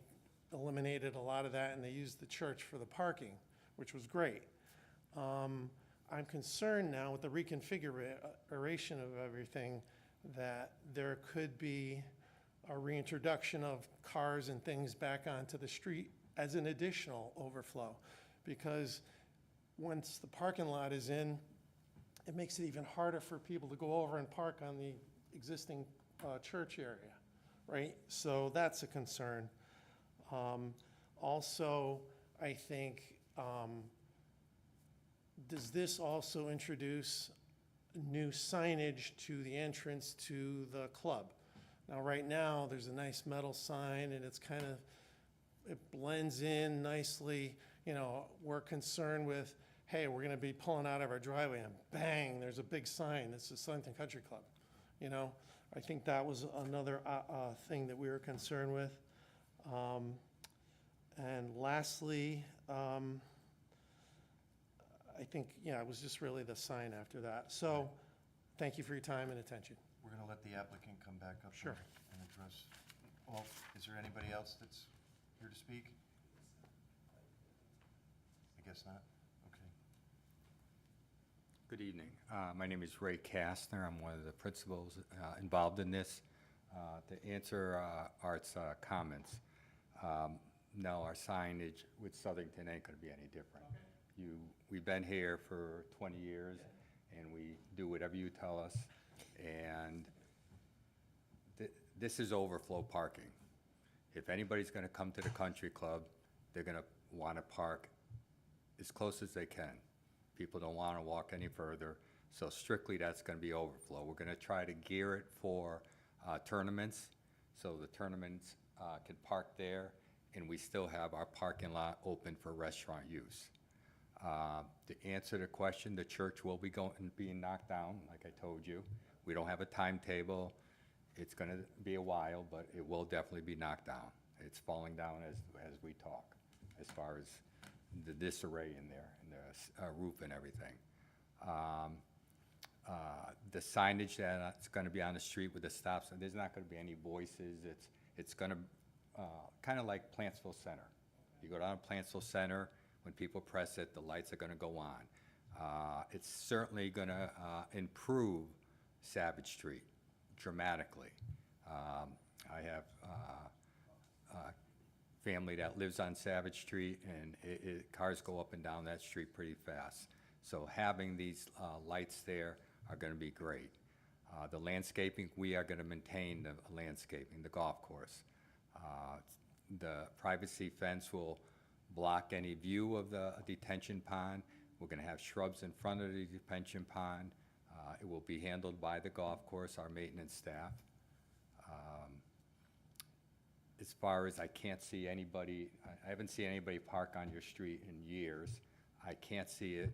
eliminated a lot of that, and they used the church for the parking, which was great. I'm concerned now with the reconfiguration of everything that there could be a reintroduction of cars and things back onto the street as an additional overflow. Because once the parking lot is in, it makes it even harder for people to go over and park on the existing church area, right? So that's a concern. Also, I think, does this also introduce new signage to the entrance to the club? Now, right now, there's a nice metal sign, and it's kind of, it blends in nicely. You know, we're concerned with, hey, we're gonna be pulling out of our driveway, and bang, there's a big sign, this is Southington Country Club. You know, I think that was another thing that we were concerned with. And lastly, I think, yeah, it was just really the sign after that. So, thank you for your time and attention. We're going to let the applicant come back up. Sure. And address. Well, is there anybody else that's here to speak? I guess not. Okay. Good evening. My name is Ray Kastner. I'm one of the principals involved in this. To answer Art's comments, no, our signage with Southington ain't going to be any different. We've been here for 20 years, and we do whatever you tell us. And this is overflow parking. If anybody's going to come to the country club, they're going to want to park as close as they can. People don't want to walk any further, so strictly that's going to be overflow. We're going to try to gear it for tournaments, so the tournaments can park there, and we still have our parking lot open for restaurant use. To answer the question, the church will be being knocked down, like I told you. We don't have a timetable. It's going to be a while, but it will definitely be knocked down. It's falling down as we talk, as far as the disarray in there, and the roof and everything. The signage that's going to be on the street with the stops, there's not going to be any voices. It's going to, kind of like Plantsville Center. You go down to Plantsville Center, when people press it, the lights are going to go on. It's certainly going to improve Savage Street dramatically. I have a family that lives on Savage Street, and cars go up and down that street pretty fast. So having these lights there are going to be great. The landscaping, we are going to maintain the landscaping, the golf course. The privacy fence will block any view of the detention pond. We're going to have shrubs in front of the detention pond. It will be handled by the golf course, our maintenance staff. As far as I can't see anybody, I haven't seen anybody park on your street in years. I can't see it,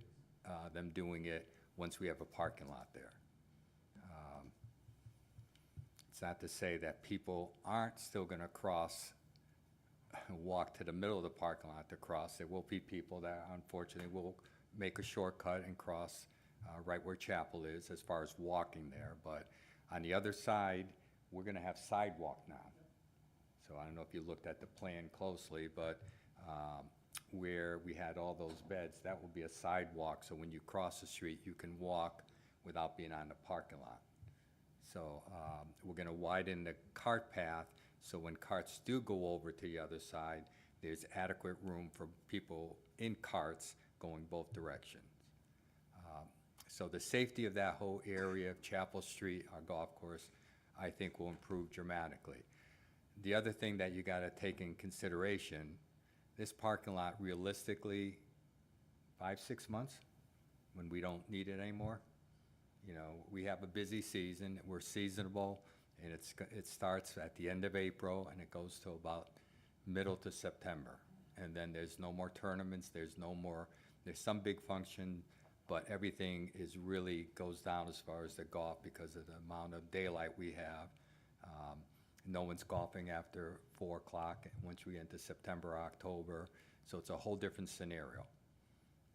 them doing it once we have a parking lot there. It's not to say that people aren't still going to walk to the middle of the parking lot to cross. There will be people that unfortunately will make a shortcut and cross right where Chapel is as far as walking there. But on the other side, we're going to have sidewalk now. So I don't know if you looked at the plan closely, but where we had all those beds, that will be a sidewalk, so when you cross the street, you can walk without being on the parking lot. So we're gonna widen the cart path, so when carts do go over to the other side, there's adequate room for people in carts going both directions. So the safety of that whole area of Chapel Street, our golf course, I think will improve dramatically. The other thing that you gotta take in consideration, this parking lot realistically, 5-6 months, when we don't need it anymore. You know, we have a busy season, we're seasonable, and it starts at the end of April and it goes to about middle to September. And then there's no more tournaments, there's some big function, but everything is really goes down as far as the golf because of the amount of daylight we have. No one's golfing after 4 o'clock once we get into September, October, so it's a whole different scenario.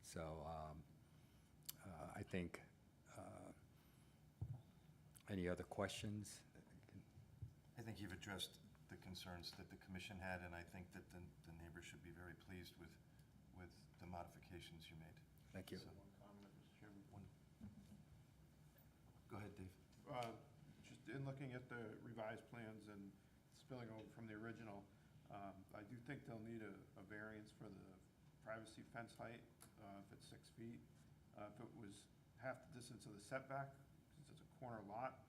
So I think, any other questions? I think you've addressed the concerns that the commission had, and I think that the neighbors should be very pleased with the modifications you made. Thank you. So- One comment, Mr. Chairman. Go ahead, Dave. Just in looking at the revised plans and spilling over from the original, I do think they'll need a variance for the privacy fence height, if it's 6 feet. If it was half the distance of the setback, since it's a corner lot,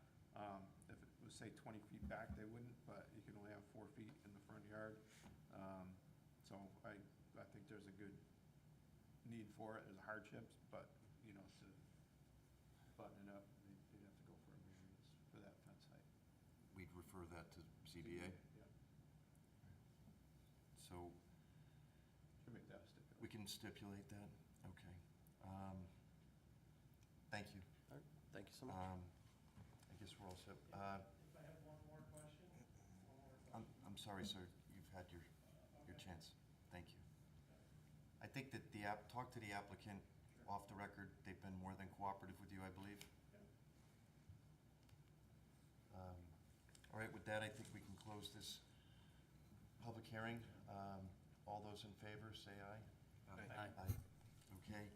if it was, say, 20 feet back, they wouldn't, but you can only have 4 feet in the front yard. So I think there's a good need for it, there's hardships, but, you know, to button it up, they'd have to go for a variance for that fence height. We'd refer that to ZBA. Yeah. So Should make that a stipulation. we can stipulate that? Okay. Thank you. All right, thank you so much. I guess we're all set. If I have one more question? I'm sorry, sir, you've had your chance. Thank you. I think that talk to the applicant off the record. They've been more than cooperative with you, I believe. All right, with that, I think we can close this public hearing. All those in favor, say aye. Aye. Okay.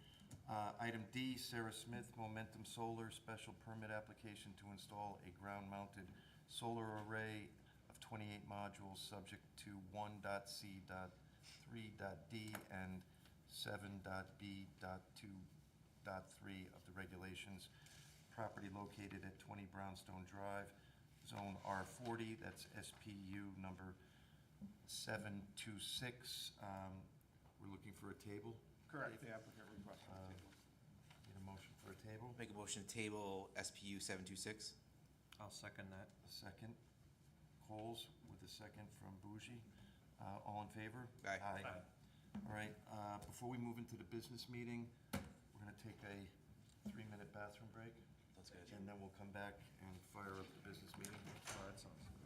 Item D, Sarah Smith, Momentum Solar, special permit application to install a ground-mounted solar array of 28 modules, subject to 1.c.3.d and 7.b.2.3 of the regulations. Property located at 20 Brownstone Drive, Zone R40, that's SPU number 726. We're looking for a table. Correct, the applicant requested a table. Need a motion for a table? Make a motion to table SPU 726. I'll second that. A second. Coles with a second from Bougie. All in favor? Aye. All right, before we move into the business meeting, we're gonna take a 3-minute bathroom break. That's good. And then we'll come back and fire up the business meeting. Oh, that sounds good.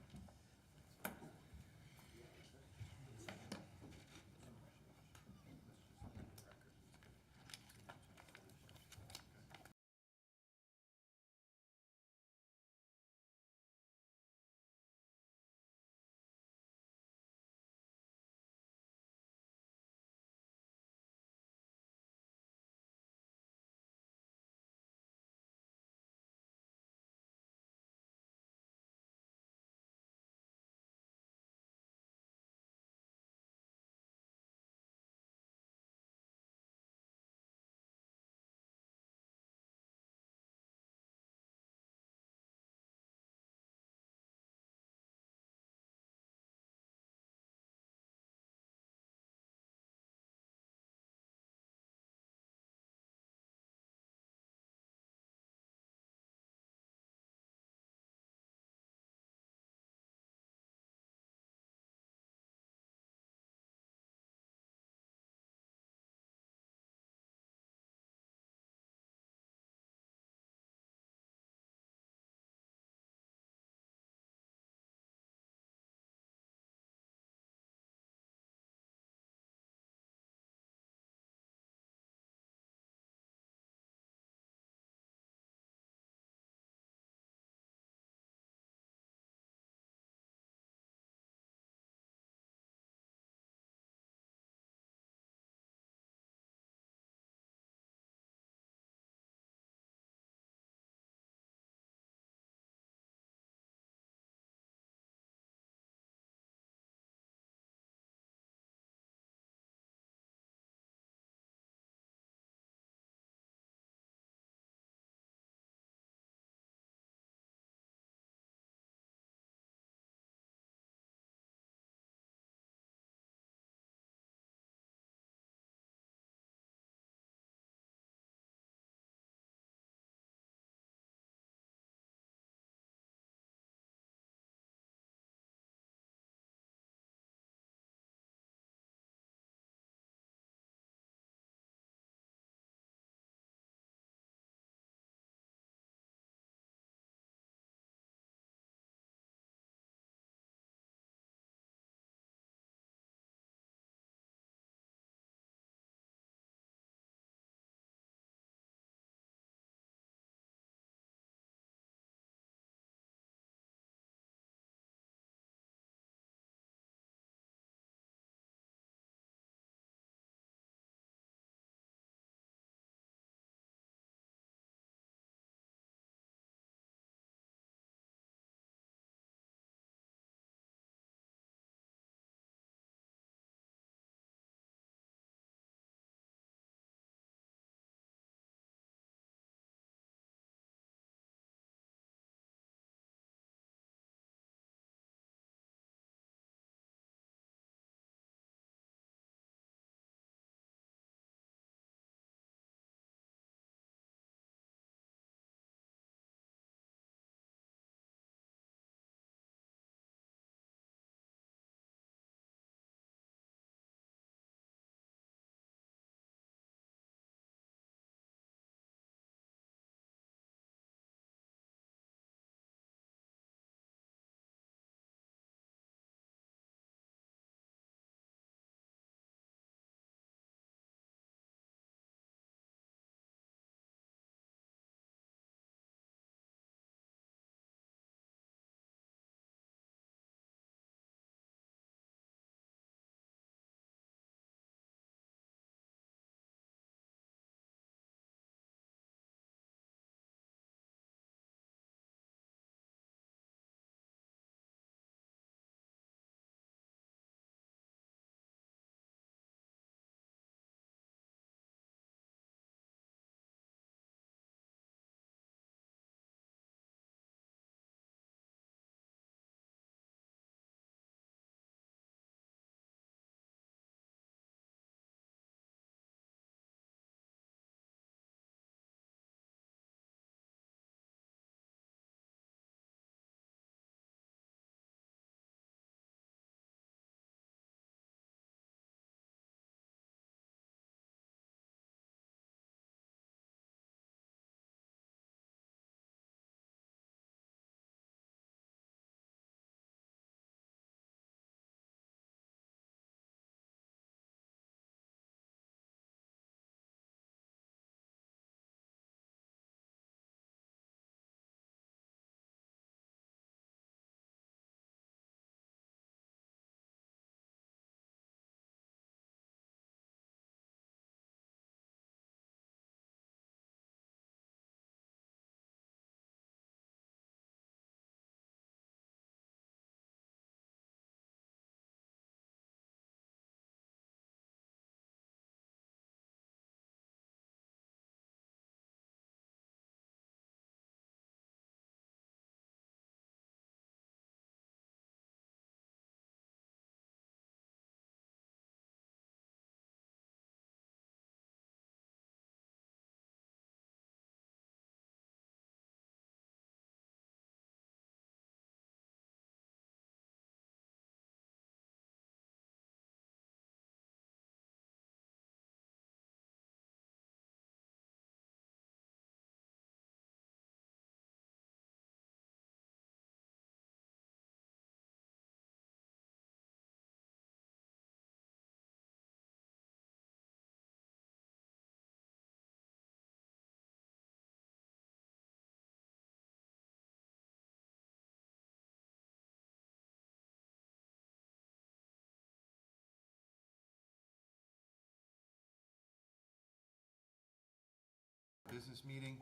business meeting.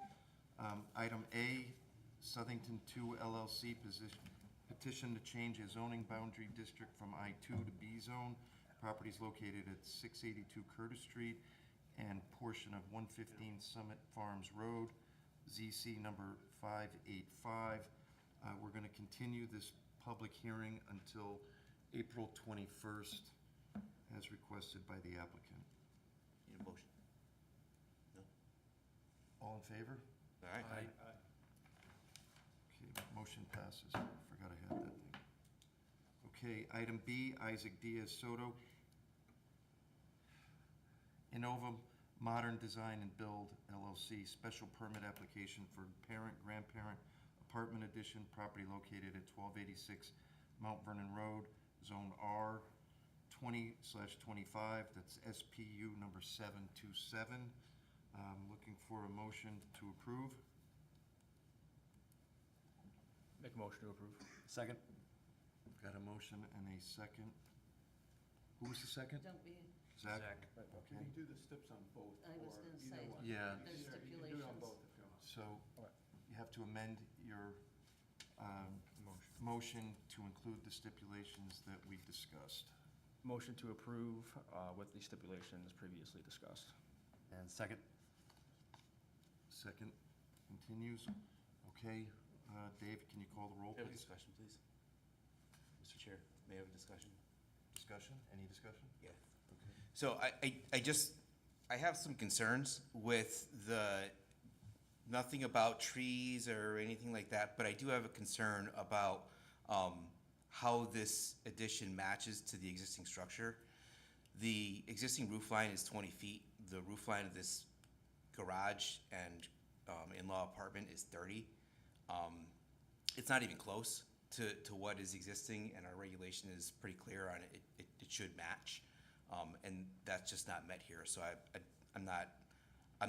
Item A, Southington 2 LLC petition to change a zoning boundary district from I-2 to B-zone. Property is located at 682 Curtis Street and portion of 115 Summit Farms Road, ZC number 585. We're going to continue this public hearing until April 21st, as requested by the applicant. Need a motion? No? All in favor? All right. Okay, motion passes. Forgot I had that thing. Okay, item B, Isaac Diaz Soto. Innova Modern Design and Build LLC, special permit application for parent-grandparent apartment addition, property located at 1286 Mount Vernon Road, Zone R, 20/25, that's SPU number 727. Looking for a motion to approve. Make a motion to approve. Second. Got a motion and a second. Who was the second? Don't be, Zach? Can Okay. we do the steps on both? I was or gonna either say, one? Yeah. there's Either- You can do it on stipulations. both if you want. So you have to amend your motion to include the stipulations that we discussed. Motion to approve with the stipulations previously discussed. And second? Second continues. Okay, Dave, can you call the roll, May I have a please? discussion, please? Mr. Chair, may I have a discussion? Discussion? Any discussion? Yeah. Okay. So I have some concerns with nothing about trees or anything like that, but I do have a concern about how this addition matches to the existing structure. The existing roof line is 20 feet. The roof line of this garage and in-law apartment is 30. It's not even close to what is existing, and our regulation is pretty clear on it. It should match, and that's just not met here. So I'm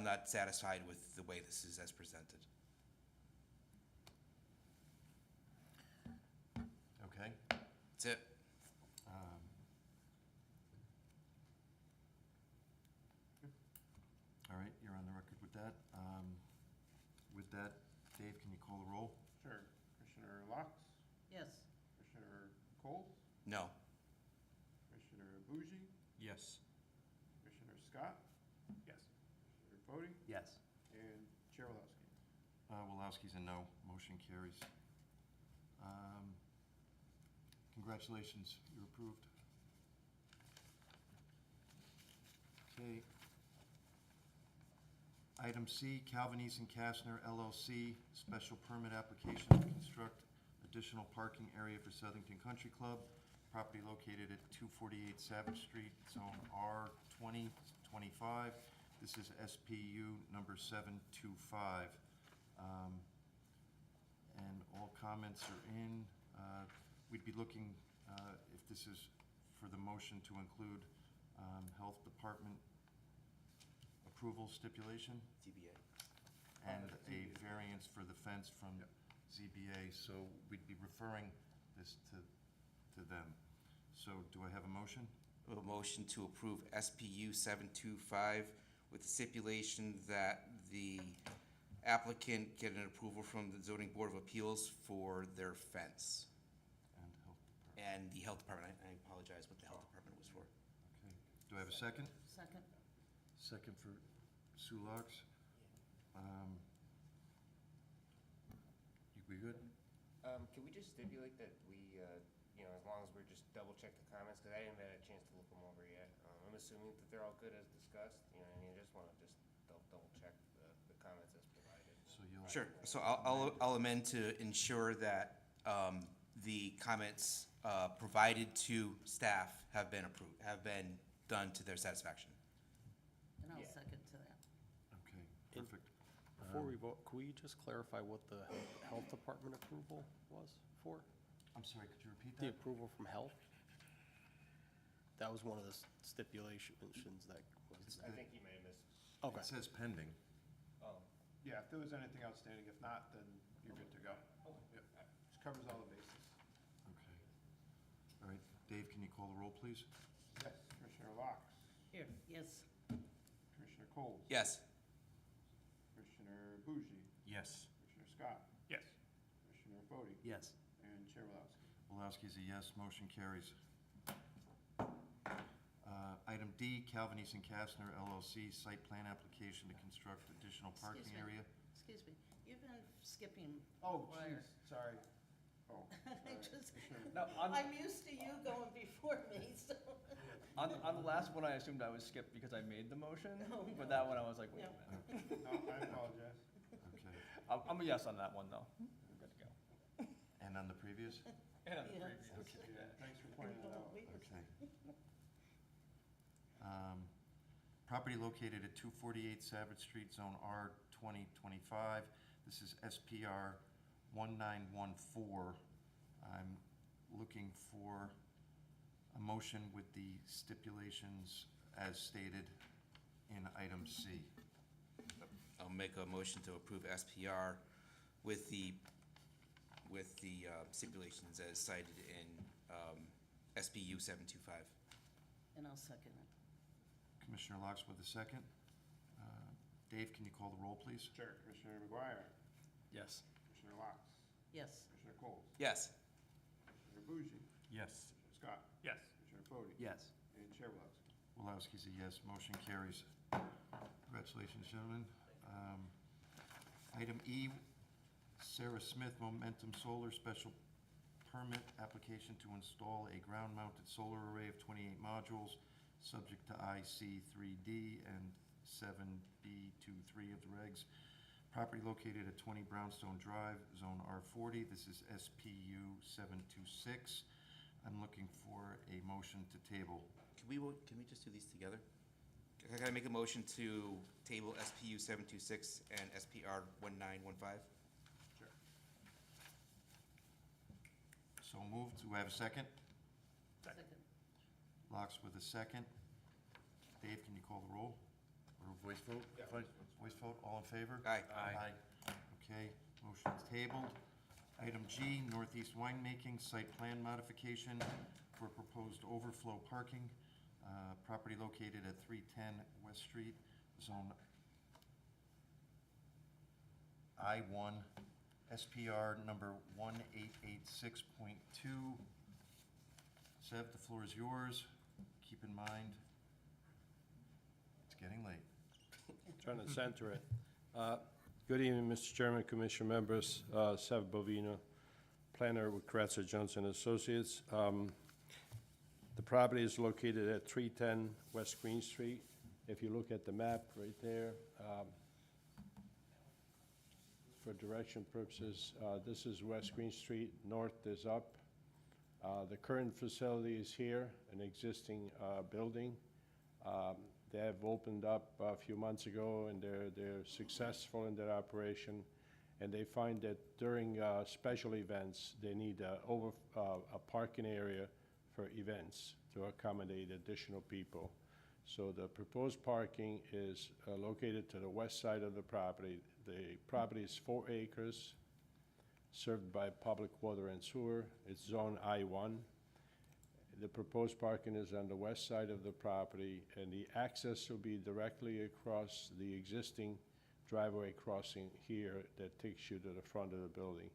not satisfied with the way this is as presented. Okay. That's it. All right, you're on the record with that. With that, Dave, can you call the roll? Sure. Commissioner Locke? Yes. Commissioner Coles? No. Commissioner Bougie? Yes. Commissioner Scott? Yes. Commissioner Fode? Yes. And Chair Walowski? Walowski's a no. Motion carries. Congratulations, you're approved. Okay. Item C, Calvin Eason Kastner LLC, special permit application to construct additional parking area for Southington Country Club, property located at 248 Savage Street, Zone R 2025. This is SPU number 725. And all comments are in. We'd be looking, if this is for the motion, to include Health Department approval stipulation ZBA. and a variance for the fence from ZBA, so we'd be referring this to them. So do I have a motion? A motion to approve SPU 725 with the stipulation that the applicant get an approval from the Zoning Board of Appeals for their fence. And Health Department. And the Health Department, I apologize what the Health Department was for. Okay. Do I have a second? Second. Second for Sue Locks. We good? Can we just stipulate that we, as long as we're just double check the comments, because I haven't had a chance to look them over yet. I'm assuming that they're all good as discussed, I just want to just double check the comments as provided. So you'll. Sure, so I'll amend to ensure that the comments provided to staff have been approved, have been done to their satisfaction. And I'll Yeah. second to that. Okay, perfect. Before we vote, could we just clarify what the health department approval was for? I'm sorry, could you repeat The that? approval from health? That was one of the stipulations that was. I think you may have missed. Okay. It says pending. Oh. Yeah, if there was anything outstanding, if not, then you're good to go. Yep. This covers all the bases. Okay. All right, Dave, can you call the roll, please? Yes. Commissioner Locke? Here, yes. Commissioner Coles? Yes. Commissioner Commissioner Bougie, Yes. Commissioner Scott, Yes. Commissioner Fode, Yes. and Chair Walowski. Walowski's a yes, motion carries. Item D, Calvin Eason Kastner LLC, site plan application to construct additional parking Excuse me. area. Excuse me, you've been skipping. Oh, wire. jeez, sorry. Oh, I sorry. just, No, I'm used to you going before me, so. On the last one, I assumed I was skipped because I made the motion, Oh, but no. that one I was like, wait a Yeah. minute. No, I apologize. Okay. I'm a yes on that one, though. We're good to go. And on the previous? And on the Yeah. previous. Yeah, thanks for pointing that out. Okay. Property located at 248 Savage Street, Zone R 2025. This is SPR 1914. I'm looking for a motion with the stipulations as stated in item C. I'll make a motion to approve SPR with the stipulations as cited in SPU 725. And I'll second it. Commissioner Locke with a second. Dave, can you call the roll, please? Sure, Commissioner McGuire, Yes. Commissioner Locke, Yes. Commissioner Coles, Yes. Commissioner Bougie, Yes. Commissioner Scott, Yes. Commissioner Fode, Yes. and Chair Walowski. Walowski's a yes, motion carries. Congratulations, gentlemen. Item E, Sarah Smith, Momentum Solar, special permit application to install a ground-mounted solar array of 28 modules, subject to IC3D and 7B23 of the regs. Property located at 20 Brownstone Drive, Zone R40. This is SPU 726. I'm looking for a motion to table. Can we just do these together? Can I make a motion to table SPU 726 and SPR 1915? Sure. So moved. Do I have a second? Second. Locks with a second. Dave, can you call the roll? Or voice vote? Yeah. Voice vote, all in favor? Aye. Aye. Okay, motion's tabled. Item G, Northeast Winemaking, site plan modification for proposed overflow parking. Property located at 310 West Street, Zone I-1, SPR number 1886.2. Sev, the floor is yours. Keep in mind, it's getting late. Trying to center it. Good evening, Mr. Chairman, Commission members. Sev Bovino, planner with Kratzer Johnson Associates. The property is located at 310 West Green Street. If you look at the map right there, for direction purposes, this is West Green Street, north is up. The current facility is here, an existing building. They have opened up a few months ago, and they're successful in their operation. And they find that during special events, they need a parking area for events to accommodate additional people. So the proposed parking is located to the west side of the property. The property is 4 acres, served by public water and sewer. It's zone I-1. The proposed parking is on the west side of the property, and the access will be directly across the existing driveway crossing here that takes you to the front of the building.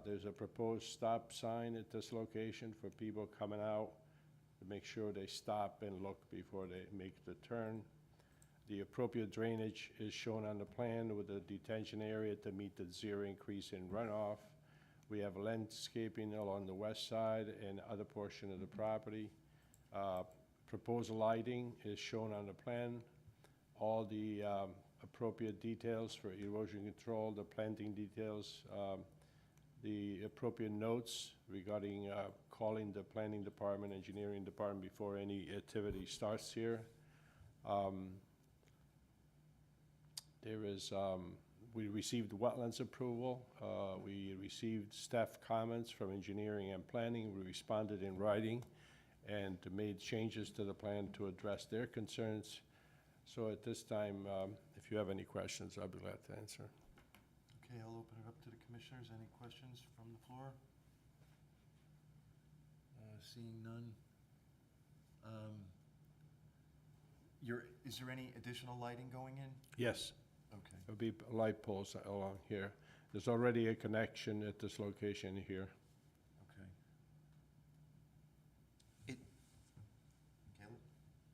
There's a proposed stop sign at this location for people coming out to make sure they stop and look before they make the turn. The appropriate drainage is shown on the plan with a detention area to meet the zero increase in runoff. We have landscaping along the west side and other portion of the property. Proposed lighting is shown on the plan. All the appropriate details for erosion control, the planting details, the appropriate notes regarding calling the planning department, engineering department before any activity starts here. We received wetlands approval. We received staff comments from engineering and planning. We responded in writing and made changes to the plan to address their concerns. So at this time, if you have any questions, I'll be glad to answer. Okay, I'll open it up to the commissioners. Any questions from the floor? Seeing none. Is there any additional lighting going in? Yes. Okay. There'll be light poles along here. There's already a connection at this location here. Okay. Caleb?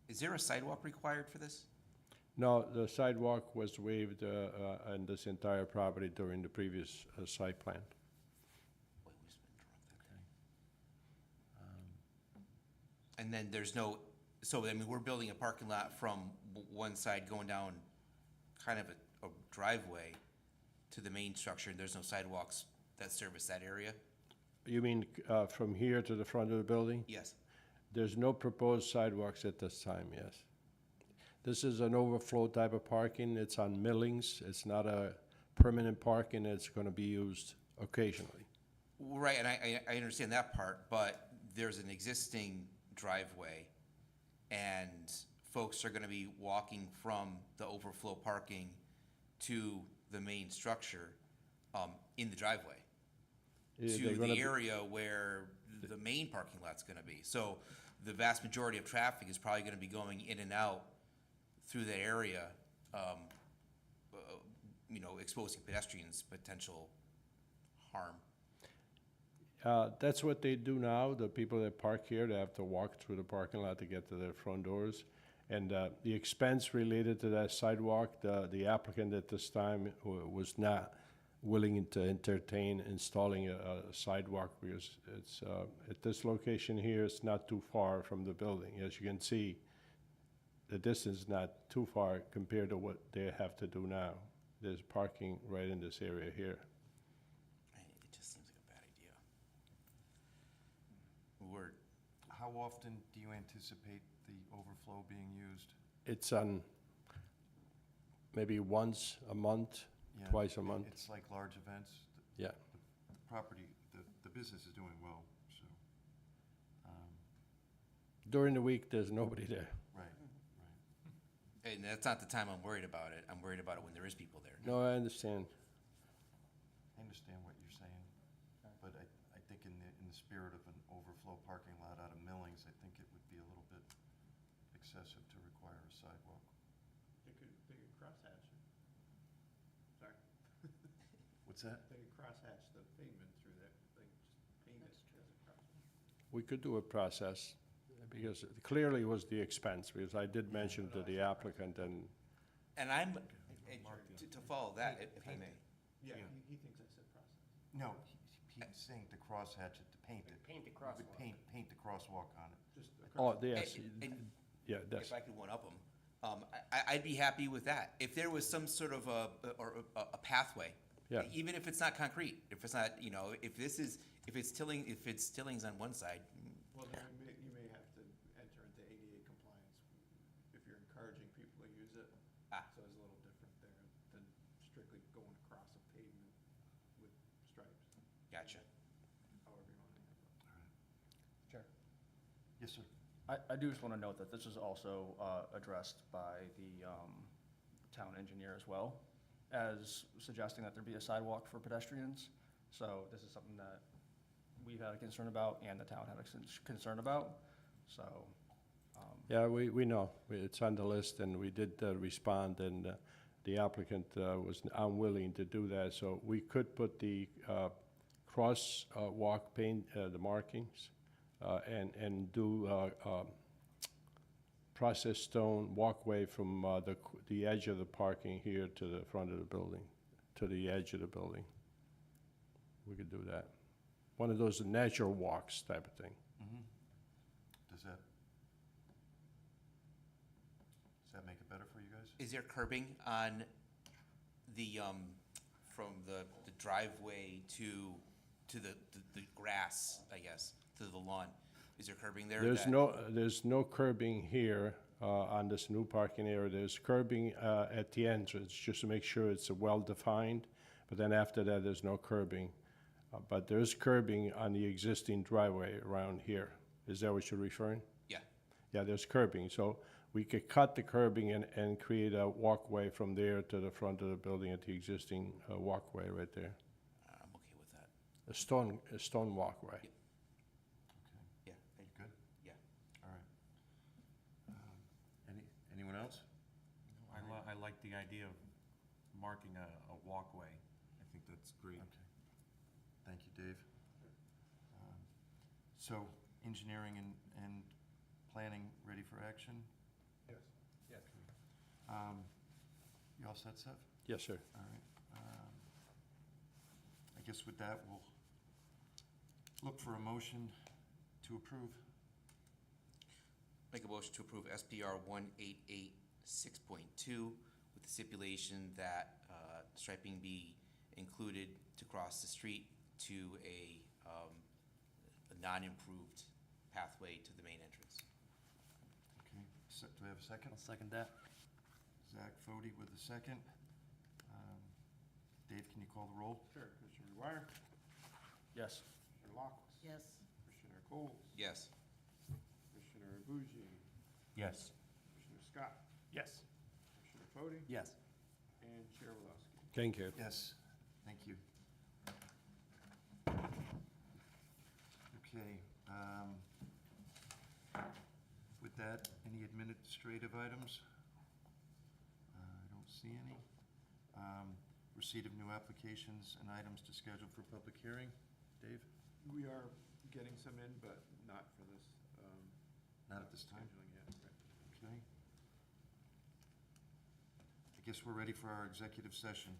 Is there a sidewalk required for this? No, the sidewalk was waived on this entire property during the previous site plan. And then there's no, so I mean, we're building a parking lot from one side going down kind of a driveway to the main structure, and there's no sidewalks that service that area? You mean from here to the front of the building? Yes. There's no proposed sidewalks at this time, yes. This is an overflow type of parking. It's on millings. It's not a permanent parking. It's going to be used occasionally. Right, and I understand that part, but there's an existing driveway, and folks are gonna be walking from the overflow parking to the main structure, in the driveway, Yeah, to they're gonna the be- area where the main parking lot's gonna be. So the vast majority of traffic is probably gonna be going in and out through that area, exposing pedestrians potential harm. That's what they do now. The people that park here, they have to walk through the parking lot to get to their front doors. And the expense related to that sidewalk, the applicant at this time was not willing to entertain installing a sidewalk because it's, at this location here, it's not too far from the building. As you can see, the distance is not too far compared to what they have to do now. There's parking right in this area here. It just seems like a bad idea. How often do you anticipate the overflow being used? It's on maybe once a month, Yeah, twice a month. It's like large events. Yeah. The property, the business is doing well, so. During the week, there's nobody there. Right. And that's not the time I'm worried about it. I'm worried about it when there is people there. No, I understand. I understand what you're saying, but I think in the spirit of an overflow parking lot out of Millings, I think it would be a little bit excessive to require a sidewalk. They could crosshatch it. Sorry. What's that? They could crosshatch the pavement through there. They just paint it as a crosshatch. We could do a process, because it clearly was the expense, because I did mention to the applicant, and And I'm, to follow that, if I may. Yeah, he thinks I said process. No, he's saying to crosshatch it, to paint it. Paint the Would crosswalk. Paint the crosswalk on it. Just oh, yes, And yeah, that's, if I could one-up them, I'd be happy with that. If there was some sort of a pathway, Yeah. even if it's not concrete, if it's not, if it's Tillings on one side, Well, then you may have to enter into ADA compliance if you're encouraging people to use it. Ah. So it's a little different there than strictly going across a pavement with stripes, gotcha. however you want to handle it. Chair. Yes, sir. I do just want to note that this is also addressed by the town engineer as well, as suggesting that there be a sidewalk for pedestrians. So this is something that we've had a concern about and the town had a concern about, so. yeah, we know. It's on the list, and we did respond, and the applicant was unwilling to do that. So we could put the cross walk paint, the markings, and do processed stone walkway from the edge of the parking here to the front of the building, to the edge of the building. We could do that. One of those natural walks type of thing. Does that make it better for you guys? Is there curbing on the, from the driveway to the grass, I guess, to the lawn? Is there curbing there? There's no curbing here on this new parking area. There's curbing at the entrance, just to make sure it's well-defined, but then after that, there's no curbing. But there's curbing on the existing driveway around here. Is that what you're referring? Yeah. Yeah, there's curbing, so we could cut the curbing and create a walkway from there to the front of the building at the existing walkway right there. I'm okay with that. A stone walkway. Okay. Yeah. You good? Yeah. All right. Anyone else? I like the idea of marking a walkway. I think that's great. Okay. Thank you, Dave. So, engineering and planning ready for action? Yes. Yes. You all set, Seth? Yes, sir. All right. I guess with that, we'll look for a motion to approve. Make a motion to approve SPR 1886.2 with the stipulation that striping be included to cross the street to a non-improved pathway to the main entrance. Okay, do we have a second? I'll second that. Zach Fode with a second. Dave, can you call the roll? Sure. Commissioner McGuire? Yes. Commissioner Locke? Yes. Commissioner Coles? Yes. Commissioner Bougie? Yes. Commissioner Scott? Yes. Commissioner Fode? Yes. And Chair Woloski. Thank you. Yes, thank you. Okay. With that, any administrative items? I don't see any. Receipt of new applications and items to schedule for public hearing. Dave? We are getting some in, but not for this. Not at this time? Scheduling yet, right. Okay. I guess we're ready for our executive session.